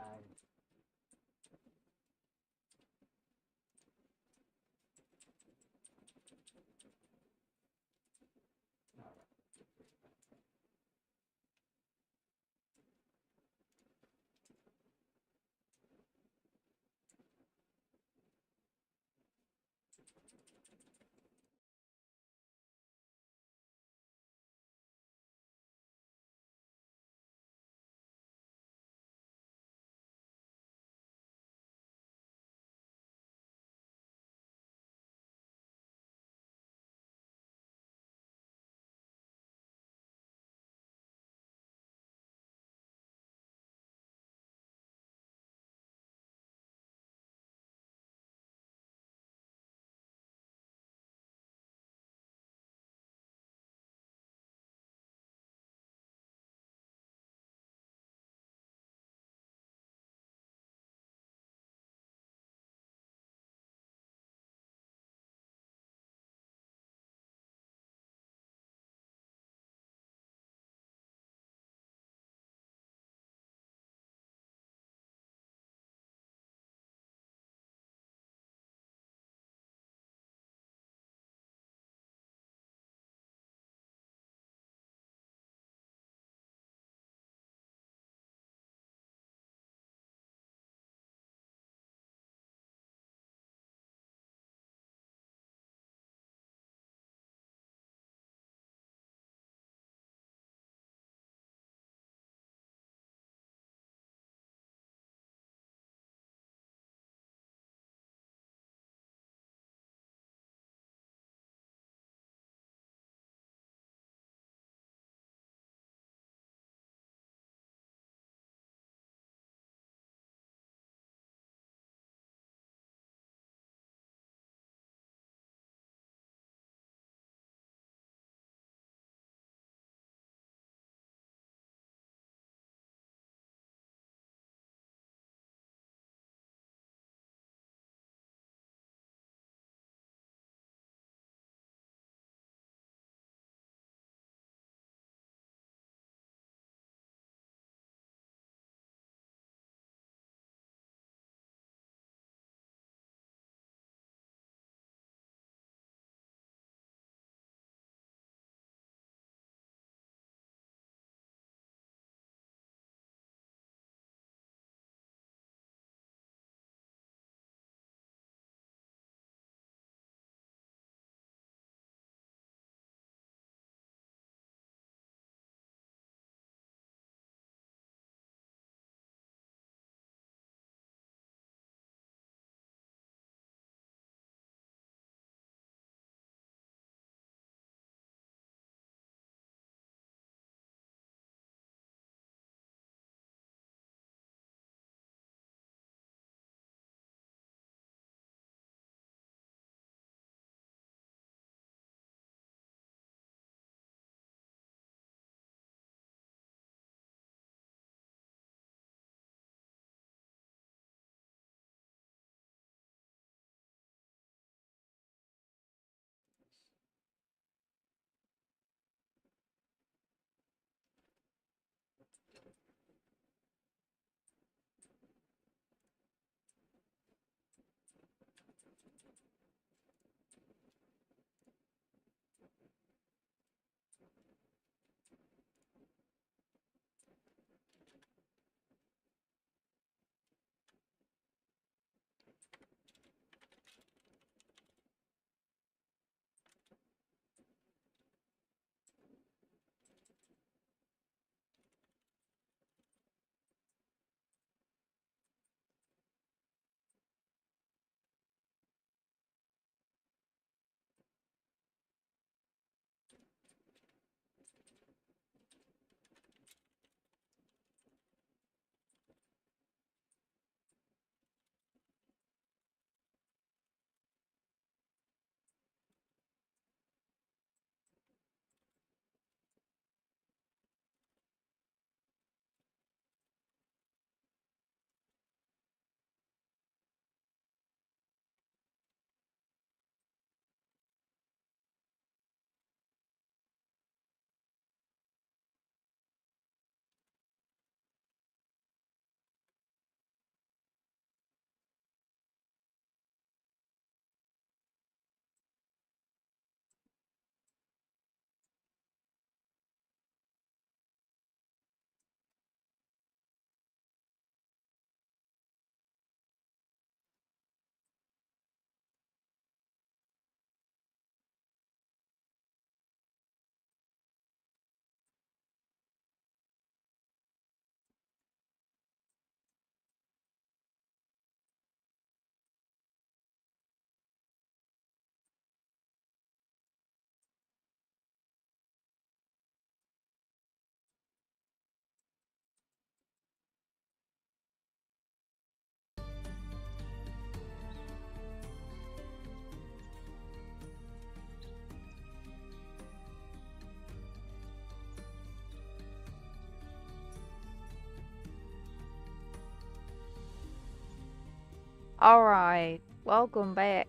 Alright, welcome back.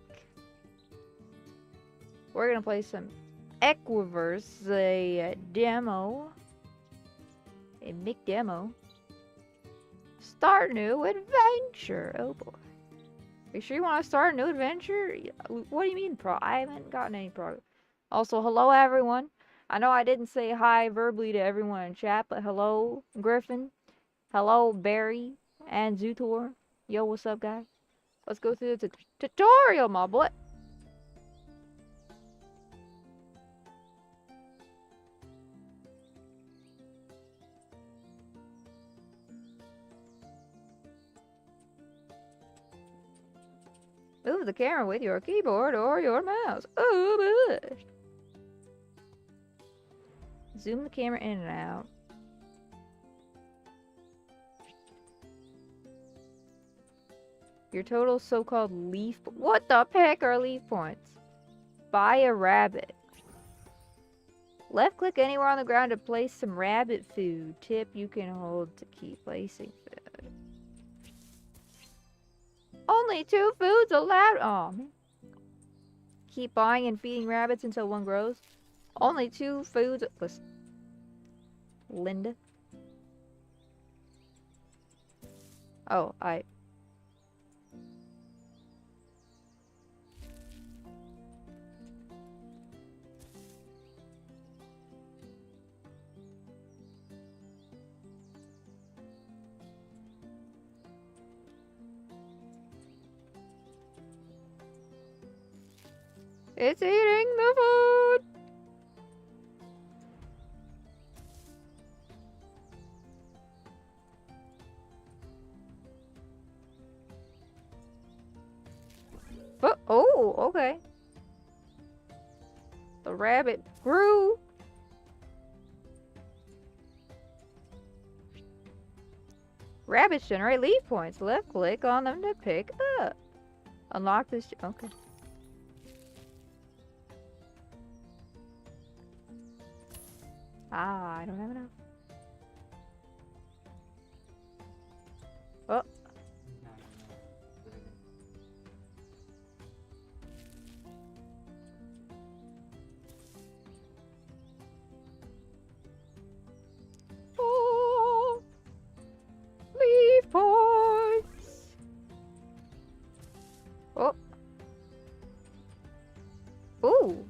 We're gonna play some Equiverse, a demo. A McDemo. Start new adventure. Oh boy. Are you sure you want to start a new adventure? What do you mean, I haven't gotten any progress. Also, hello everyone. I know I didn't say hi verbally to everyone in chat, but hello, Griffin. Hello, Barry and Zutor. Yo, what's up, guys? Let's go through the tutorial, my boy. Move the camera with your keyboard or your mouse. Oh, bush. Zoom the camera in and out. Your total so-called leaf... What the heck are leaf points? Buy a rabbit. Left-click anywhere on the ground to place some rabbit food. Tip you can hold to keep placing food. Only 2 foods allowed. Oh, man. Keep buying and feeding rabbits until one grows. Only 2 foods. Listen. Linda. Oh, It's eating the food! Oh, okay. The rabbit grew. Rabbits generate leaf points. Left click on them to pick up. Unlock this. Okay. Ah, I don't have enough. Oh. Oh, leaf points. Oh. Ooh.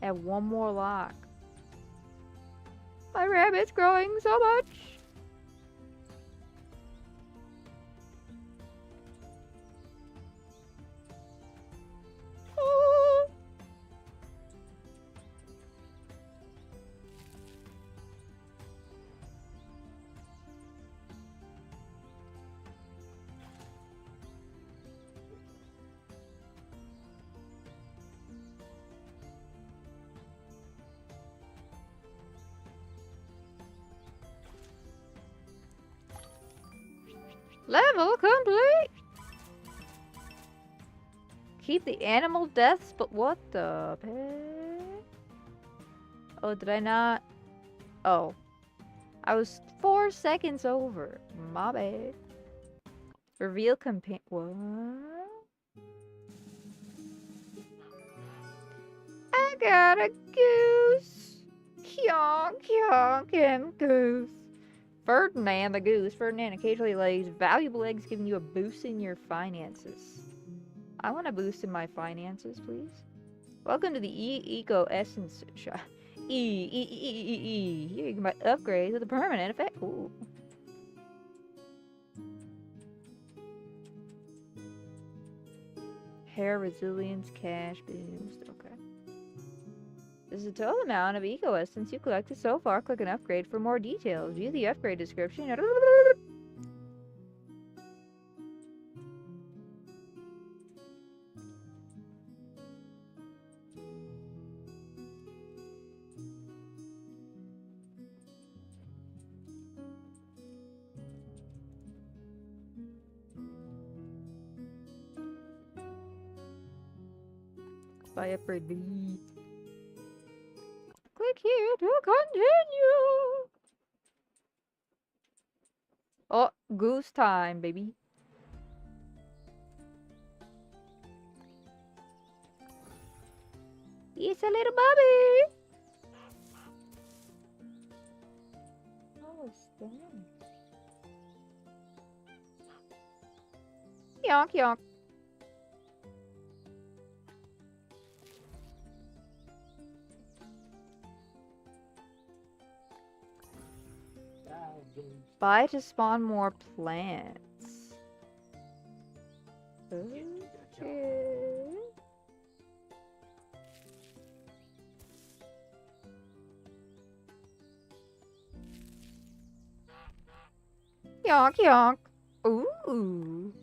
And one more lock. My rabbit's growing so much. Oh. Level complete! Keep the animal deaths, but what the heck? Oh, did I not? Oh. I was 4 seconds over. My bad. Reveal campaign. What? I got a goose. Kyonk, kyonk, and goose. Ferdinand the goose. Ferdinand occasionally lays valuable eggs, giving you a boost in your finances. I want a boost in my finances, please. Welcome to the Eco Essence shop. Here you can buy upgrades with a permanent effect. Ooh. Hair resilience, cash boost. Okay. This is the total amount of Eco Essence you've collected so far. Click an upgrade for more details. View the upgrade description. Buy upgrade B. Click here to continue. Oh, goose time, baby. It's a little bubby. Oh, stone. Yonk, yonk. Buy to spawn more plants. Okay. Yonk, yonk. Ooh.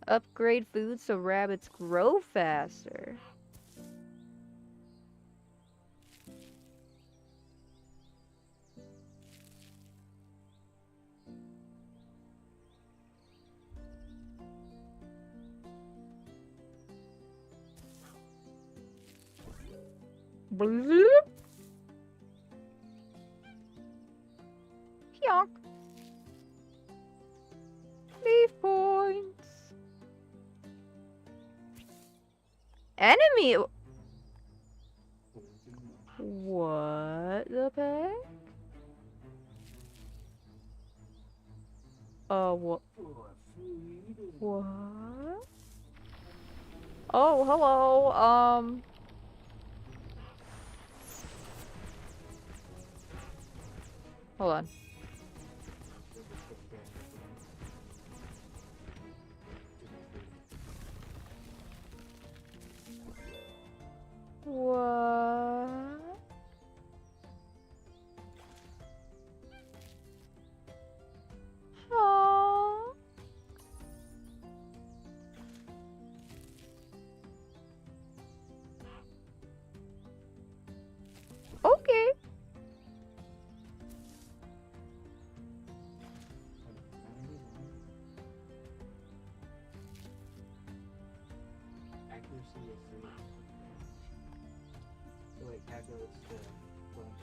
Upgrade food so rabbits grow faster. Bloop. Yonk. Leaf points. Enemy. What the heck? What? What? Oh, hello. Hold on. What? Huh? Okay. Accuracy is 3. So it calculates the point.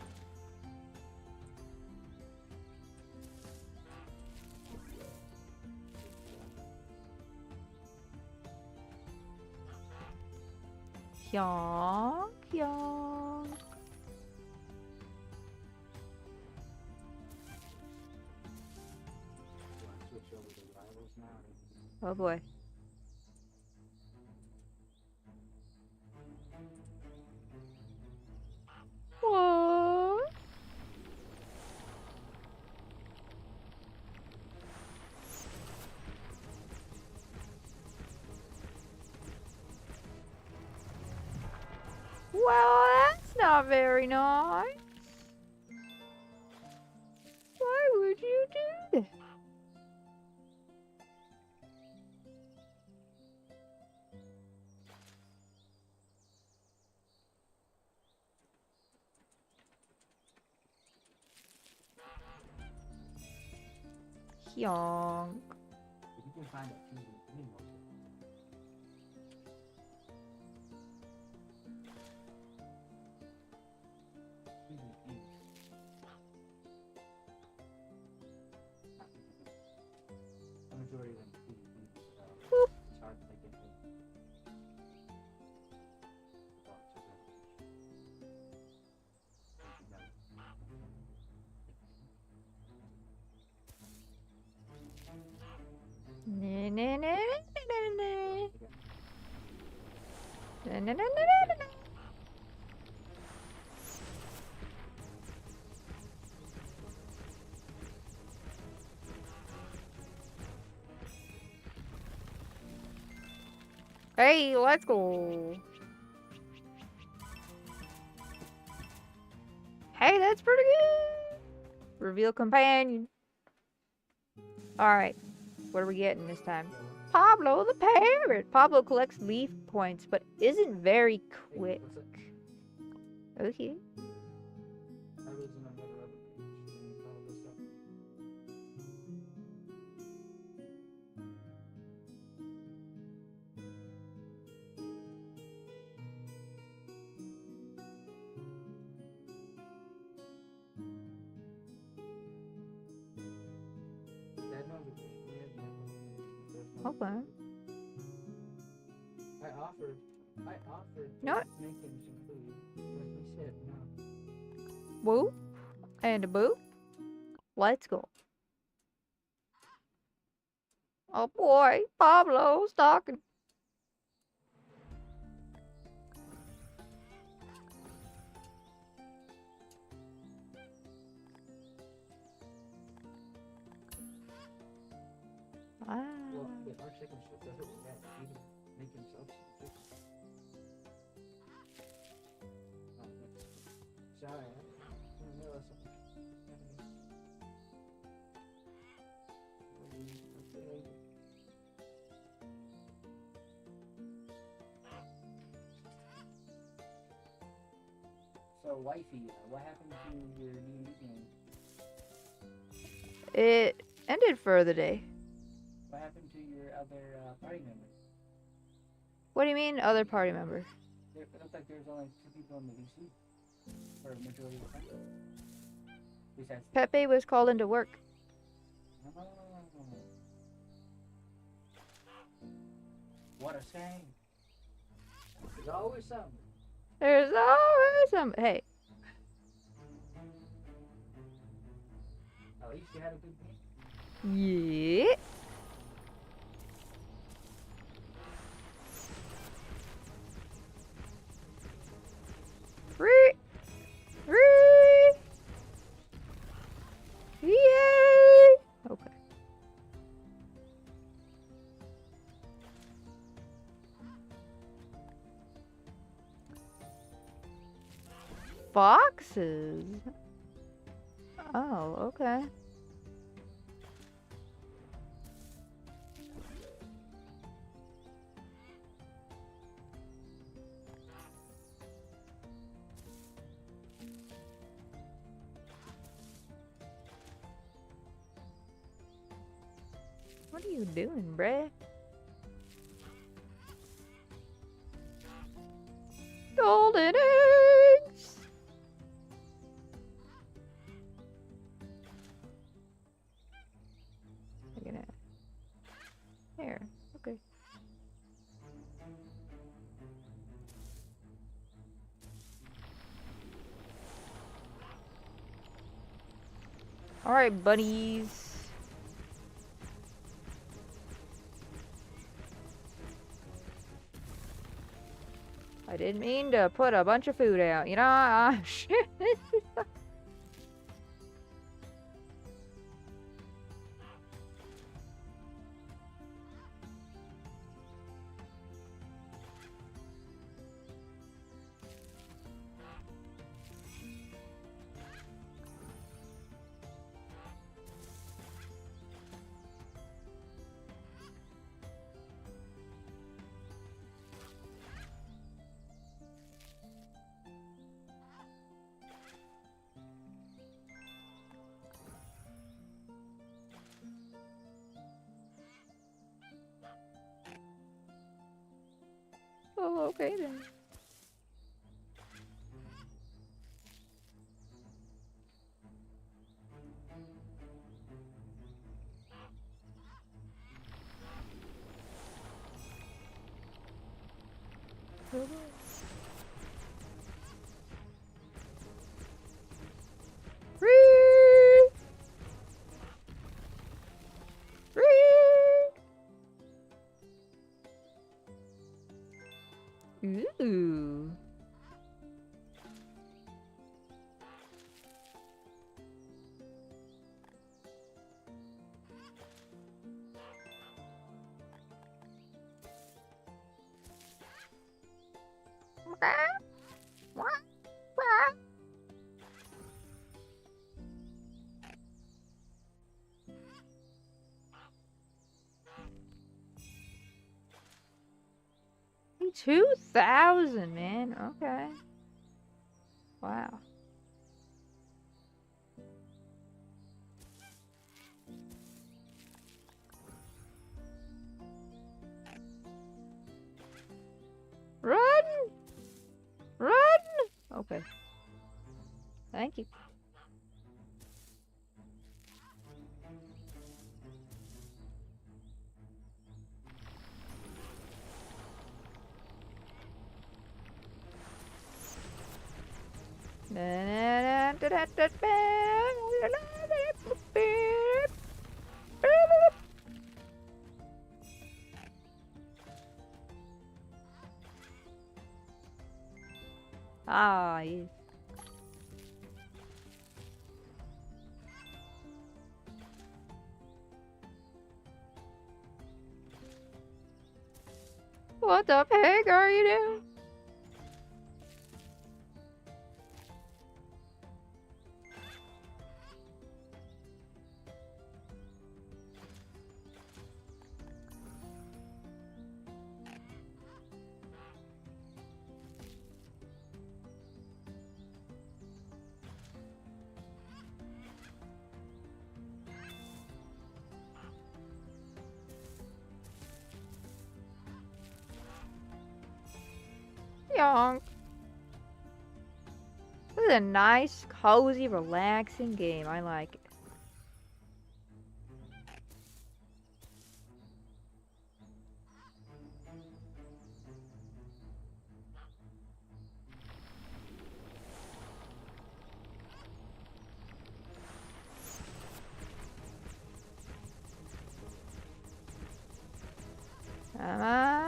Yonk, yonk. So I switch over to rivals now. Oh boy. What? Well, that's not very nice. Why would you do that? Yonk. If you can find a few animals. The majority of them PvP, so Boop. it's hard to make it. Na, na, na, na, na, na. Na, na, na, na, na, na. Hey, let's go. Hey, that's pretty good. Reveal companion. Alright, what are we getting this time? Pablo the parrot. Pablo collects leaf points, but isn't very quick. Okay. I was in another other page and all this stuff. Okay. I offered No. to make him some food, but he said no. Woo. And a boo. Let's go. Oh boy, Pablo's talking. Ah. Well, if our chicken soup does it with that, he can make himself some chicken. Sorry, I didn't realize something. So, wifey, what happened to your D&D game? It ended for the day. What happened to your other party member? What do you mean, other party member? It looked like there was only 2 people in the VC for a majority of the time. Besides, Pepe was called into work. oh, what a shame. There's always something. There's always some. Hey, At least you had a good game. yeah. Free, free. Yay! Okay. Foxes. Oh, okay. What are you doing, bruh? Golden eggs! Look at that. There. Okay. Alright, buddies. I didn't mean to put a bunch of food out, you know? Shit. Oh, okay then. Free! Free! Ooh. $2,000, man. Okay. Wow. Run! Run! Okay. Thank you. Ah, yes. What the heck are you doing? Yonk. This is a nice, cozy, relaxing game. I like it. Come on.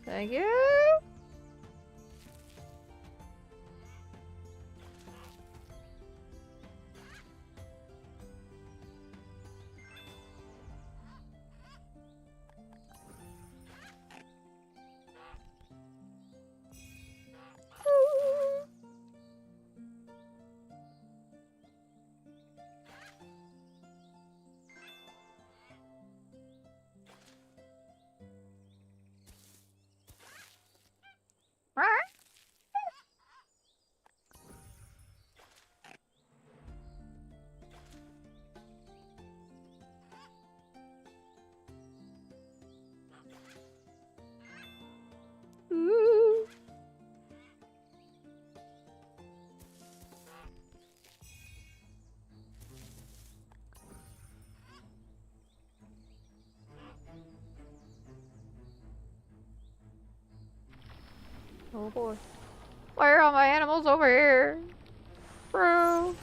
Thank you. Ooh. Oh boy. Why are all my animals over here? Bro.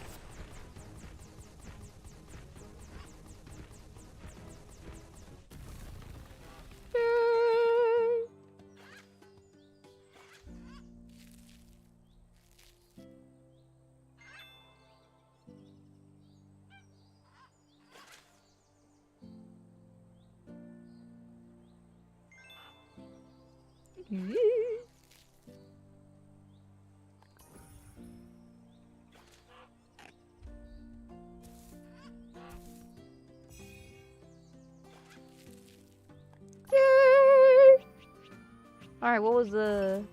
Alright, what was the...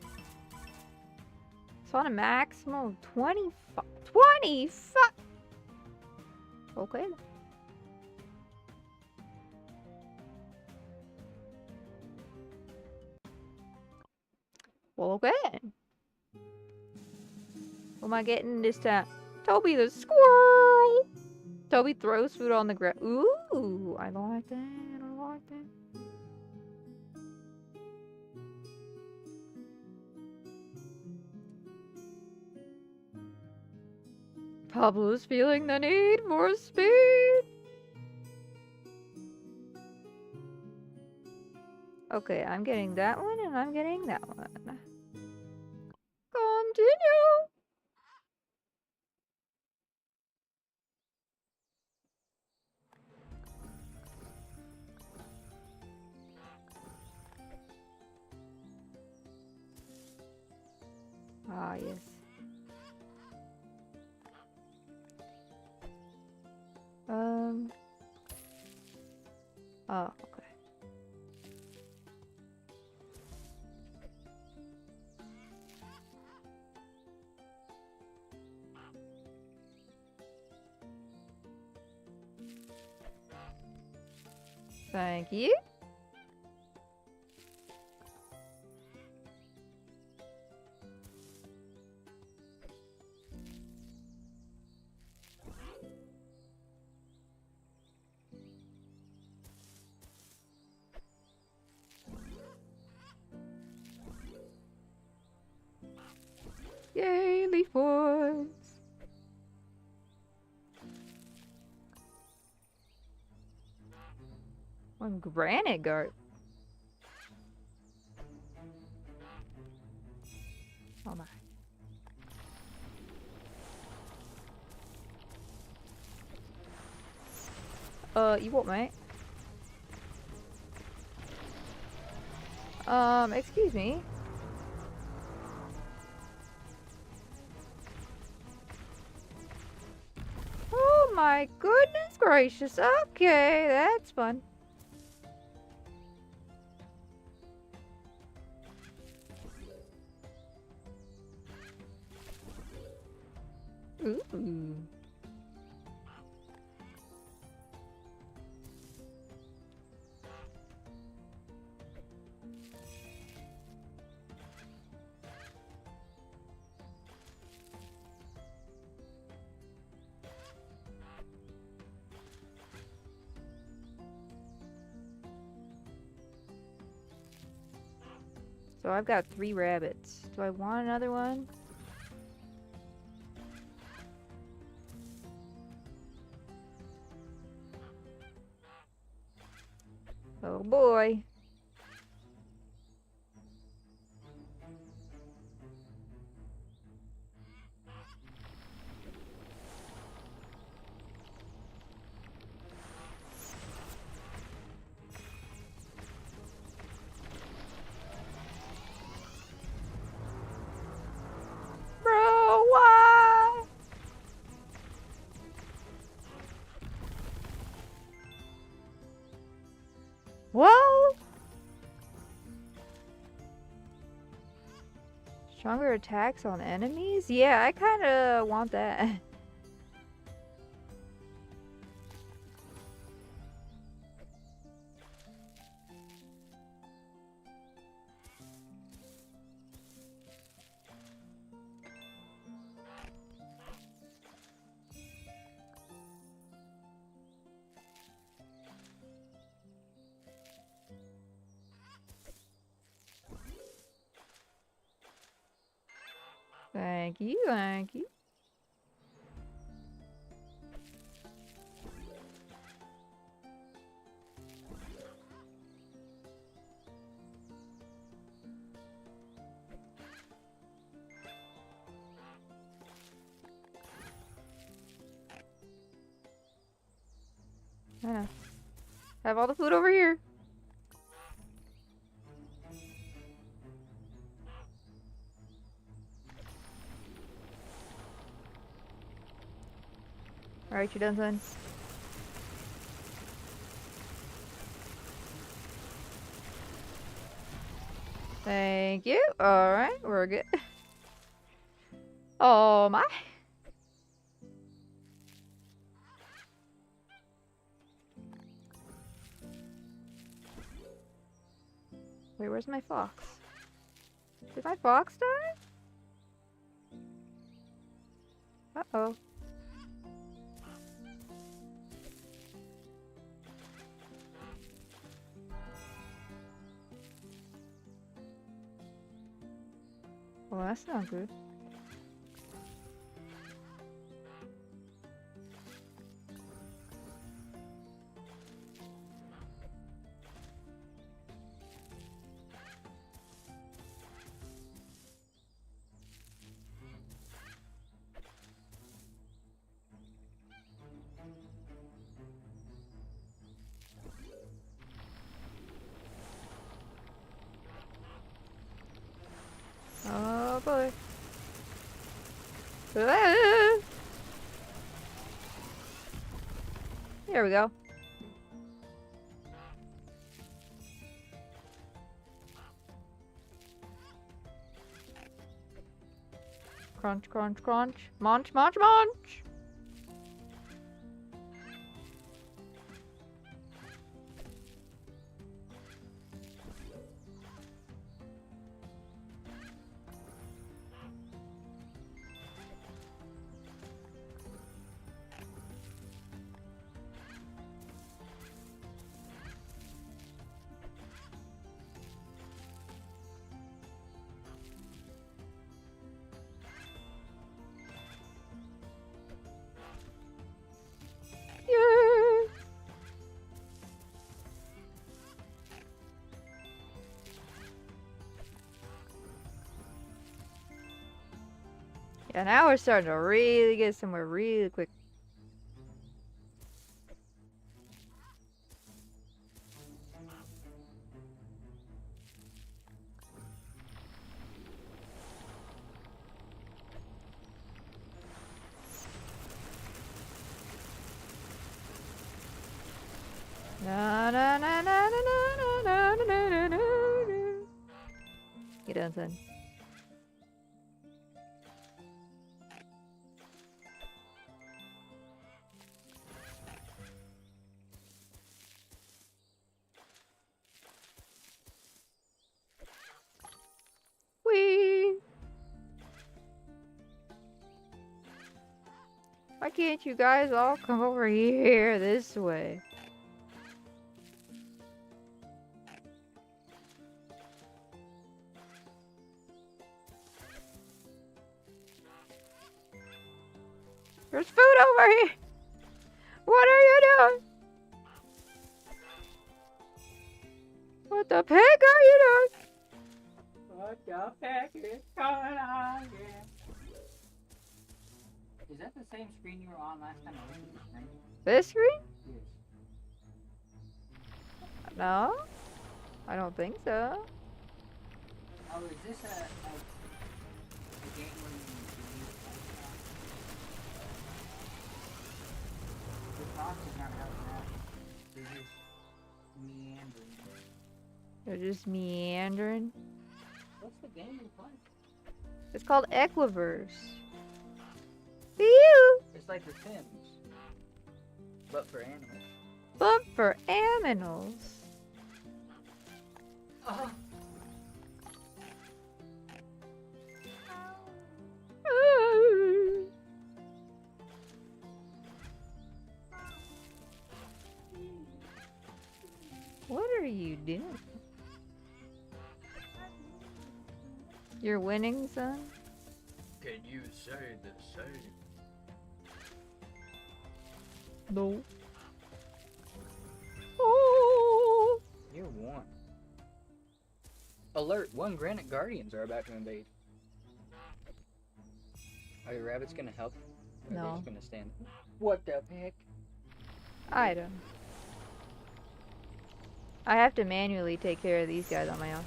So on a maximum of 25... 25! Okay. Well, okay then. What am I getting this time? Toby the squirrel! Toby throws food on the ground. Ooh, I like that. I like that. Pablo's feeling the need for speed. Okay, I'm getting that one and I'm getting that one. Continue. Ah, yes. Oh, okay. Thank you. Yay, leaf wood. One granite guard. Oh my. You what, mate? Excuse me. Oh my goodness gracious. Okay, that's fun. Ooh. So I've got 3 rabbits. Do I want another one? Oh boy. Bro, why? Whoa! Stronger attacks on enemies? Yeah, I kinda want that. Thank you, thank you. I know. Have all the food over here. Alright, you done, son? Thank you. Alright, we're good. Oh my. Wait, where's my fox? Did my fox die? Uh-oh. Well, that's not good. Oh boy. Ah! Here we go. Crunch, crunch, crunch. Munch, munch, munch. Yeah, now we're starting to really get somewhere really quick. Na na na na na na na na na na na. Get done, son. Whee! Why can't you guys all come over here this way? There's food over here! What are you doing? What the heck are you doing? What the heck is going on here? Is that the same screen you were on last time I looked at the screen? This screen? Yes. No, I don't think so. Oh, is this a game where you the box is not helping out. They're just meandering. They're just meandering. What's the game you're playing? It's called Equiverse. Phew! It's like The Sims, but for animals. But for aminals. Oh. What are you doing? You're winning, son? Can you say the same? No. Oh! You won. Alert! 1 granite guardians are about to invade. Are your rabbits gonna help? Or are they No. just gonna stand? What the heck? Item. I have to manually take care of these guys on my own.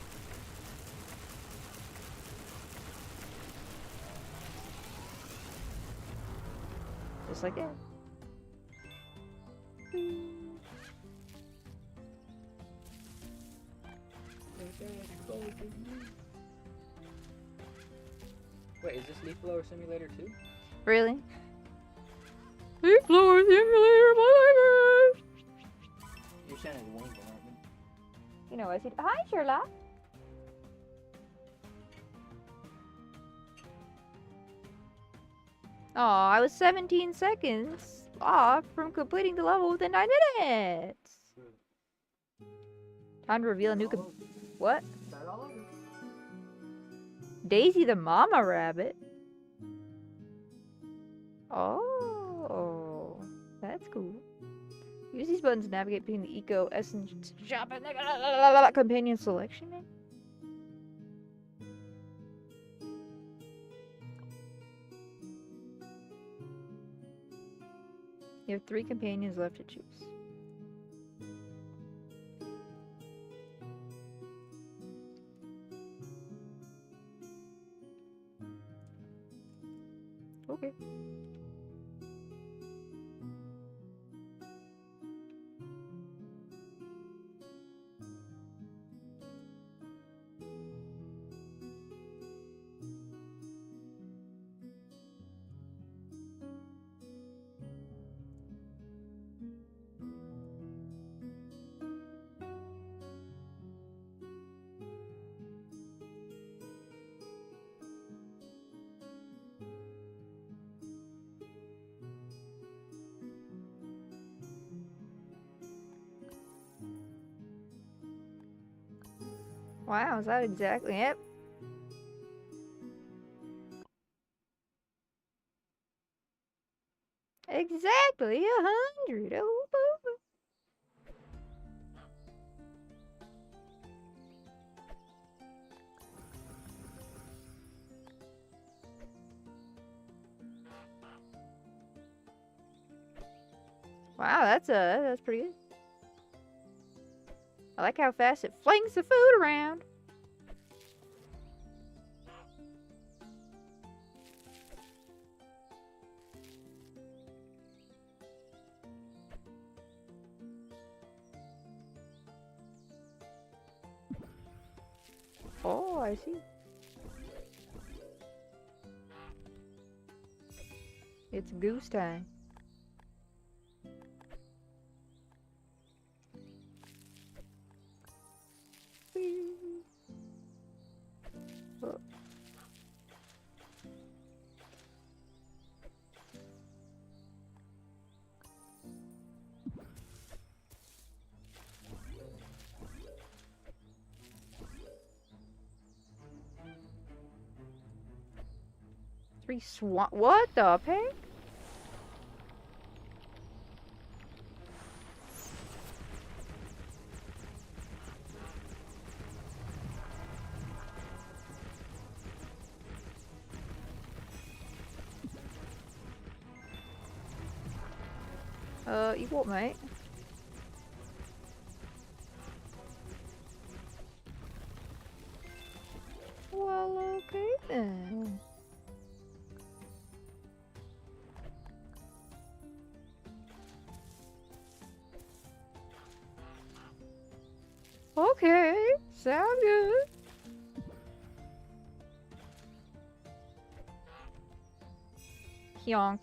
Just like that. Wait, is this Leaf Blower Simulator 2? Really? Leaf blower simulator, my life. You're sounding winking, aren't you? You know, I said, hi, Sherlock. Aw, I was 17 seconds off from completing the level within 9 minutes. Time to reveal a new what? Start all over. Daisy the mama rabbit. Oh, that's cool. Use these buttons to navigate between the eco essence shop and the companion selection menu. You have 3 companions left to choose. Okay. Wow, is that exactly it? Exactly 100. Oh, boo. Wow, that's pretty good. I like how fast it flings the food around. Oh, I see. It's goose time. Whee! Oh. Three swan. What the heck? You what, mate? Well, okay then. Okay, sound good. Hyonk.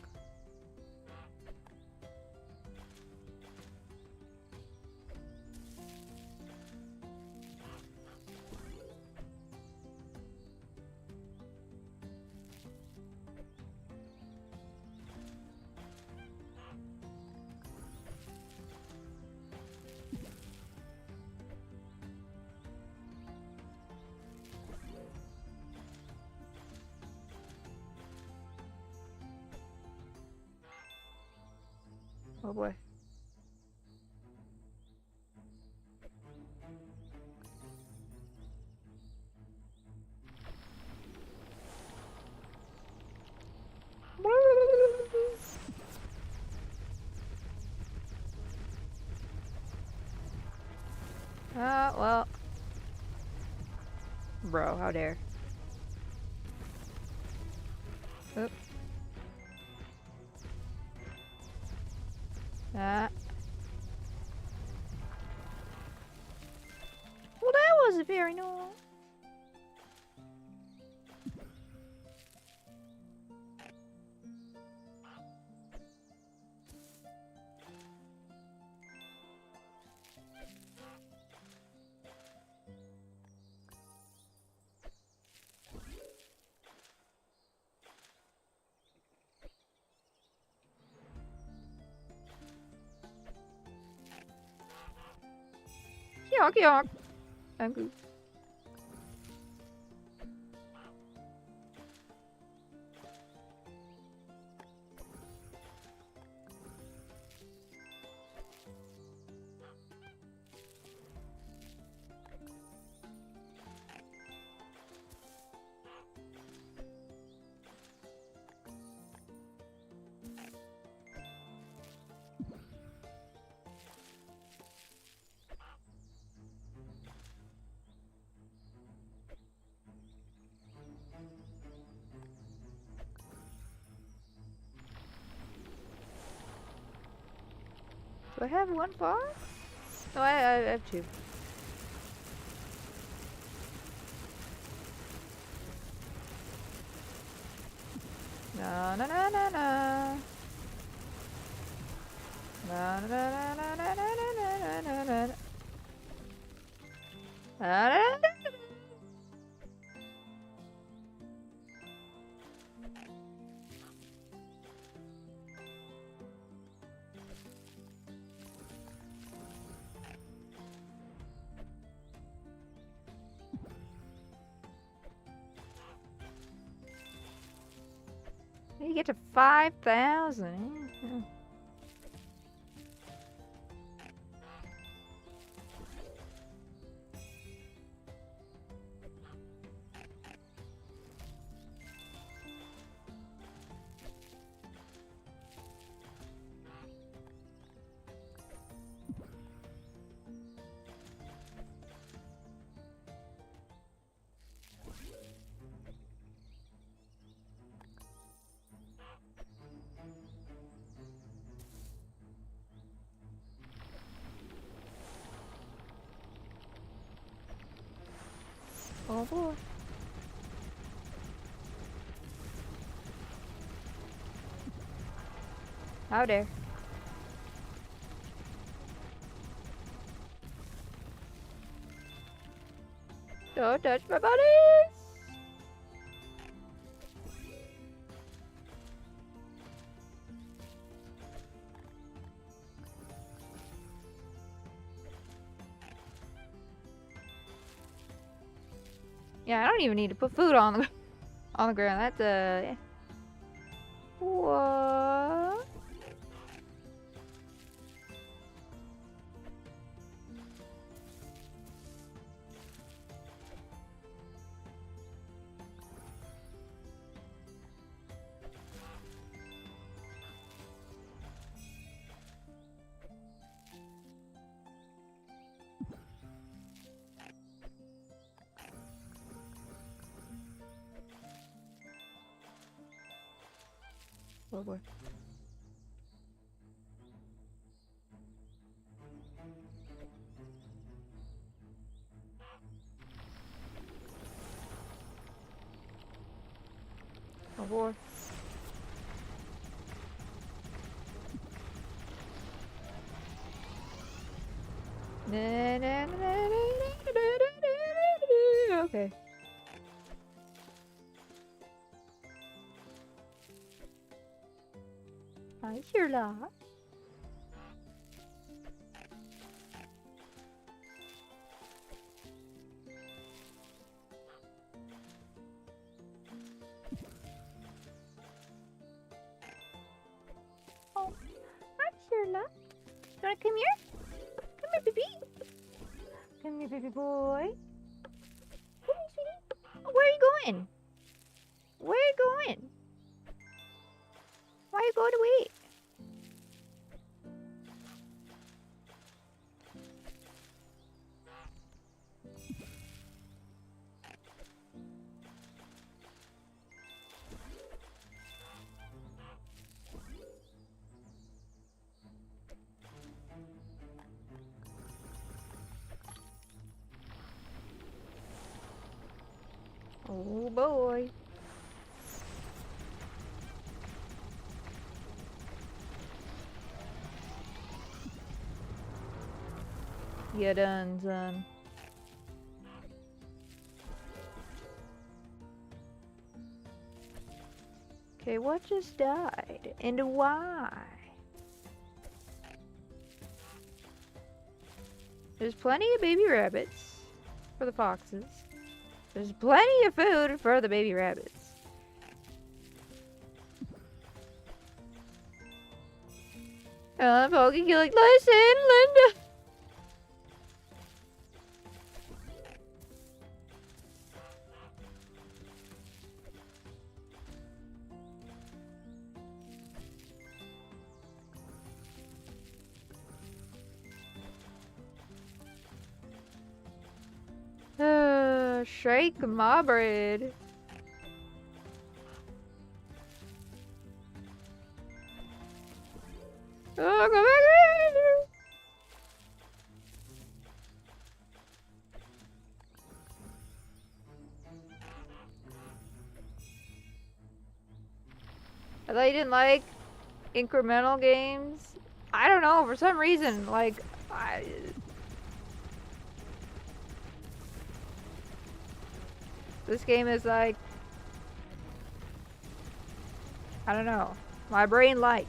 Oh boy. Well. Bro, how dare. Oop. Well, that wasn't very nice. Yuck, yuck. I'm good. Do I have one bar? No, I have two. Na na na na na. Na na na na na na na na na na. Na na na. You get to 5,000. Yeah. Oh boy. How dare. Don't touch my buddies! Yeah, I don't even need to put food on the ground. That's what? Oh boy. Oh boy. Okay. Hi, Sherlock. Oh, hi, Sherlock. You wanna come here? Come here, baby. Come here, baby boy. Come here, sweetie. Oh, where are you going? Where are you going? Why are you going away? Oh boy. You done, son. Okay, what just died? And why? There's plenty of baby rabbits for the foxes. There's plenty of food for the baby rabbits. Pokey like, listen, Linda. Shake my bread. Oh, come back here. I thought you didn't like incremental games. I don't know, for some reason, like, this game is like, I don't know, my brain like.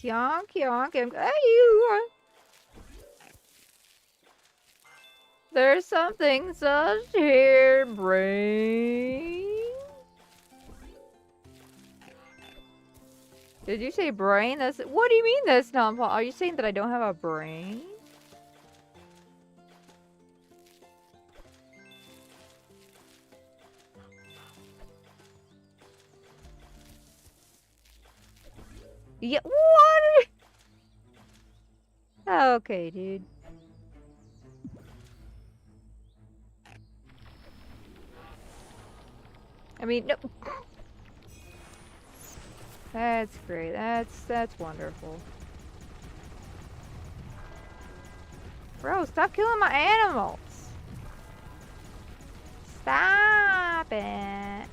Yonk, yonk, and hey, you. There's something such here, brain. Did you say brain? That's what do you mean that's not? Are you saying that I don't have a brain? Yeah, what? Okay, dude. I mean, no. That's great. That's wonderful. Bro, stop killing my animals. Stop it.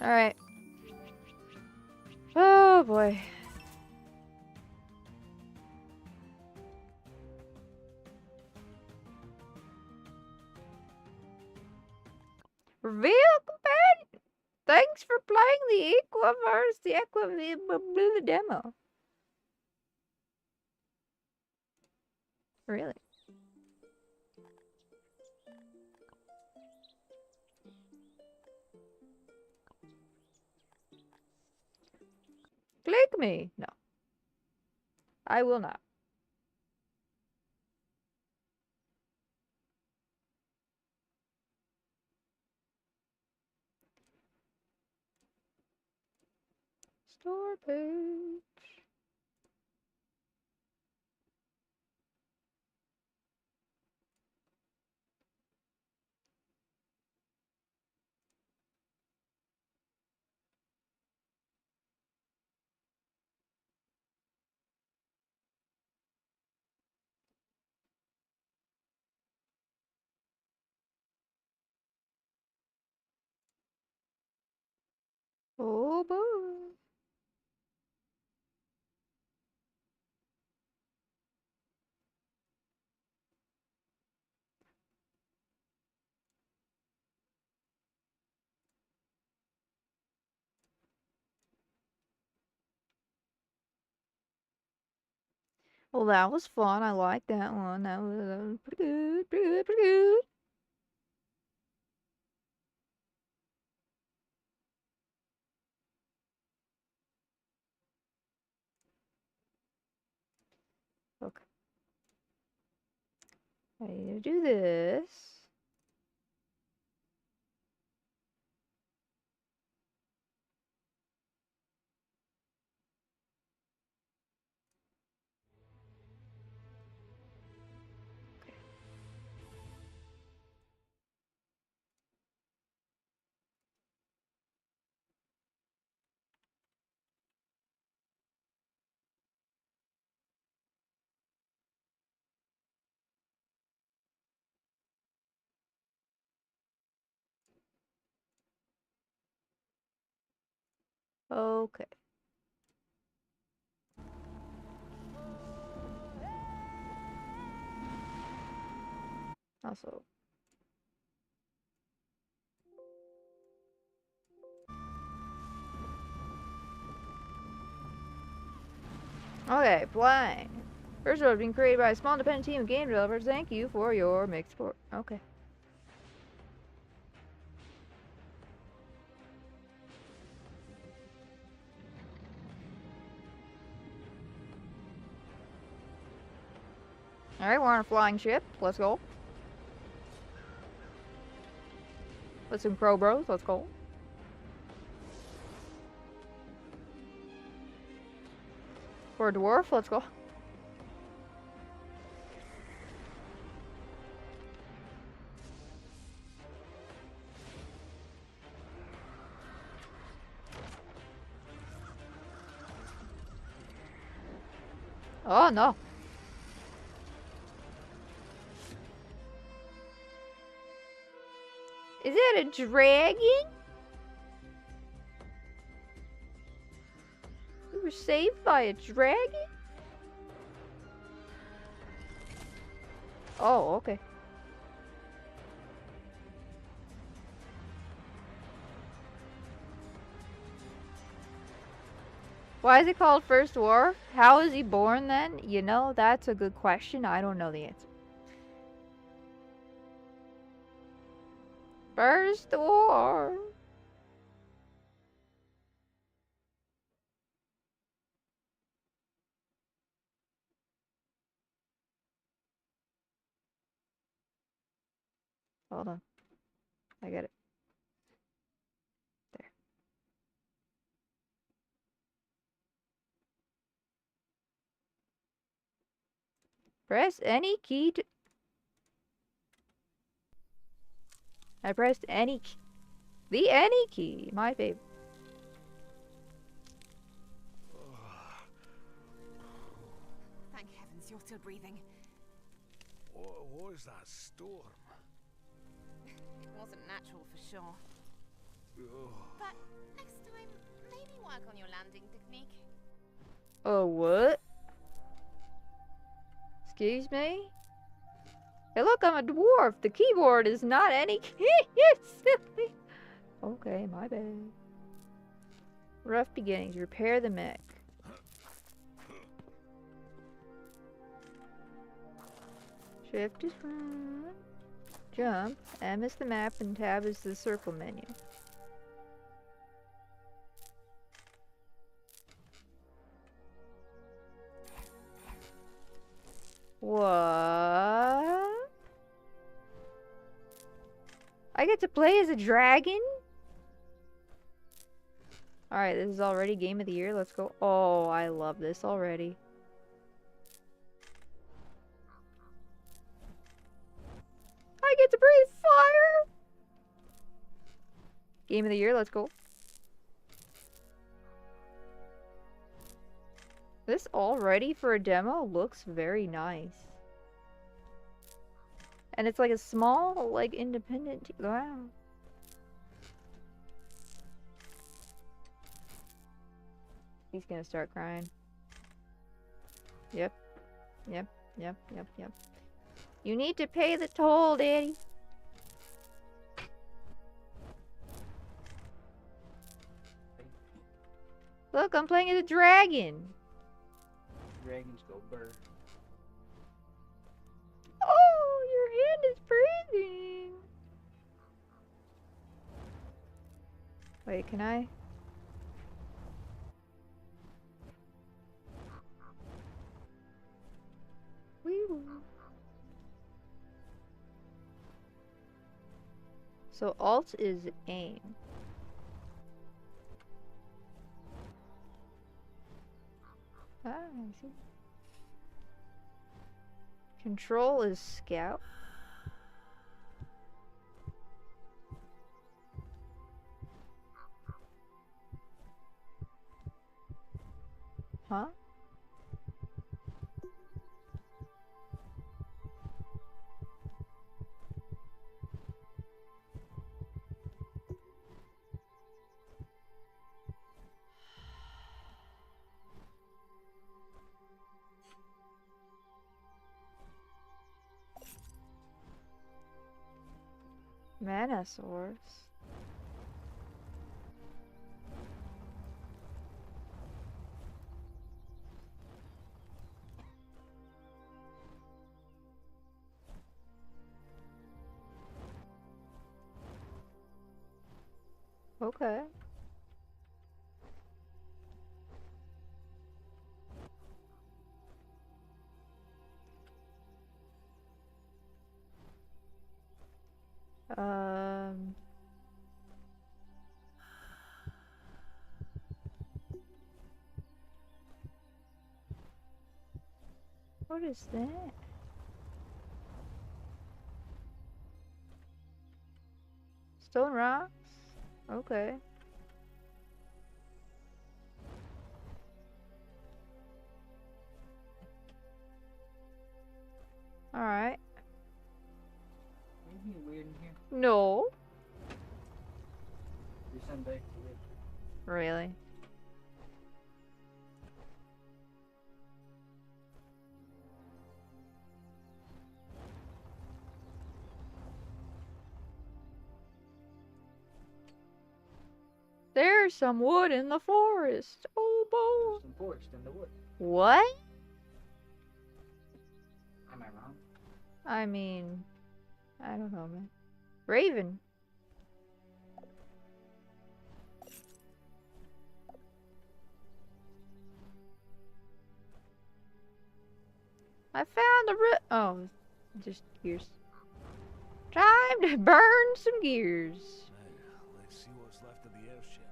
Alright. Oh boy. Reveal companion. Thanks for playing the Equiverse, the demo. Really? Click me. No. I will not. Store page. Oh boy. Well, that was fun. I liked that one. That was pretty good. Pretty good. Pretty good. Okay. I need to do this. Okay. Also. Okay, playing. First of all, being created by a small independent team of game developers. Thank you for your mixed support. Okay. Alright, we're on a flying ship. Let's go. With some crow bros. Let's go. For a dwarf. Let's go. Oh no. Is that a dragon? We were saved by a dragon? Oh, okay. Why is it called First War? How is he born then? You know, that's a good question. I don't know the answer. First War. Hold on. I get it. There. Press any key to... I pressed any key. The any key. My favorite. Thank heavens you're still breathing. What was that storm? It wasn't natural for sure. Oh, But next time, maybe work on your landing technique. Oh, what? Excuse me? Hey, look, I'm a dwarf. The keyboard is not any key. You silly. Okay, my bad. Rough beginnings. Repair the mech. Shift is front. Jump. M is the map and tab is the circle menu. What? I get to play as a dragon? Alright, this is already game of the year. Let's go. Oh, I love this already. I get to breathe fire! Game of the year, let's go. This already for a demo looks very nice. And it's like a small, like, independent wow. He's gonna start crying. Yep. Yep. Yep. Yep. Yep. You need to pay the toll, Daddy. Look, I'm playing as a dragon. Dragons go burr. Oh, your hand is breathing. Wait, can I? Wee-woo. So Alt is aim. Ah, I see. Control is scout. Huh? Mana source. Okay. Um. What is that? Stone rocks? Okay. Alright. Anything weird in here? No. You send back to it. Really? There's some wood in the forest. Oh, boy. Some forest in the wood. What? Am I wrong? I mean, I don't know, man. Raven. I found a oh, just here's Time to burn some gears. Now, let's see what's left of the airship.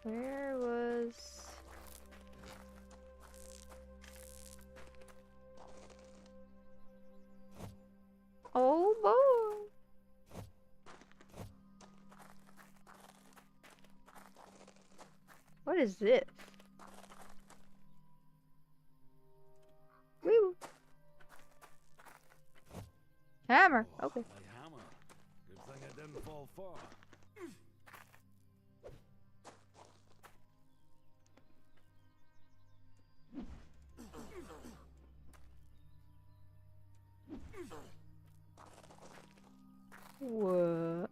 Where was... Oh boy. What is this? Woo. Hammer. Okay. My hammer. Good thing I didn't fall far. What?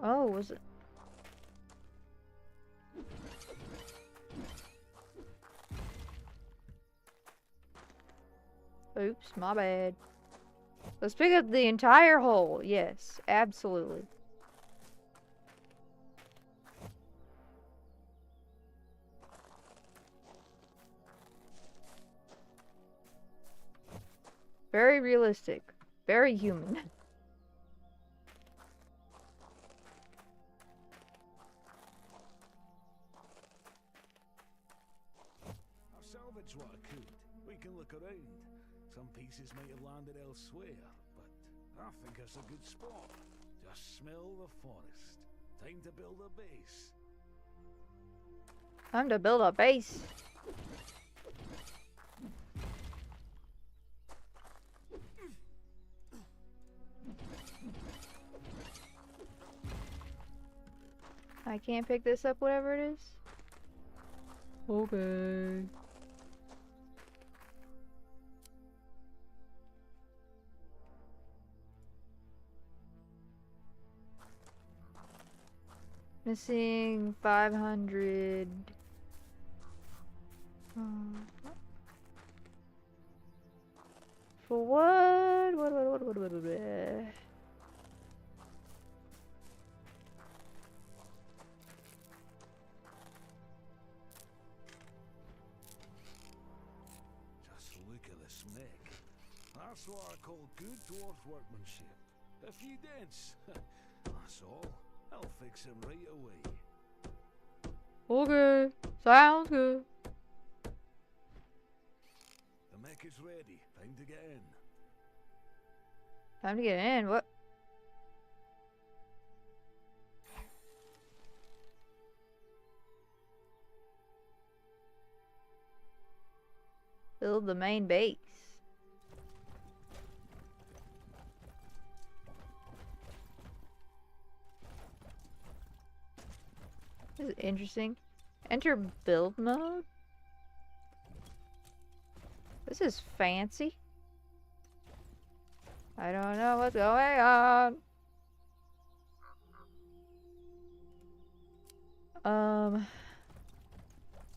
Oh, was it? Oops, my bad. Let's pick up the entire hole. Yes, absolutely. Very realistic. Very human. I've salvaged what I could. We can look around. Some pieces might have landed elsewhere, but I think it's a good spot. Just smell the forest. Time to build a base. Time to build a base. I can't pick this up, whatever it is. Okay. Missing 500. For what? What? Just look at this mech. That's what I call good dwarf workmanship. A few dents. That's all. I'll fix him right away. Okay. Sounds good. The mech is ready. Time to get in. Time to get in. What? Build the main base. This is interesting. Enter build mode. This is fancy. I don't know what's going on.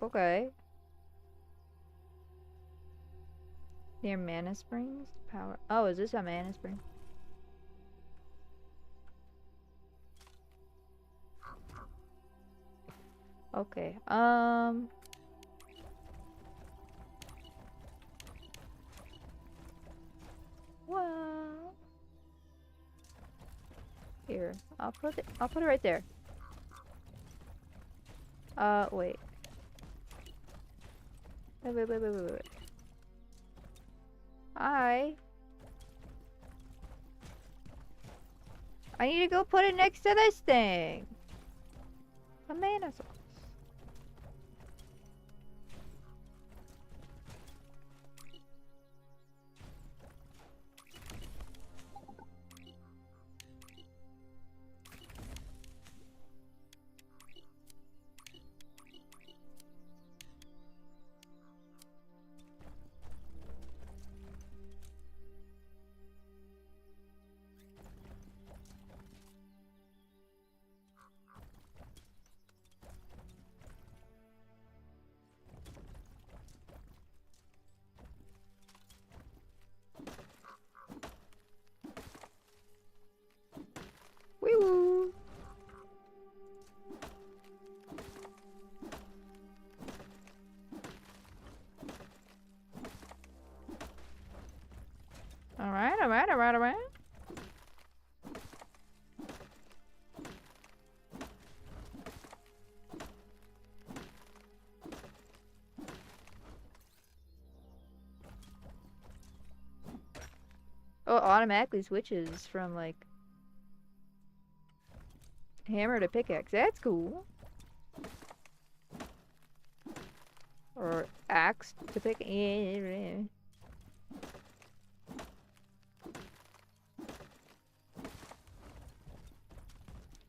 Okay. Near mana springs? Power. Oh, is this a mana spring? Okay. What? Here. I'll put it right there. Wait. Wait. I need to go put it next to this thing. A mana source. automatically switches from like hammer to pickaxe. That's cool. Or axe to pick.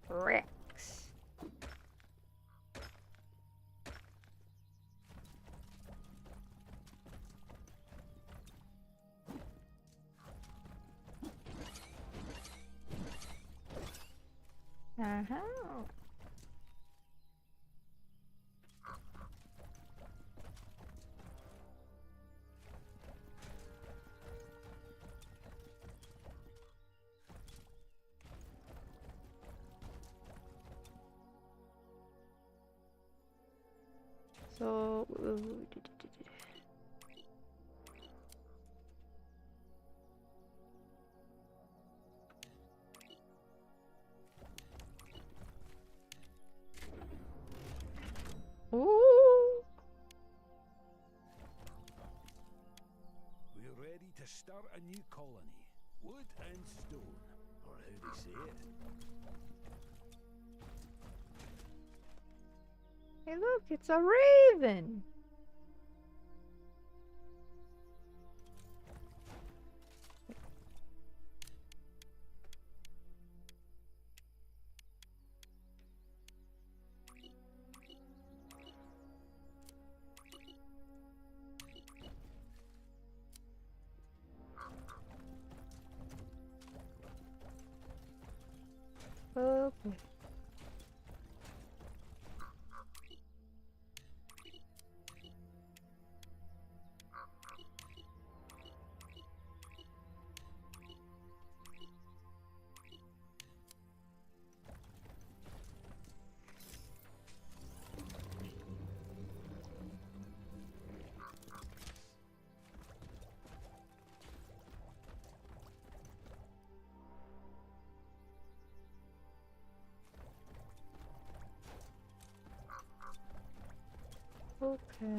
Rex. Uh-huh. So, ooh. We're ready to start a new colony. Wood and stone, or how they say it. Hey, look, it's a raven. Okay. Okay.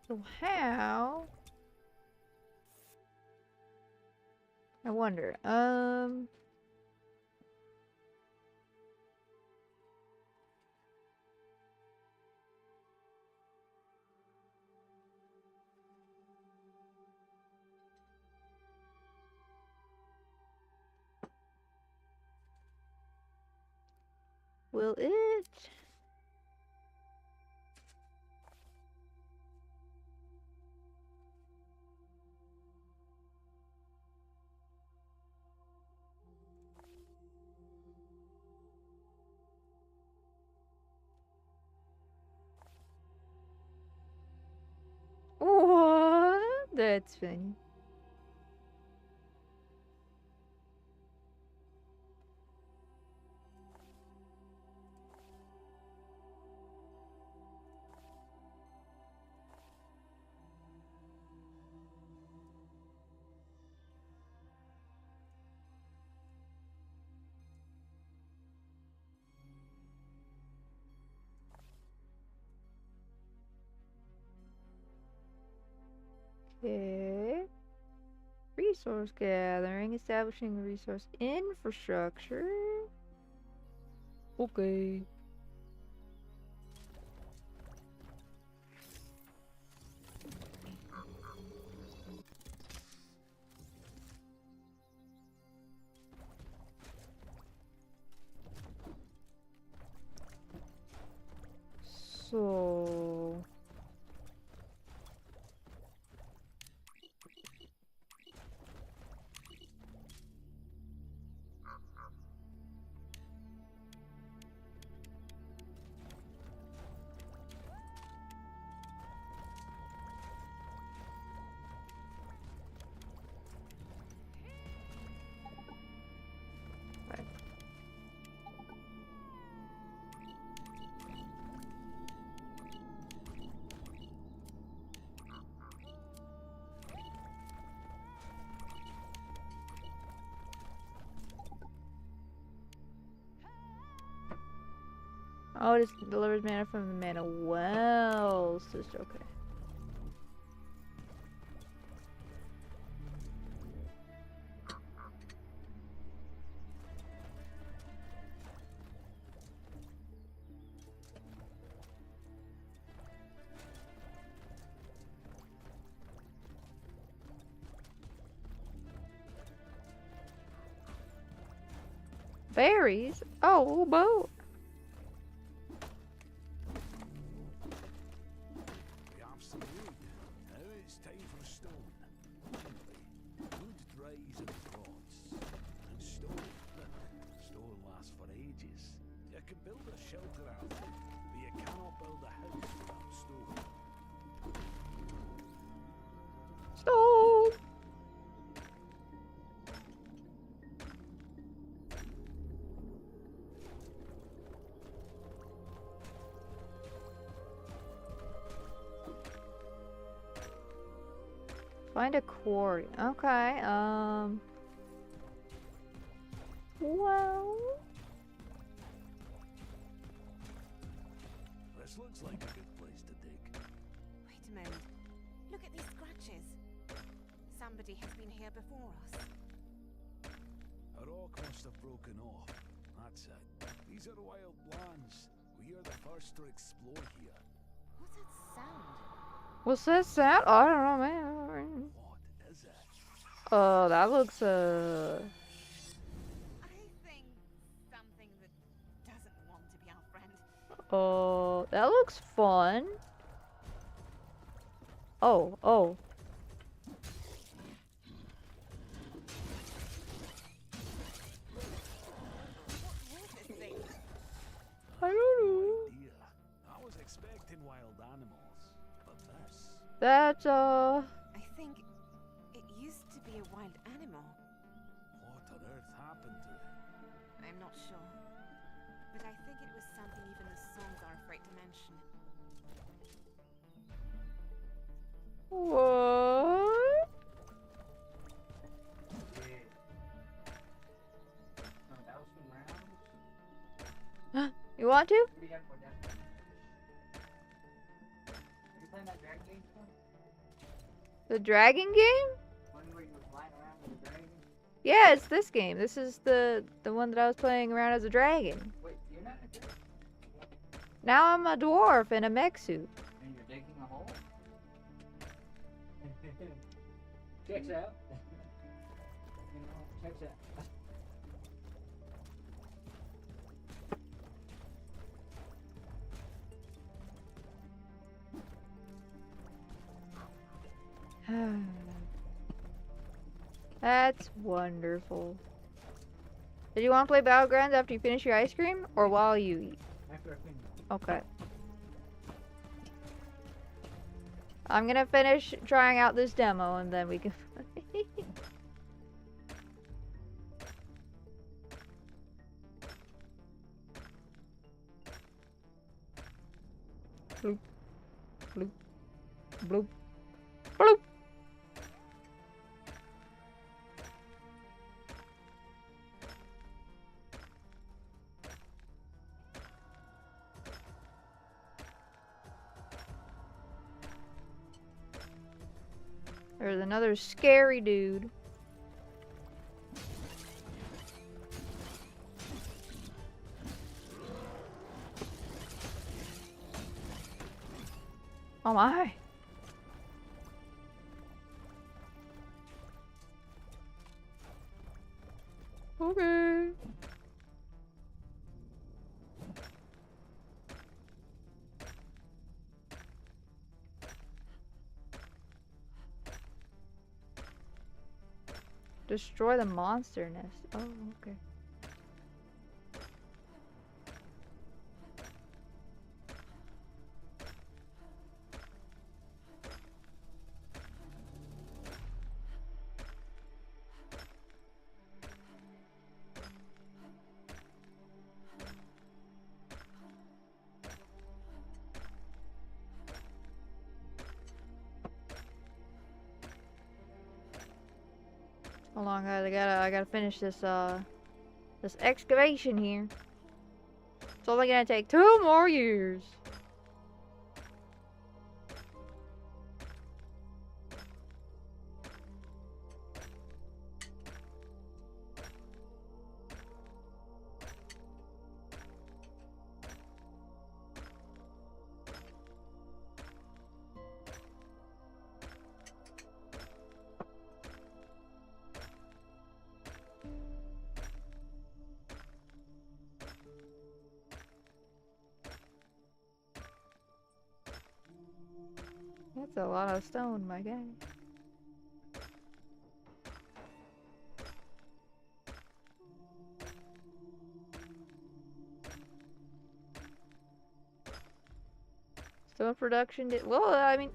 So how? I wonder. Will it? What? That's funny. Okay. Resource gathering, establishing resource infrastructure. Okay. So Oh, it delivers mana from the mana wells. Okay. Berries? Oh, boat. We have some wood. Now it's time for stone. Wood dries and rots. And stone, stone lasts for ages. You can build a shelter out of it, but you cannot build a house without stone. Stone. Find a quarry. Okay, well... This looks like a good place to dig. Wait a minute. Look at these scratches. Somebody has been here before us. A rock must have broken off. That's it. These are wild lands. We are the first to explore here. What's that sound? What's that sound? I don't know, man. What is it? Oh, that looks, I think something that doesn't want to be our friend. oh, that looks fun. Oh, oh. What was this thing? I don't know. Idea. I was expecting wild animals, but this. That's, I think it used to be a wild animal. What on earth happened to it? I'm not sure. But I think it was something even the songs are afraid to mention. what? Yeah. That was some rounds. You want to? What do you have for that? Are you playing that dragon game still? The dragon game? One where you were flying around with a dragon? Yeah, it's this game. This is the one that I was playing around as a dragon. Wait, you're not a dragon? Now I'm a dwarf in a mech suit. And you're digging a hole? Checks out. You know, checks out. That's wonderful. Did you want to play Battlegrounds after you finish your ice cream or while you eat? After I finish. Okay. I'm gonna finish trying out this demo and then we can. Bloop. Bloop. Bloop. Bloop. There's another scary dude. Oh my. Okay. Destroy the monster nest. Oh, okay. Hold on, guys. I gotta finish this this excavation here. It's only gonna take 2 more years. That's a lot of stone, my guy. Stone production did well. I mean,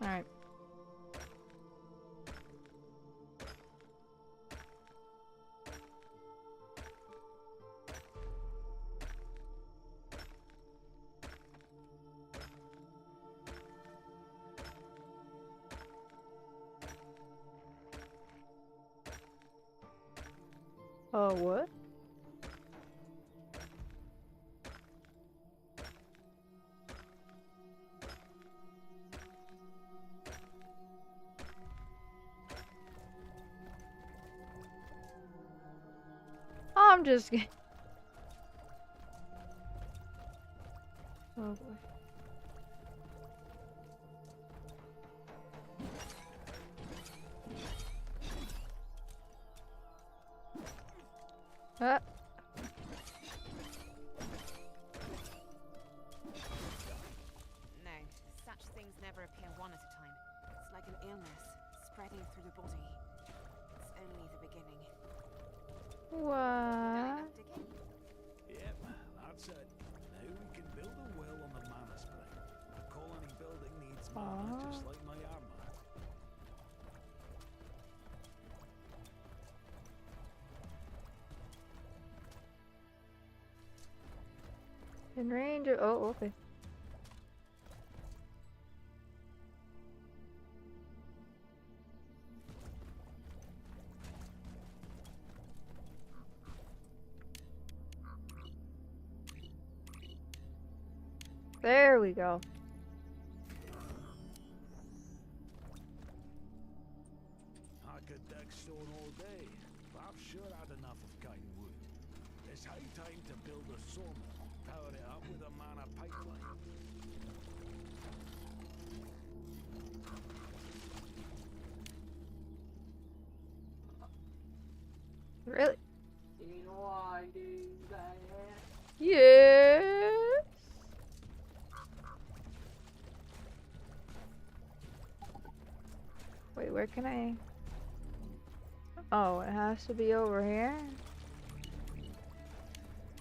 all right. Oh, what? I'm just kidding. Oh boy. Ah. No, such things never appear one at a time. It's like an illness spreading through the body. It's only the beginning. Done What? enough digging? Yep, that's it. Now we can build a well on the mana spring. A colony building needs mana just like my armor. In range of, oh, okay. There we go. I could dig stone all day, but I've sure had enough of cutting wood. It's high time to build a sawmill, power it up with a mana pipeline. Really? You know I do that. Yes. Wait, where can I? Oh, it has to be over here.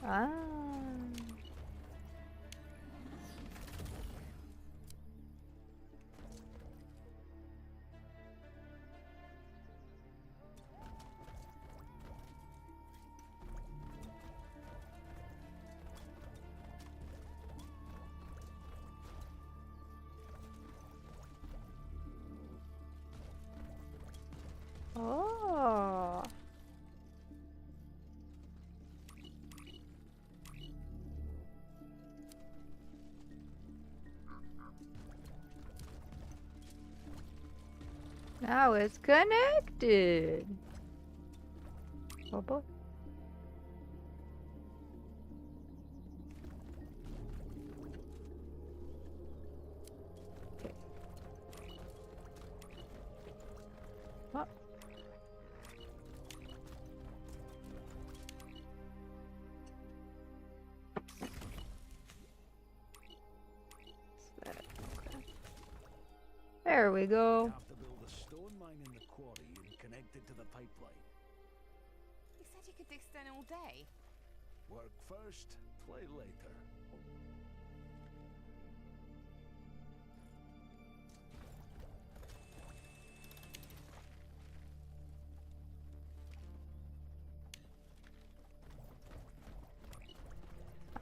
Ah. Oh. Now it's connected. Oh boy. Okay. Oh. There we go. Have to build a stone mine in the quarry and connect it to the pipeline. You said you could dig stone all day. Work first, play later.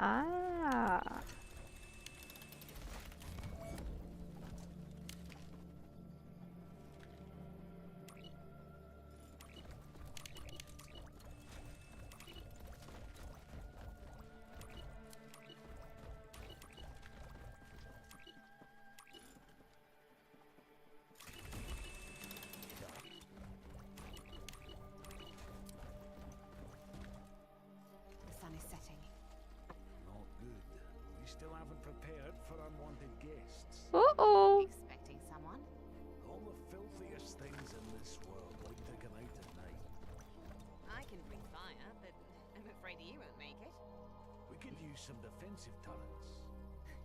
Ah. The sun is setting. Not good. We still haven't prepared for unwanted guests. Uh-oh. Expecting someone? All the filthiest things in this world like to come out at night. I can bring fire, but I'm afraid you won't make it. We could use some defensive turrets.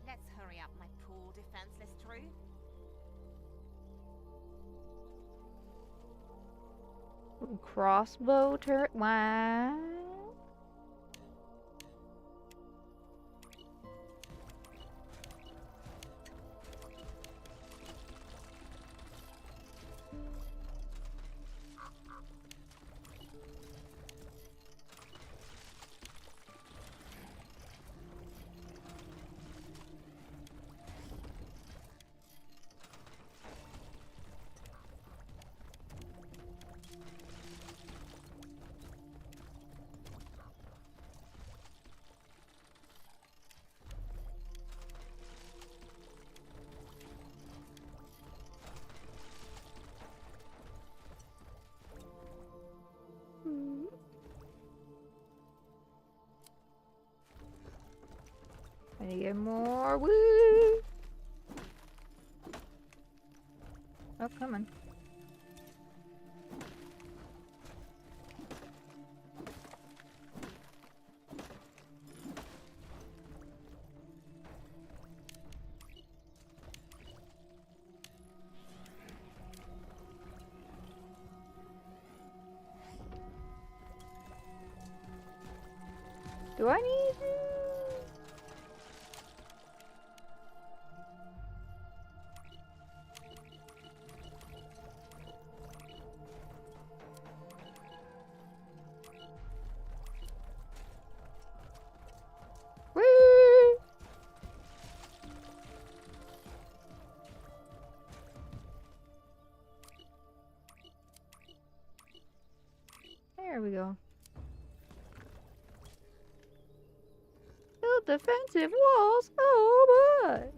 Let's hurry up, my poor defenseless troop. Crossbow turret. Wow. I need to get more. Woo! Oh, come on. Do I need? Woo! There we go. Build defensive walls. Oh boy.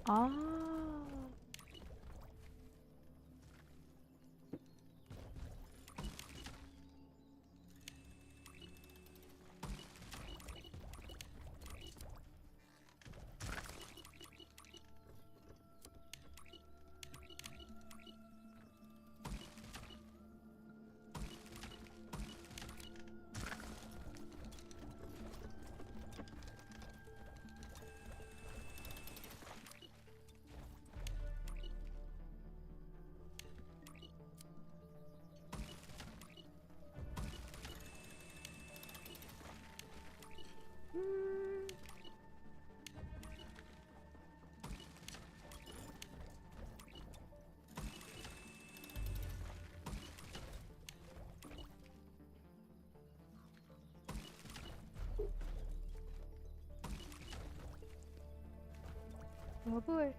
Ah. Oh boy.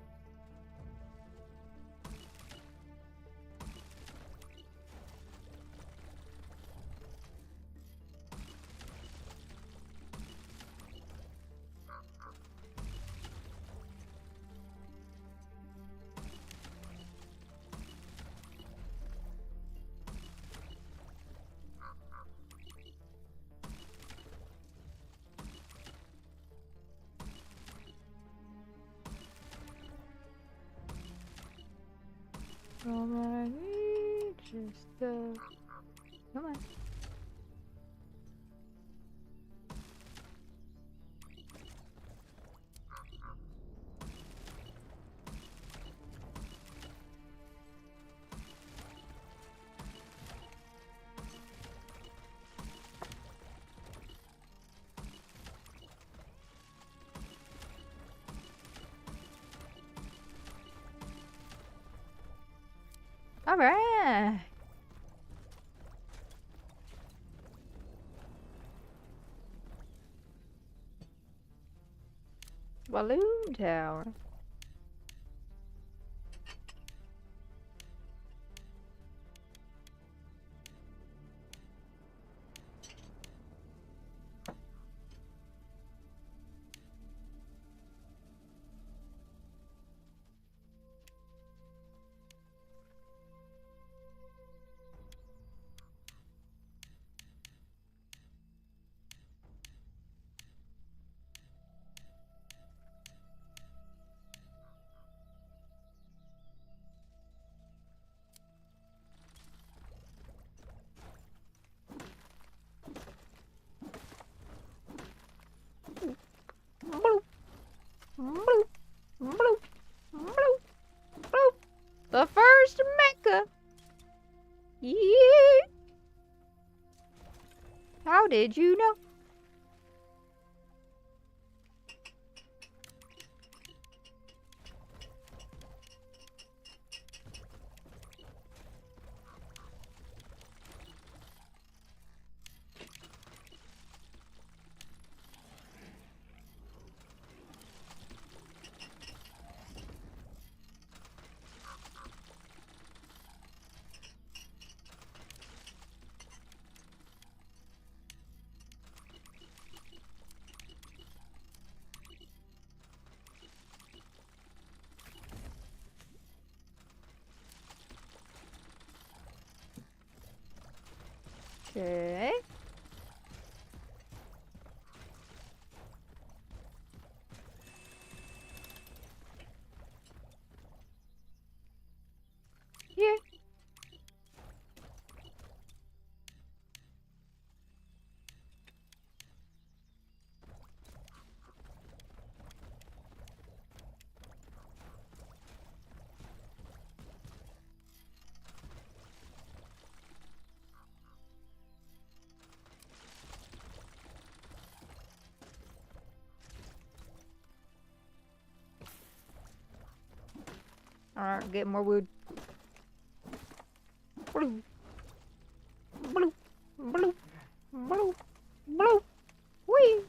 All I need just come on. Alright. Balloon tower. Bloop. Bloop. Bloop. Bloop. Bloop. The first Mecca. Yeah. How did you know? Okay. Yeah. Alright, get more wood. Bloop. Bloop. Bloop. Bloop. Bloop. Whee!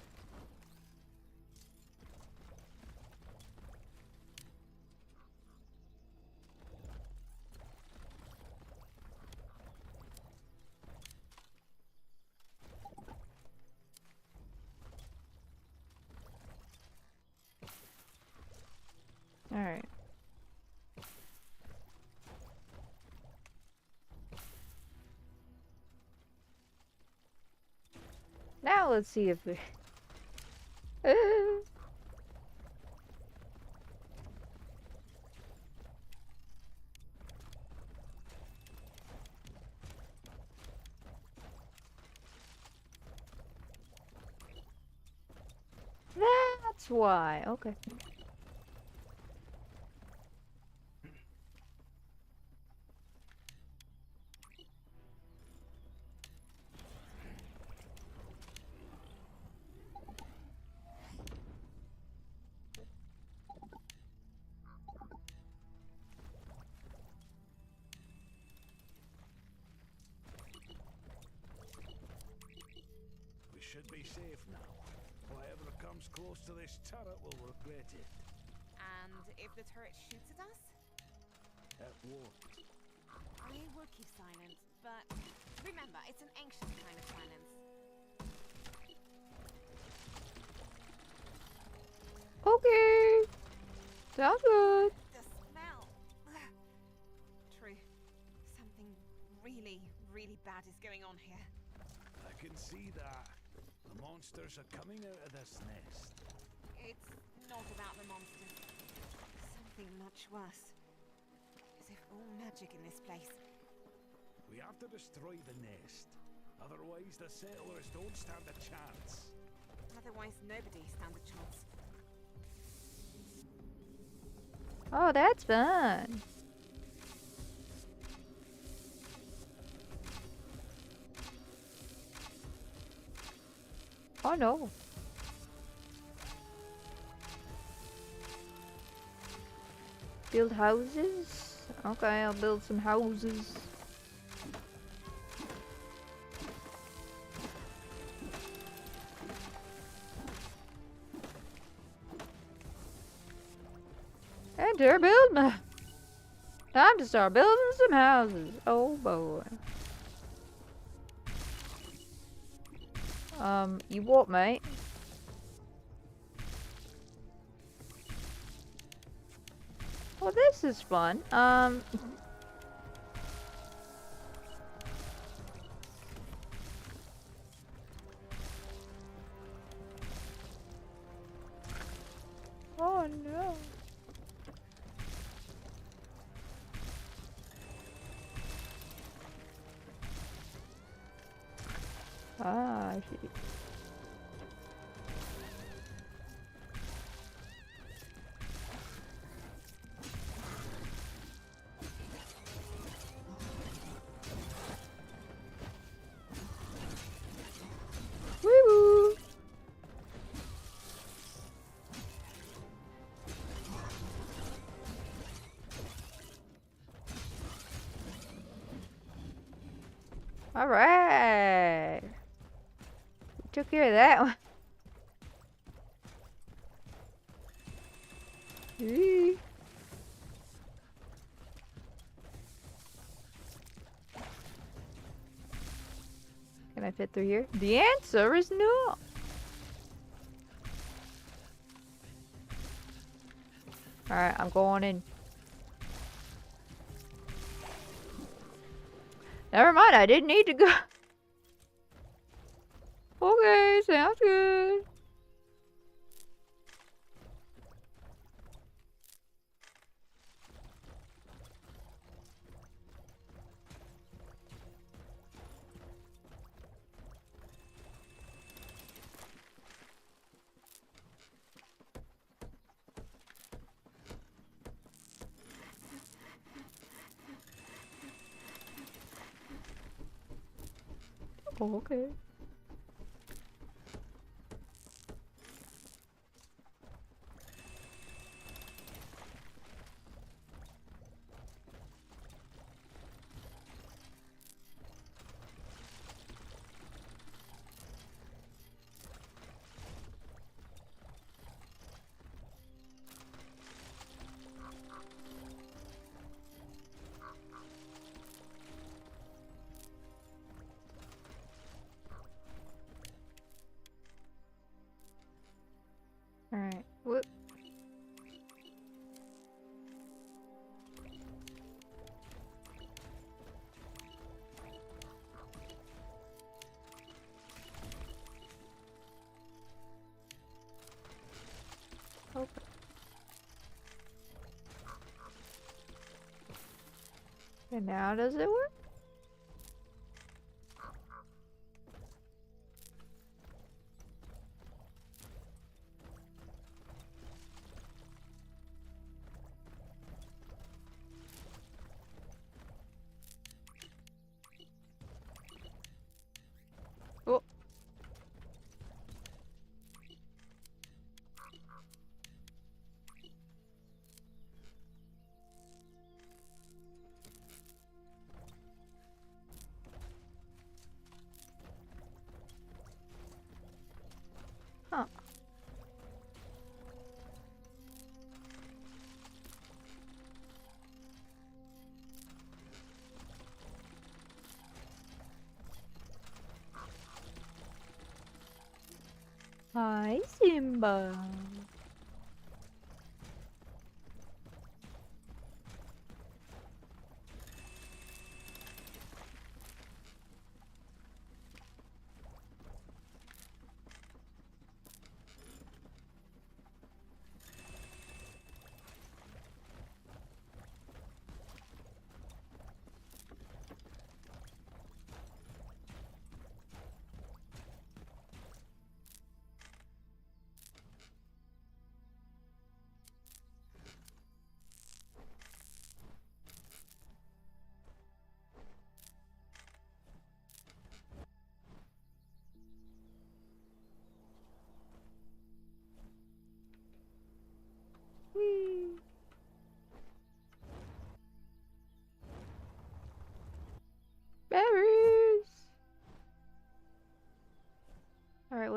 Alright. Now let's see if we... That's why. Okay. We should be safe now. Whatever comes close to this turret will regret it. And if the turret shoots at us? It won't. I will keep silent, but remember, it's an anxious kind of silence. Okay. Sounds good. The smell! Ugh. True. Something really, really bad is going on here. I can see that. The monsters are coming out of this nest. It's not about the monsters. Something much worse. As if all magic in this place. We have to destroy the nest. Otherwise, the settlers don't stand a chance. Otherwise, nobody stands a chance. Oh, that's fun. Oh no. Build houses. Okay, I'll build some houses. Enter build my. Time to start building some houses. Oh boy. You what, mate? Well, this is fun. Oh no. Ah, I see. Woo! All right. We took care of that one. Eee. Can I fit through here? The answer is no. Alright, I'm going in. Never mind, I didn't need to go. Okay, sounds good. Oh, okay. Alright. Whoop. Okay. And now does it work? Oh. Huh. Hi, Simba.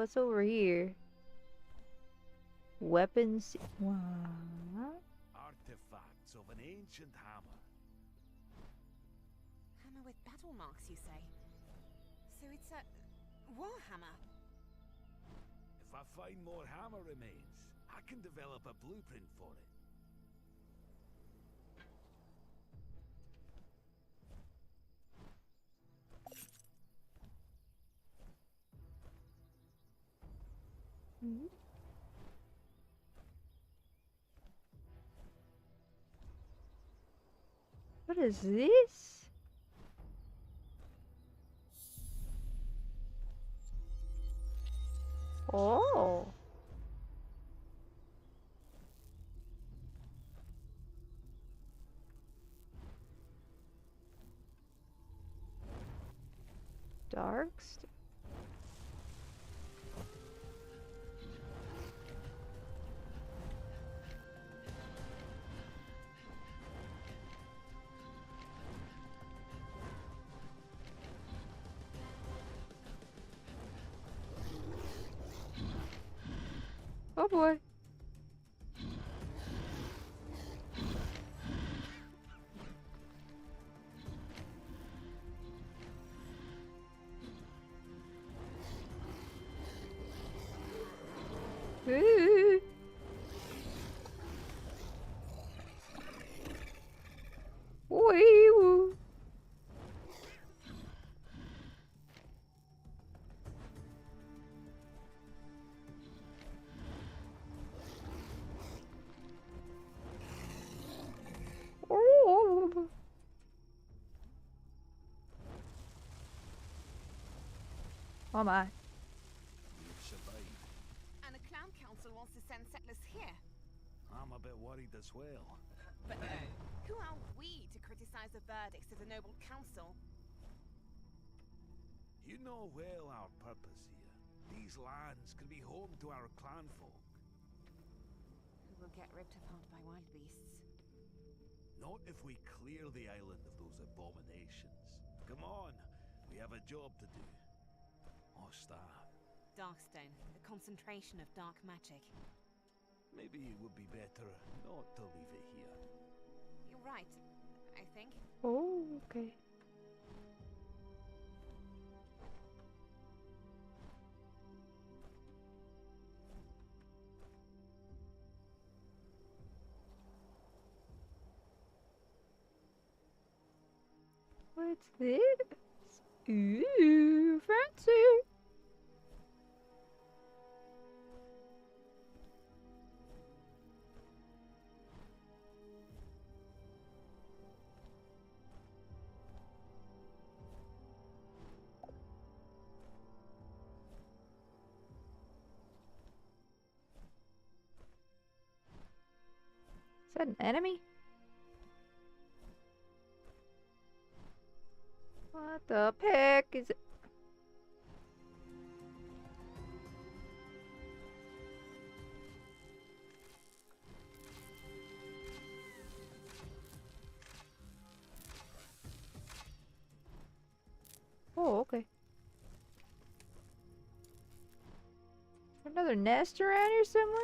what's over here? Weapons. What? Artifacts of an ancient hammer. Hammer with battle marks, you say? So it's a warhammer. If I find more hammer remains, I can develop a blueprint for it. Hmm? What is this? Oh. Dark. Oh boy. Ooh. Wee-woo. Oh. Oh my. We've survived. And the Clown Council wants to send settlers here. I'm a bit worried as well. But who are we to criticize the verdicts of the noble council? You know well our purpose here. These lands can be home to our clan folk. Who will get ripped apart by wild beasts? Not if we clear the island of those abominations. Come on, we have a job to do. Our staff. Darkstone, the concentration of dark magic. Maybe it would be better not to leave it here. You're right, I think. Oh, okay. What's this? Ooh, fancy. Is that an enemy? What the heck is it? Oh, okay. Another nest around here somewhere?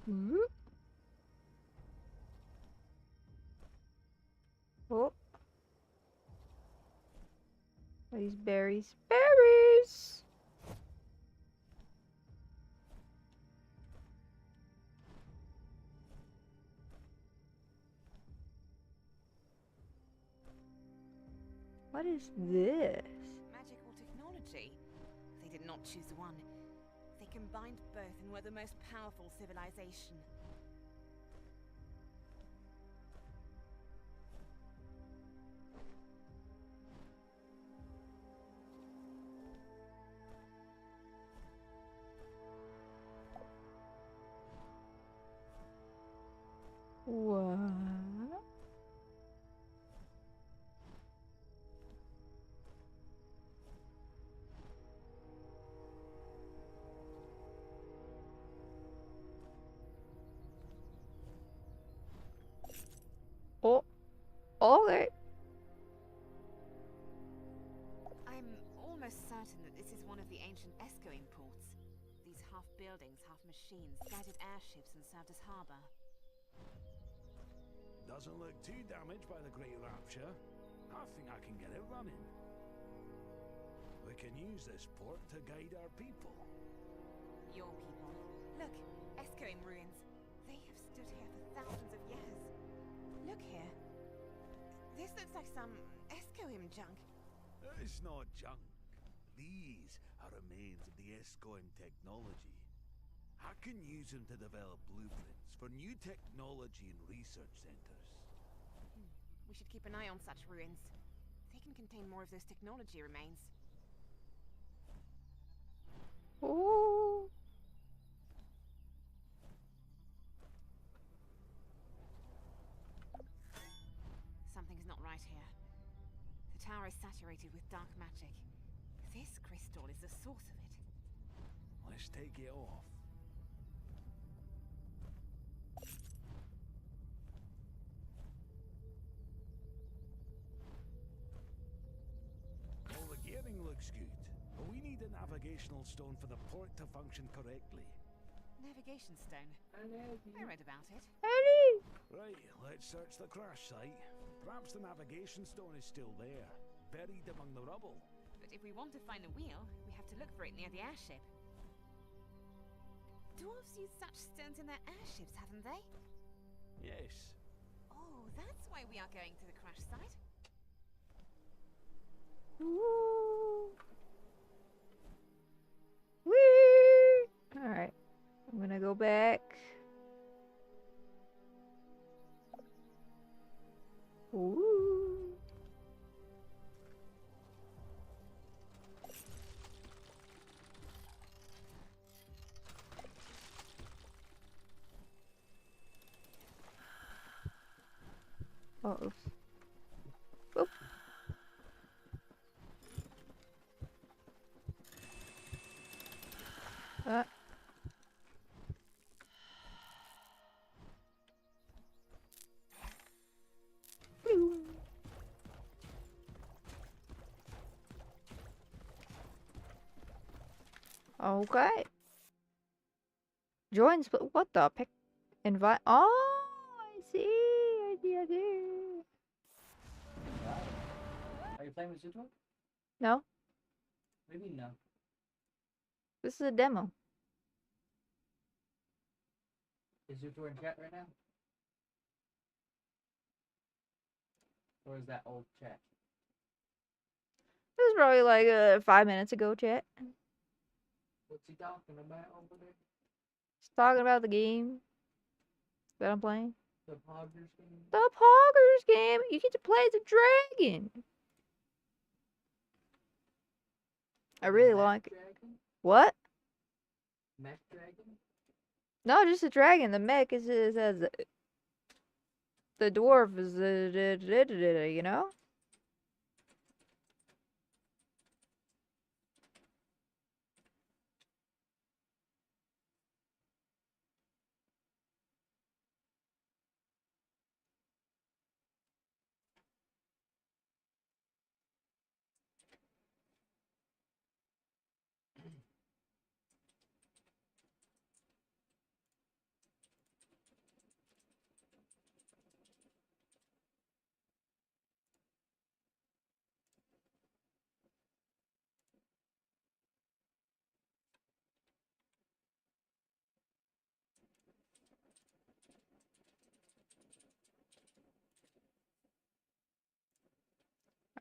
Ooh. Oh. Are these berries? Berries! What is this? Magical technology. They did not choose one. They combined both and were the most powerful civilization. What? Okay. I'm almost certain that this is one of the ancient Escoing ports. These half buildings, half machines, guided airships and served as harbour. Doesn't look too damaged by the Great Rapture. I think I can get it running. We can use this port to guide our people. Your people. Look, Escoing ruins. They have stood here for thousands of years. Look here. This looks like some Escoing junk. It's not junk. These are remains of the Escoing technology. I can use them to develop blueprints for new technology and research centers. We should keep an eye on such ruins. They can contain more of those technology remains. Ooh. Something's not right here. The tower is saturated with dark magic. This crystal is the source of it. Let's take it off. All the gearing looks good, but we need a navigational stone for the port to function correctly. Navigation stone. I read about it. Eddie! Right, let's search the crash site. Perhaps the navigation stone is still there, buried among the rubble. But if we want to find the wheel, we have to look for it near the airship. Dwarves use such stones in their airships, haven't they? Yes. Oh, that's why we are going to the crash site. Woo. Whee! Alright. I'm gonna go back. Ooh. Oh, oops. Oop. Okay. Join split. What the pick? Invite. Oh, I see. I see. I see. Are you playing with Zuto? No, Maybe no. this is a demo. Is Zuto in chat right now? Or is that old chat? This is probably like 5 minutes ago, chat. What's he talking about over there? Just talking about the game that I'm playing. The Poggers game? The Poggers game. You get to play as a dragon. I really Mech like it. Dragon? What? Mech Dragon? No, just a dragon. The mech is as the dwarf is you know.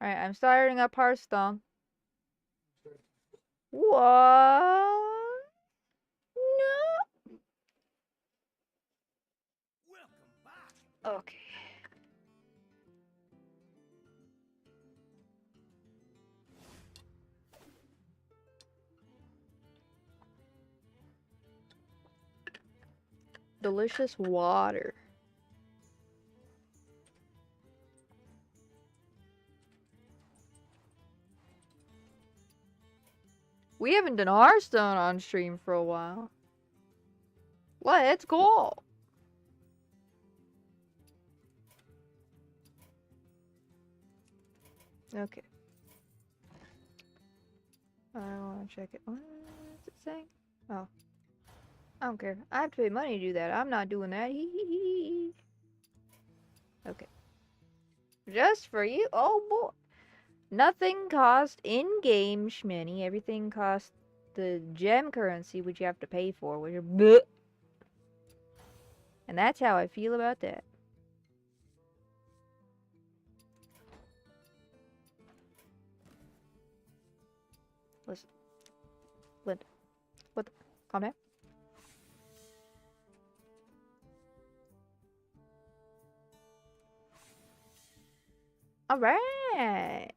All right, I'm starting up Hearthstone. What? No. Welcome back. Okay. Delicious water. We haven't done Hearthstone on stream for a while. Let's go. Okay. I want to check it. What is it saying? Oh. I don't care. I have to pay money to do that. I'm not doing that. Hee hee hee. Okay. Just for you? Oh boy. Nothing cost in-game shmoney. Everything costs the gem currency, which you have to pay for, which are bleh. And that's how I feel about that. Listen. Linda. What the? Calm down. Alright.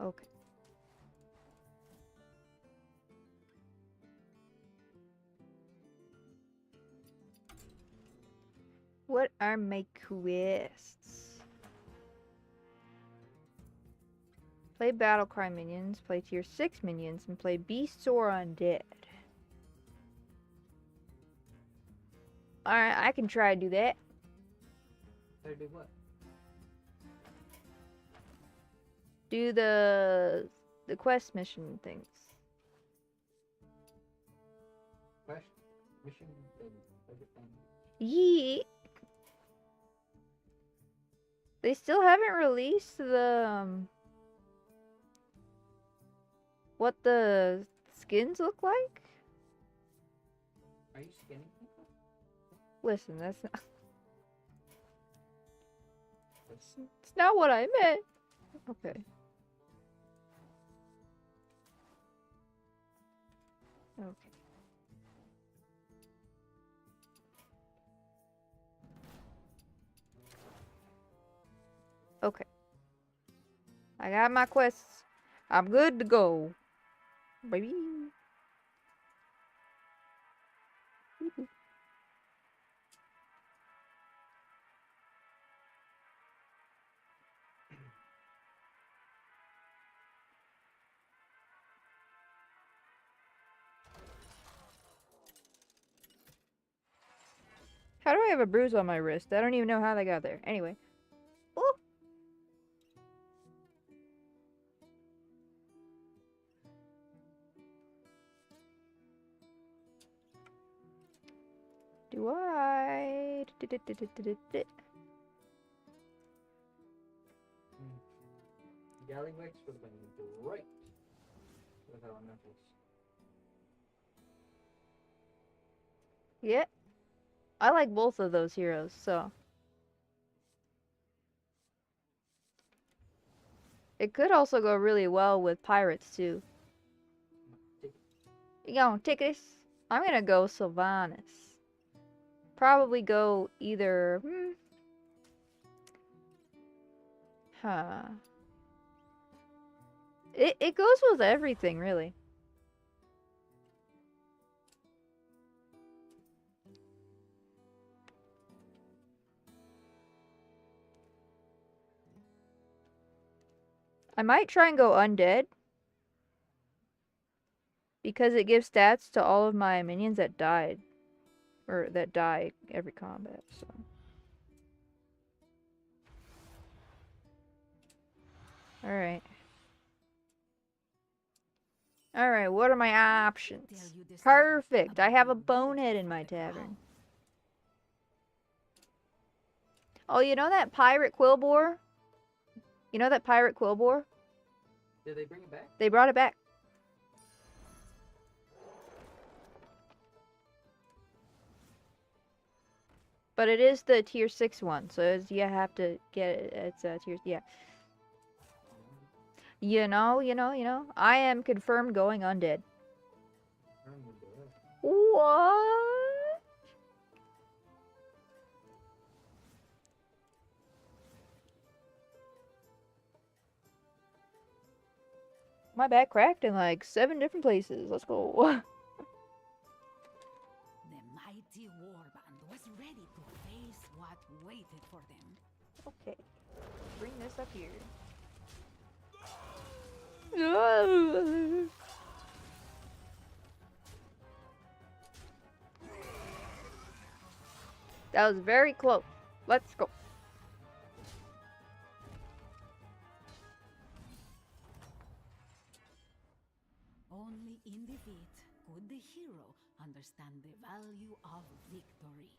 Okay. What are my quests? Play Battlecry minions, play tier 6 minions, and play Beasts or Undead. Alright, I can try to do that. Try to do what? Do the quest mission things. Quest, mission, and everything. Yee. They still haven't released the what the skins look like? Are you skinning people? Listen, that's not it's not what I meant. Okay. Okay. Okay. I got my quests. I'm good to go. Baby. How do I have a bruise on my wrist? I don't even know how they got there. Anyway. Ooh. Do I? Gallywix would have been great with elementals. Yeah. I like both of those heroes, so. It could also go really well with pirates, too. You gonna take this? I'm gonna go Sylvanas. Probably go either. Huh. It goes with everything, really. I might try and go undead. Because it gives stats to all of my minions that died. Or that die every combat, so. Alright. Alright, what are my options? Perfect! I have a bonehead in my tavern. Oh, you know that pirate quillboar? You know that pirate quillboar? Did they bring it back? They brought it back. But it is the tier 6 one, so you have to get it. It's a tier, yeah. You know. I am confirmed going undead. What? My back cracked in like 7 different places. Let's go. The mighty warband was ready to face what waited for them. Okay. Bring this up here. That was very close. Let's go. Only in defeat could the hero understand the value of victory.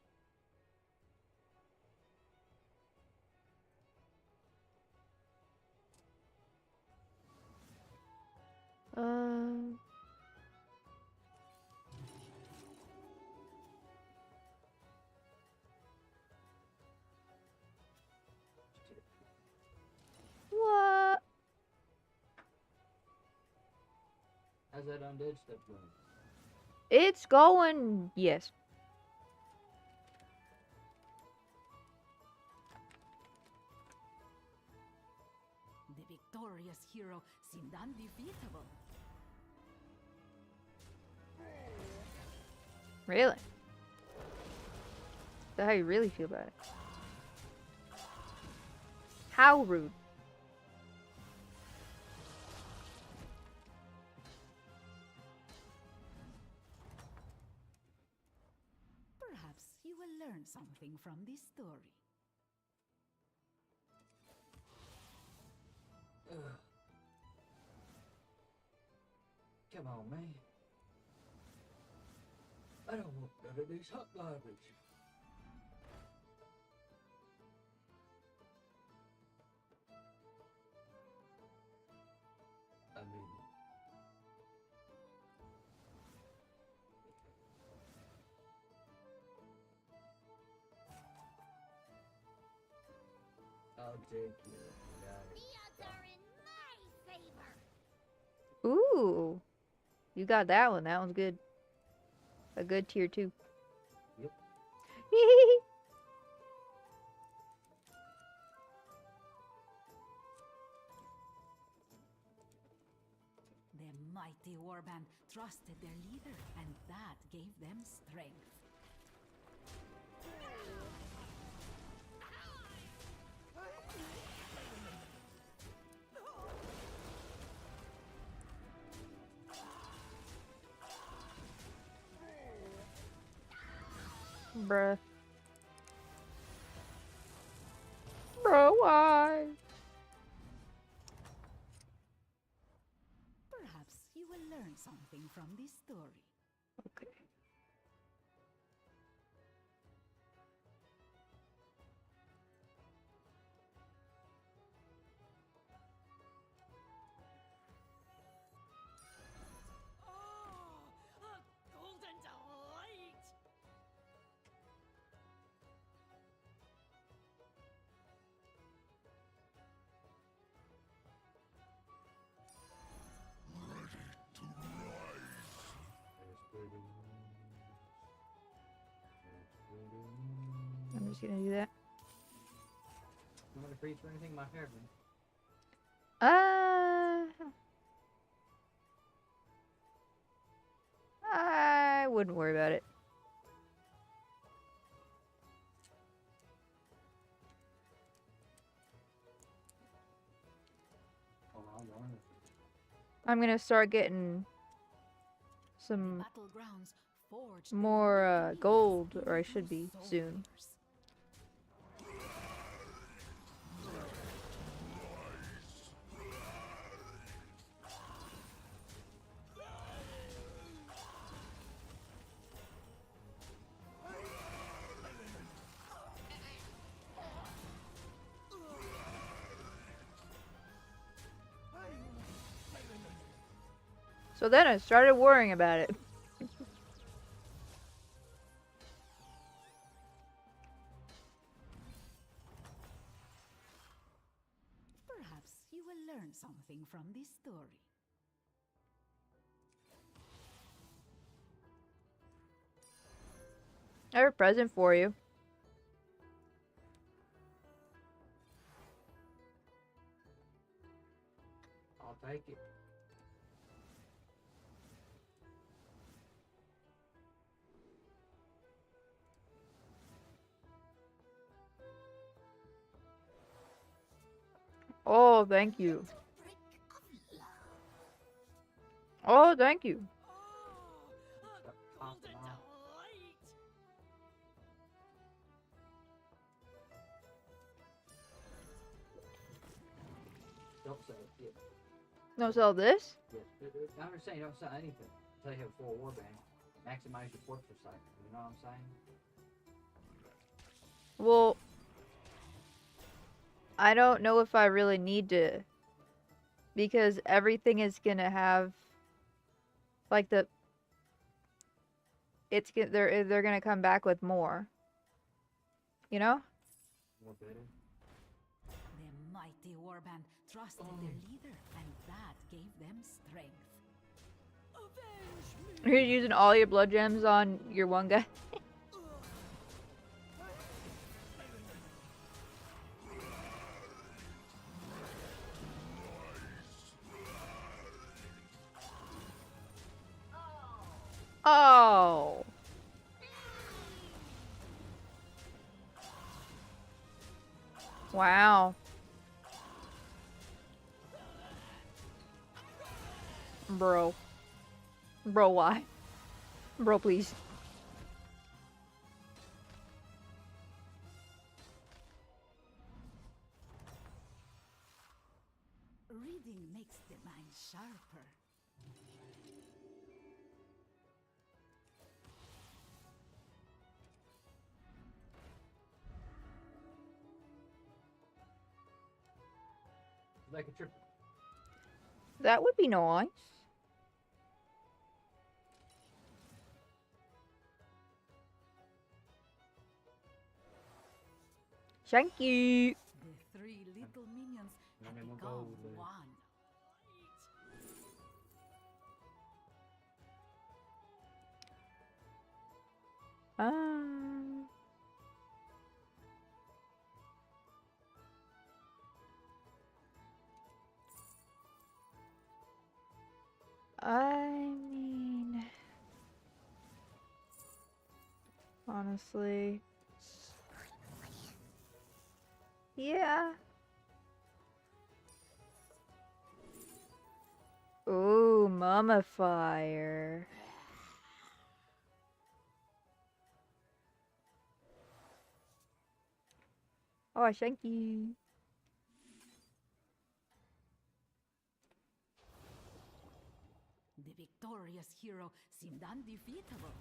Uh, what? How's that undead stuff going? It's going. Yes. The victorious hero seemed undefeatable. Really? Is that how you really feel about it? How rude. Perhaps you will learn something from this story. Ugh. Come on, man. I don't want none of this hot garbage. I mean, I'll take you. The odds are in my favor. Ooh. You got that one. That one's good. A good tier 2. Yep. The mighty warband trusted their leader, and that gave them strength. Bruh. Bro, why? Perhaps you will learn something from this story. Okay. Oh, a golden delight! I'm just gonna do that. You want to freeze for anything? My hair, man. I wouldn't worry about it. Oh, I want it. I'm gonna start getting some Battlegrounds forged more gold, or I should be soon. So then I started worrying about it. Perhaps you will learn something from this story. I have a present for you. I'll take it. Oh, thank you. Oh, thank you. Oh, a golden delight! Don't sell it. Yeah. No, sell this? Yes. I'm just saying, don't sell anything until you have a full war bank. Maximize your fortress cycle. You know what I'm saying? Well, I don't know if I really need to, because everything is gonna have, like they're gonna come back with more. You know? More better. The mighty warband trusted their leader, and that gave them strength. Avenge me! You're using all your blood gems on your one guy. Oh. Wow. Bro. Bro, why? Bro, please. Reading makes the mind sharper. Like a trip. That would be nice. Thank you. The three little minions And had then we'll become go one. I mean, honestly, yeah. Ooh, mummifier. Oh, thank you. The victorious hero seemed undefeatable.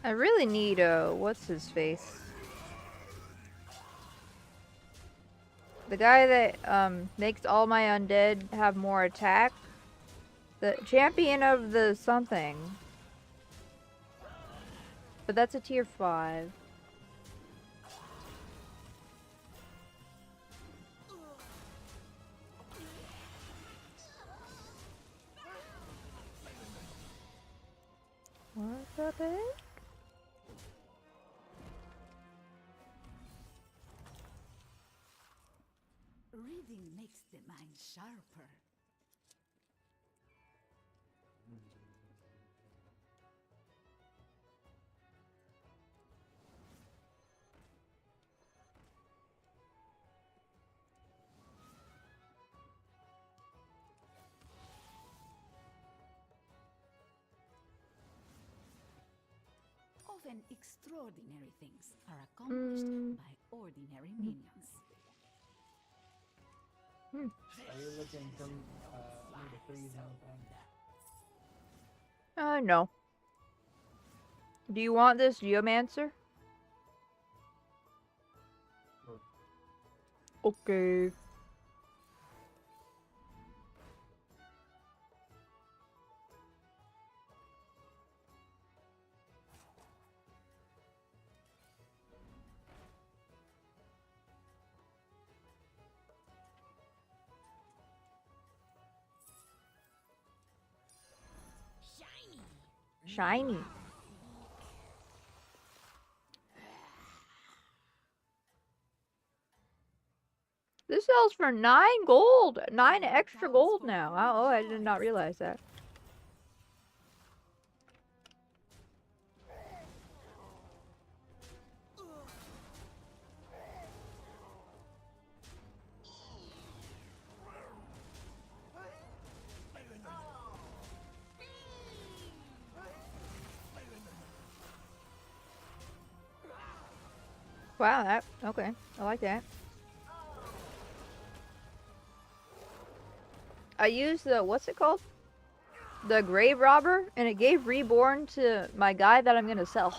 I really need what's his face? The guy that makes all my undead have more attack. The champion of the something. But that's a tier 5. What the heck? Reading makes the mind sharper. Often extraordinary things are accomplished by ordinary minions. Are you looking from me to freeze and everything? No. Do you want this geomancer? Okay. Shiny. This sells for 9 gold. 9 extra gold now. Oh, I did not realize that. Wow, that okay. I like that. I used the what's it called? The grave robber, and it gave reborn to my guy that I'm gonna sell.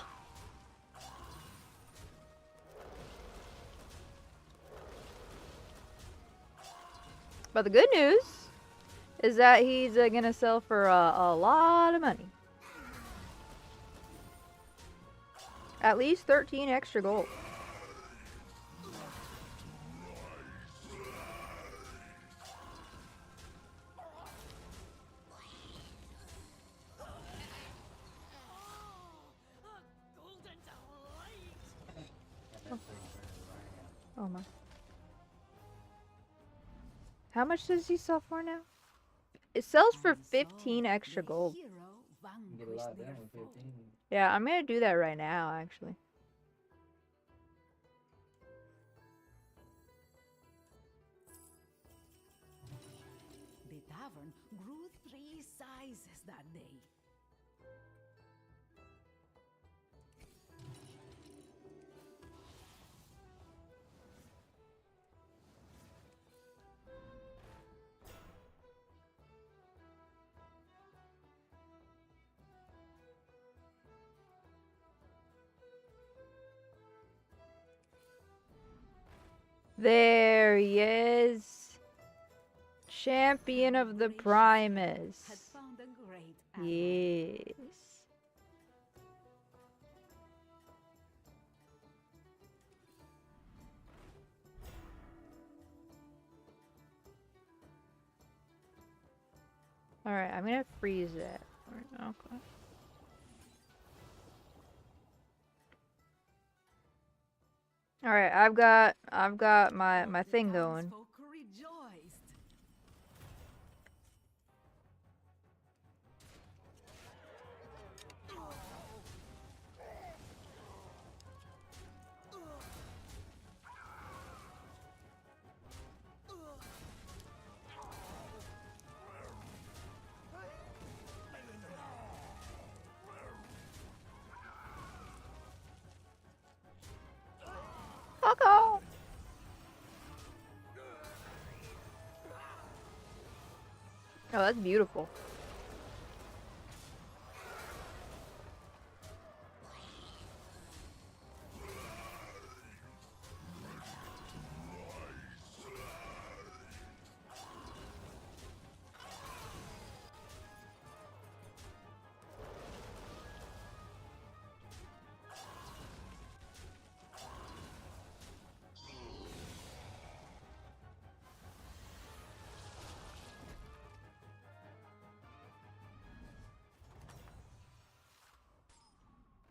But the good news is that he's gonna sell for a lot of money. At least 13 extra gold. Oh my. How much does he sell for now? It sells for 15 extra gold. You get a lot done with 15. Yeah, I'm gonna do that right now, actually. The tavern grew 3 sizes that day. There he is. Champion of the Had Primus. found a great ally. Yes. Alright, I'm gonna freeze that. Okay. Alright, I've got my thing going. Townsfolk rejoiced. Coco! Oh, that's beautiful.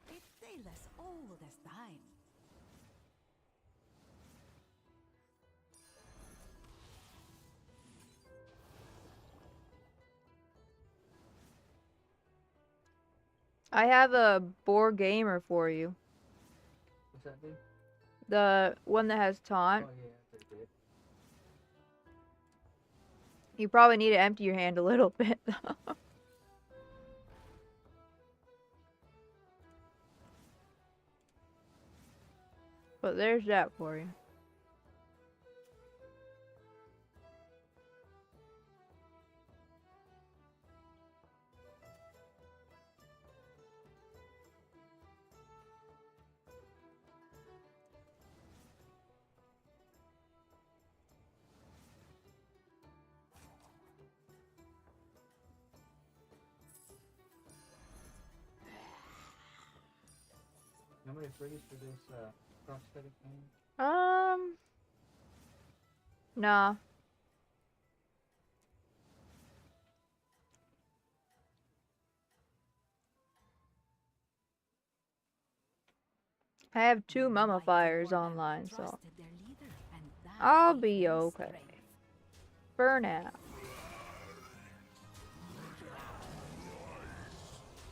It's Taylor's oldest time. I have a board gamer for you. What's that thing? The one that has Oh taunt. yeah, pretty good. You probably need to empty your hand a little bit. But there's that for you. How many freeze for this prosthetic thing? Nah. I have 2 mummifiers online, so Trusted their leader, and that I'll gave be them okay. strength. for now.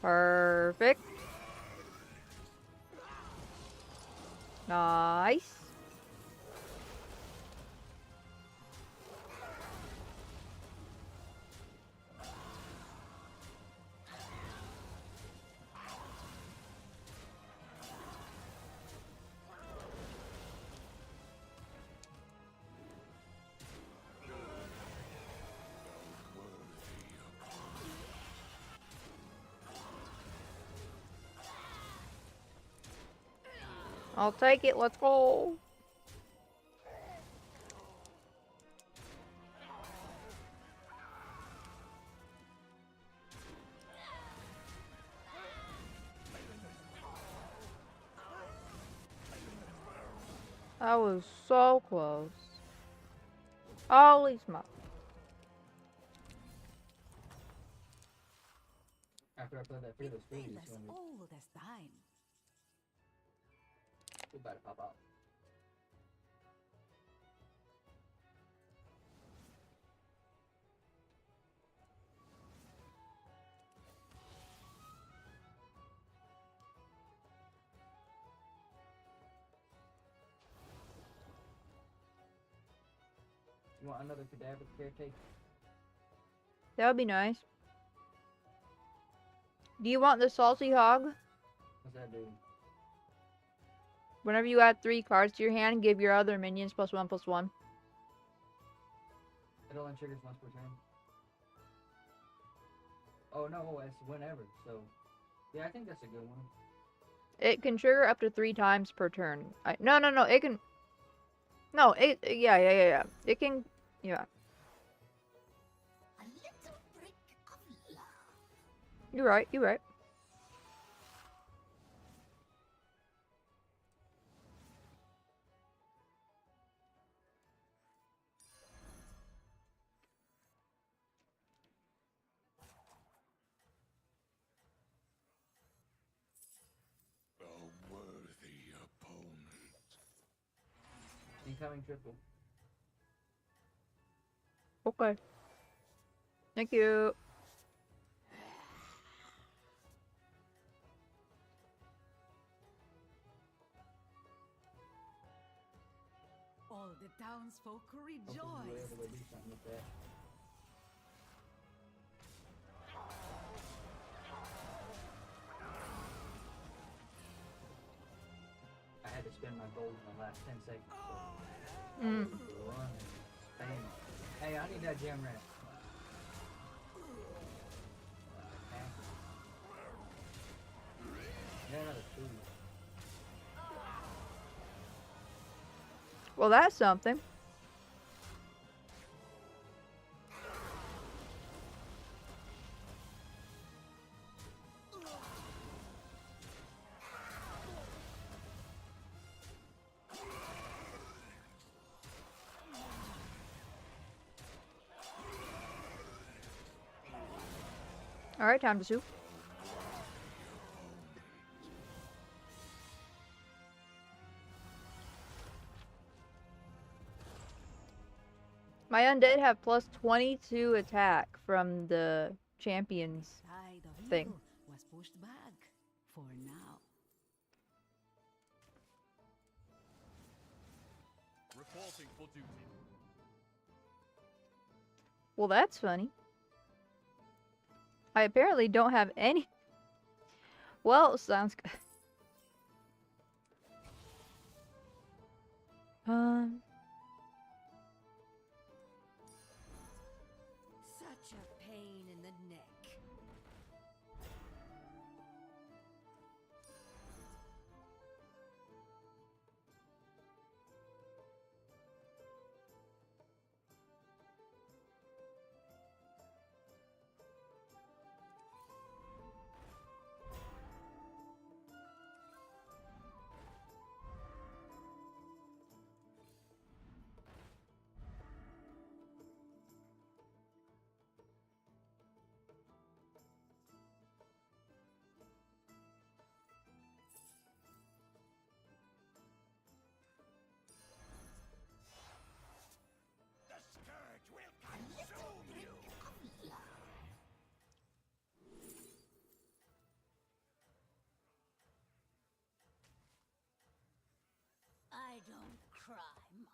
Perfect. Nice. I'll take it. Let's go. That was so close. Holy smoke. After I play that fearless freeze, Painless it's gonna all this time. be about to pop out. You want another cadaver caretake? That would be nice. Do you want the salty hog? What's that do? Whenever you add 3 cards to your hand, give your other minions +1/+1. It only triggers once per turn. Oh no, it's whenever. So, yeah, I think that's a good one. It can trigger up to 3 times per turn. No, it can... No, yeah. It can... Yeah. A little brick of love. You're right. A worthy opponent. Incoming triple. Okay. Thank you. All the townsfolk Hopefully we'll be rejoice. able to do something with that. I had to spend my gold in the last 10 seconds. So Mm. run and spam. Hey, I need that gem rat. Yeah, another 2. Well, that's something. Alright, time to soup. My undead have +22 attack from the champions Tide of thing. evil was pushed back for now. Reporting for duty. Well, that's funny. I apparently don't have any. Well, sounds good. Such a pain in the neck. The scourge will consume you. I don't cry much.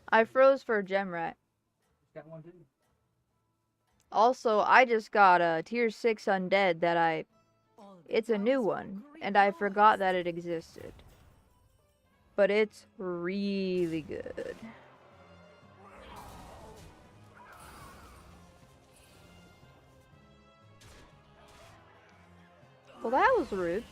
I froze for a gem rat. Got one too. Also, I just got a tier 6 undead that All the it's a new townsfolk one, and I forgot rejoice. that it existed. But it's really good. Well, that was rude.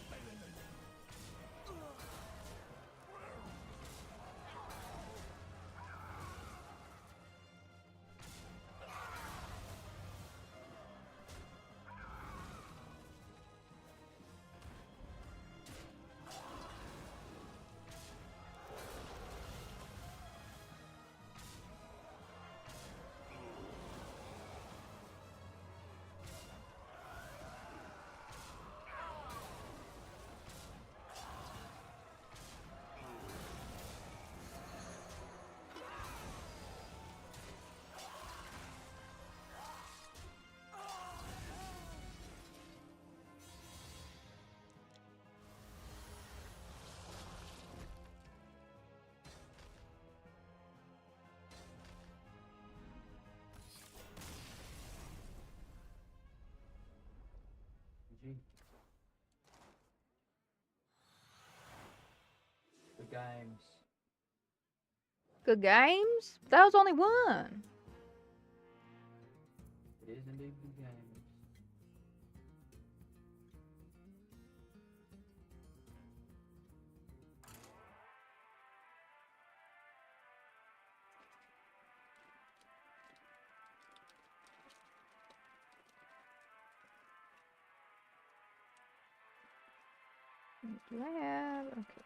G. The games. Good games? That was only one. It is indeed the games. Do I have? Okay.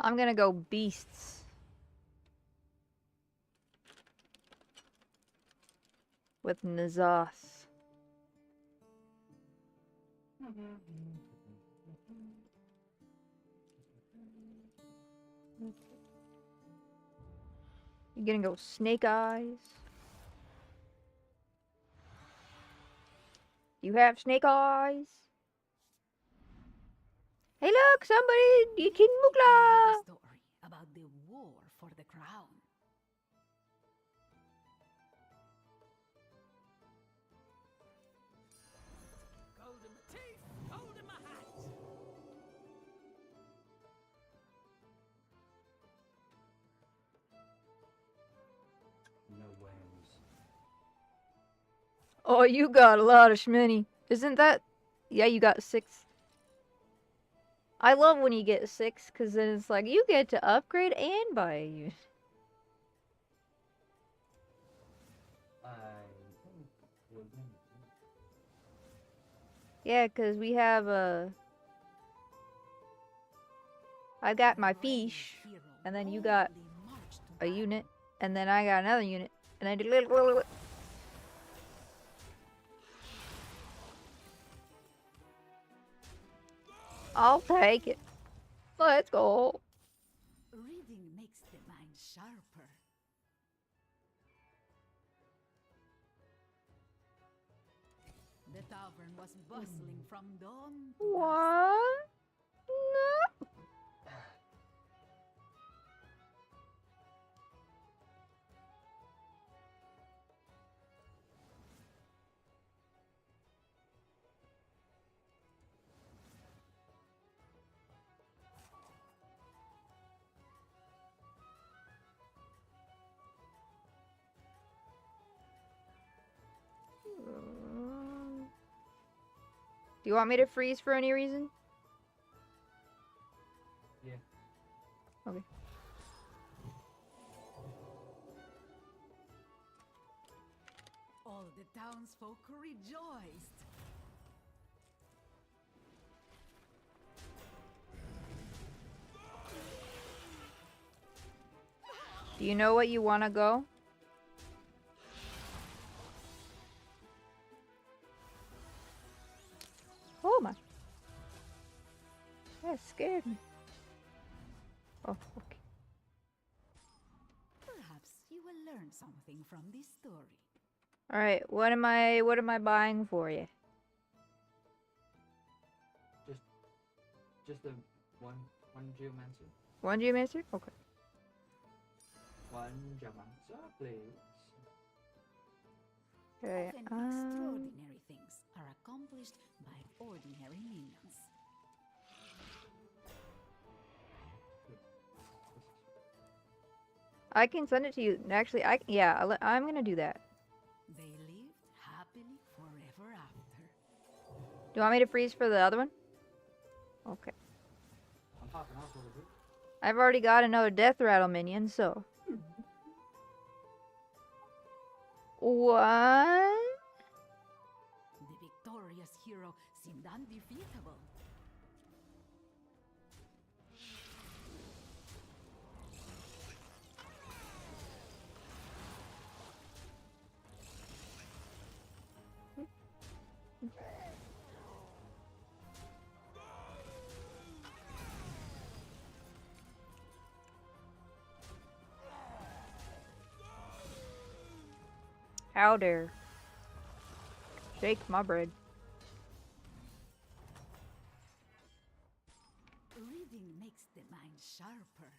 I'm gonna go beasts. With Nazas. You gonna go snake eyes? You have snake eyes? Hey look, somebody, King Mugla! The story about the war for the crown. Gold in my teeth, gold in my hat. No ways. Oh, you got a lot of shmoney. Isn't that? Yeah, you got 6. I love when you get 6, because then it's like, you get to upgrade and buy a unit. I think we're going Yeah, because we have I got my fish, and then you got a unit, and then I got another unit, and I did little. I'll take it. Let's go. Reading makes the mind sharper. The tavern was bustling from dawn to dusk. What? No. Do you want me to freeze for any reason? Yeah. Okay. All the townsfolk rejoiced. Do you know what you want to go? Oh my. That scared me. Oh, okay. Perhaps you will learn something from this story. All right. What am I buying for you? Just the one geomancer. One geomancer? Okay. One geomancer, please. Okay. Often extraordinary things are accomplished by ordinary means. I can send it to you. Actually, I'm gonna do that. They lived happily forever after. Do you want me to freeze for the other one? Okay. I'm popping off over here. I've already got another death rattle minion, so. What? The victorious hero seemed undefeatable. How dare. Shake my bread. Reading makes the mind sharper.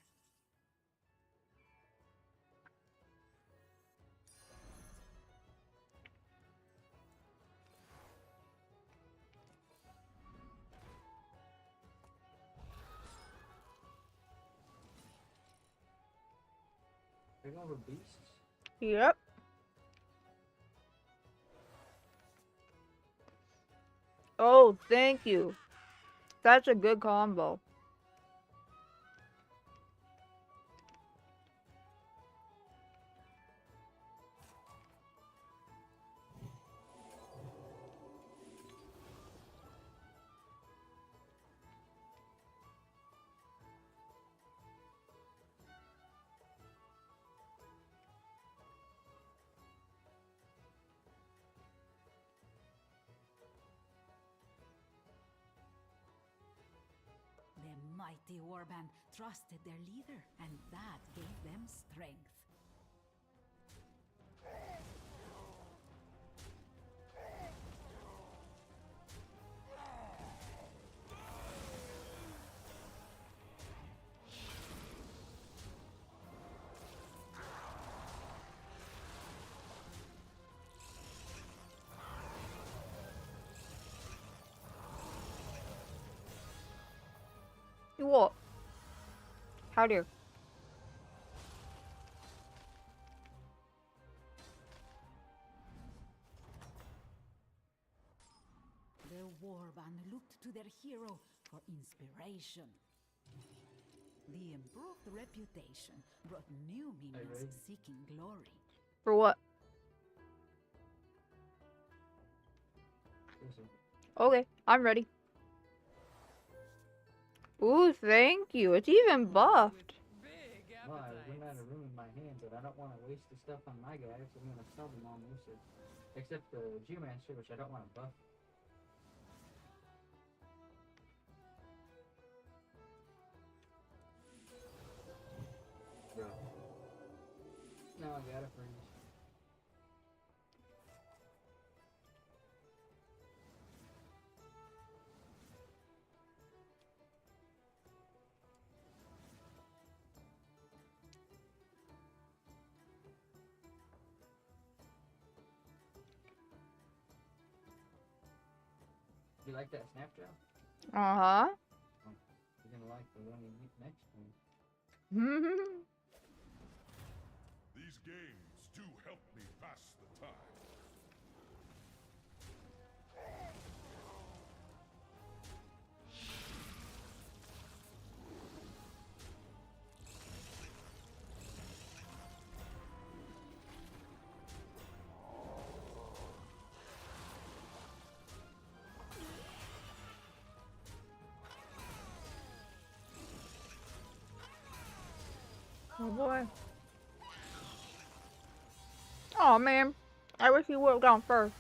They're going for beasts. Yep. Oh, thank you. That's a good combo. The mighty warband trusted their leader, and that gave them strength. What? How dare. The warband looked to their hero for inspiration. The improved reputation brought new minions seeking glory. For what? Listen. Okay, I'm ready. Ooh, thank you. It's even buffed. Well, I was running out of room in my hands, and I don't want to waste the stuff on my guys, so I'm going to sell them all mostly. Except the geomancer, which I don't want to buff. Bro. No, I got it freeze. You like that snapshot? Uh-huh. You're gonna like the one you get next time. These games do help me pass the time. Oh boy. Oh man. I wish you would have gone first.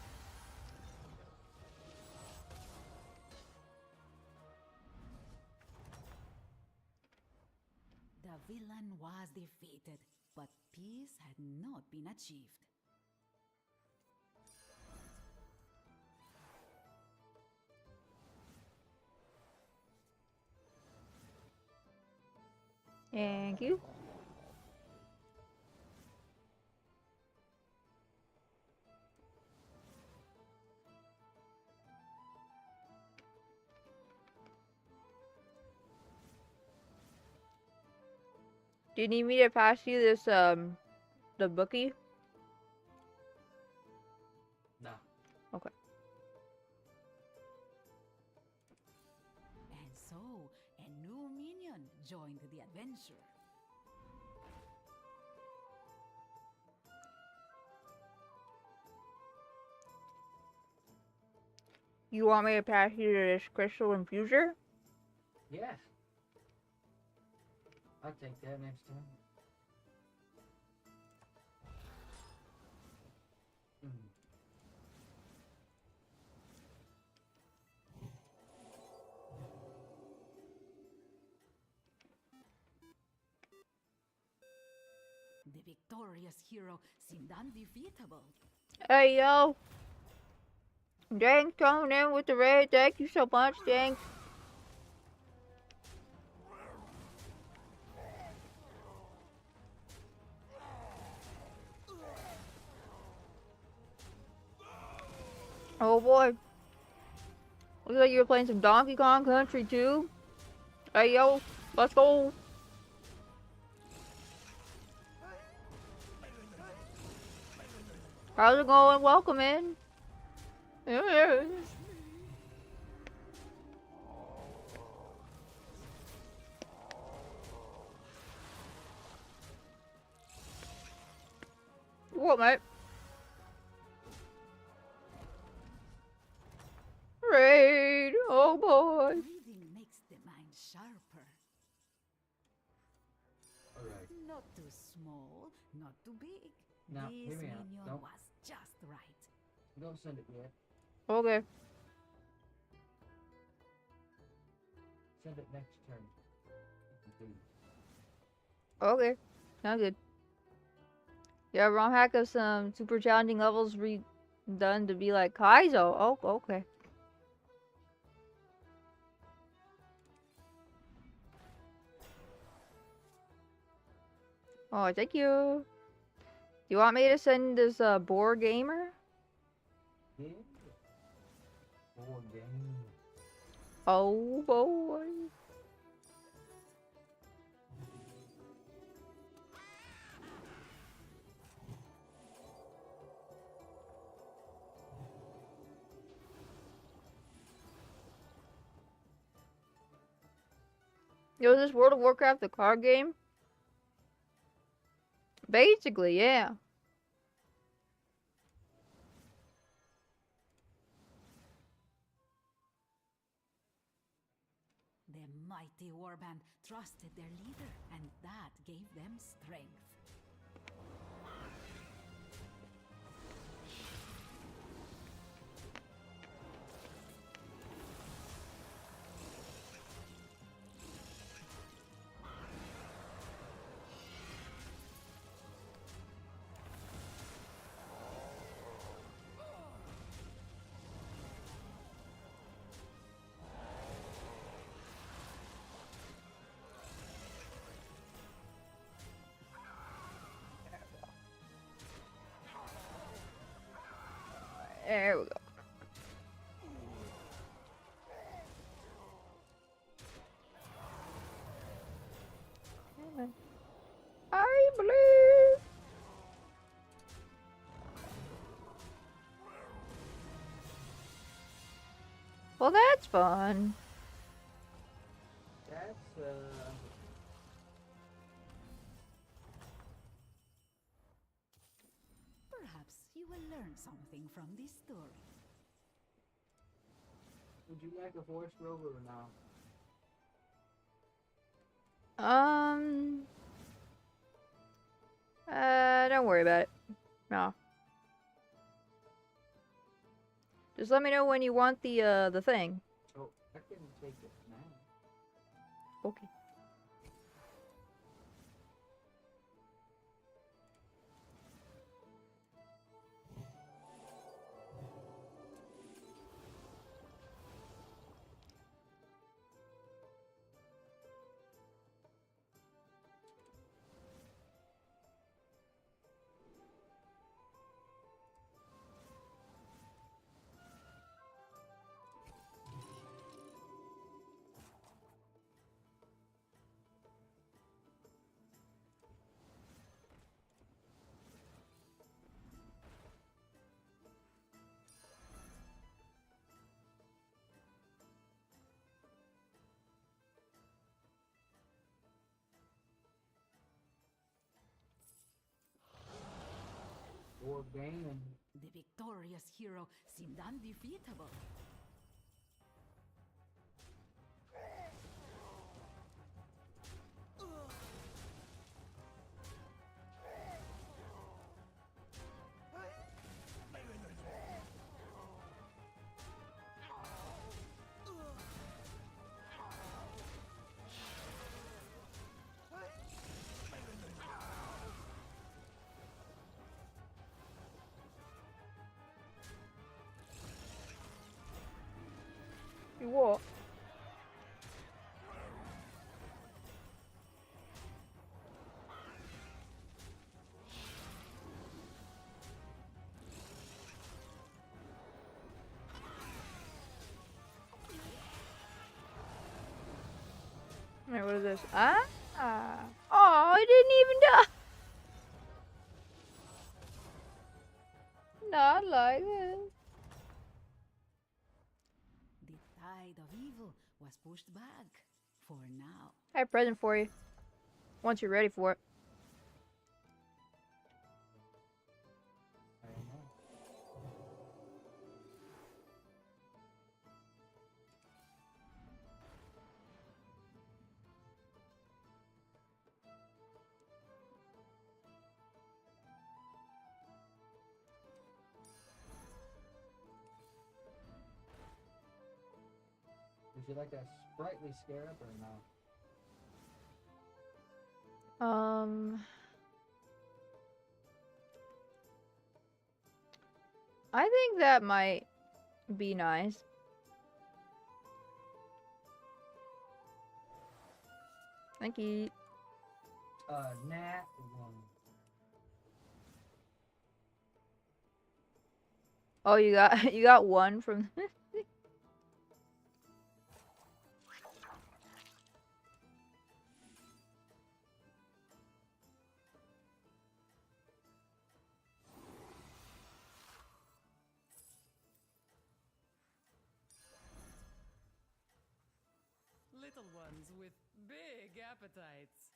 was defeated, but peace had not been achieved. Thank you. Do you need me to pass you this, the bookie? No. Okay. And so, a new minion joined the adventure. You want me to pass you this crystal infuser? Yes. I'll take that next time. The victorious hero seemed undefeatable. Hey, yo. Jank's coming in with the raid. Thank you so much, Jank. Oh boy. Looks like you're playing some Donkey Kong Country too. Hey, yo. Let's go. How's it going? Welcome in. Yeah. What, mate? Raid! Oh boy! Reading makes the mind sharper. Alright. Not too small, not too big. Now, This hear me out. minion Don't- was just right. Don't send it yet. Okay. Send it next turn. Please. Okay. Sounds good. Yeah, wrong hack of some super challenging levels redone to be like Kaizo. Oh, okay. Oh, thank you. Do you want me to send this board gamer? Yeah. Board game. Oh boy. Yo, is this World of Warcraft the card game? Basically, yeah. The mighty warband trusted their leader, and that gave them strength. There we go. I believe. Well, that's fun. That's Perhaps you will learn something from this story. Would you like a forest rover or no? Don't worry about it. No. Just let me know when you want the thing. Oh, I can take it now. Okay. little game and The victorious hero seemed undefeatable. You what? Alright, what is this? Ah! Oh, I didn't even die! Not like this. The tide of evil was pushed back. For now. I have a present for you. Once you're ready for it. I don't know. Would you like a sprightly scarab or no? I think that might be nice. Thank you. Nat one. Oh, you got one from. Little ones with big appetites.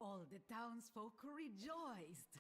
All the townsfolk rejoiced.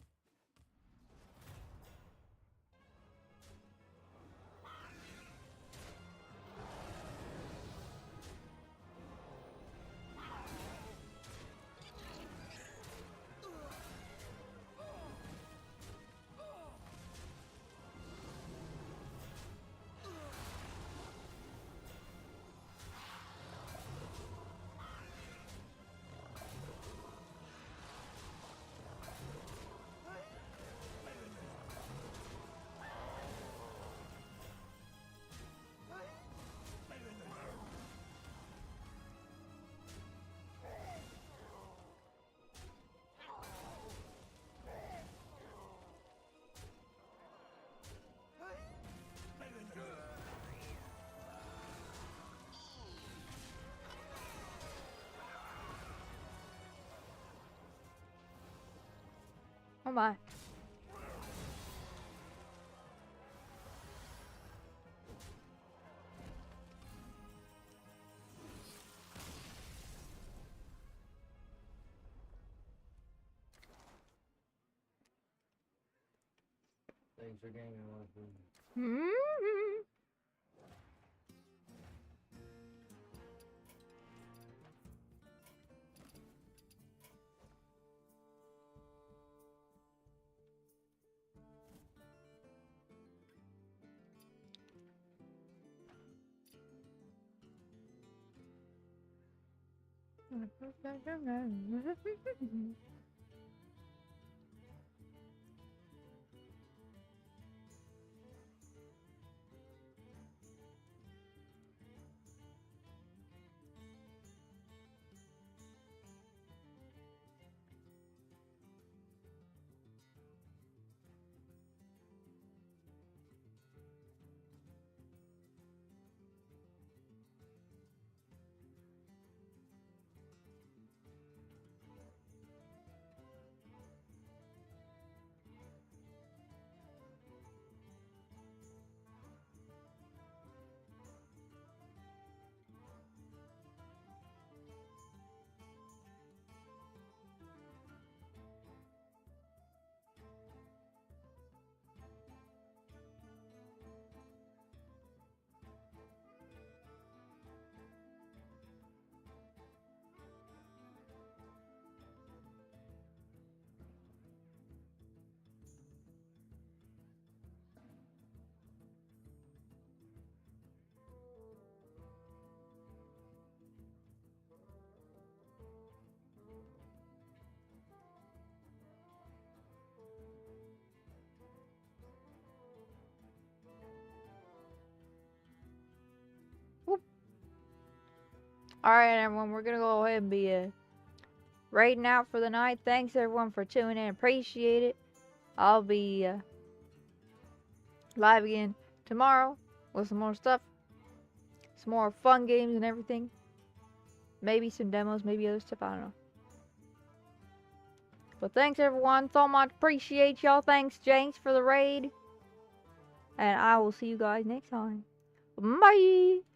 Oh my. Thanks for gaming one for me. Mm-hmm. Alright, everyone, we're gonna go ahead and be raiding out for the night. Thanks, everyone, for tuning in. Appreciate it. I'll be live again tomorrow with some more stuff. Some more fun games and everything. Maybe some demos, maybe other stuff, I don't know. But thanks, everyone. So much. Appreciate y'all. Thanks, James, for the raid. And I will see you guys next time. Bye!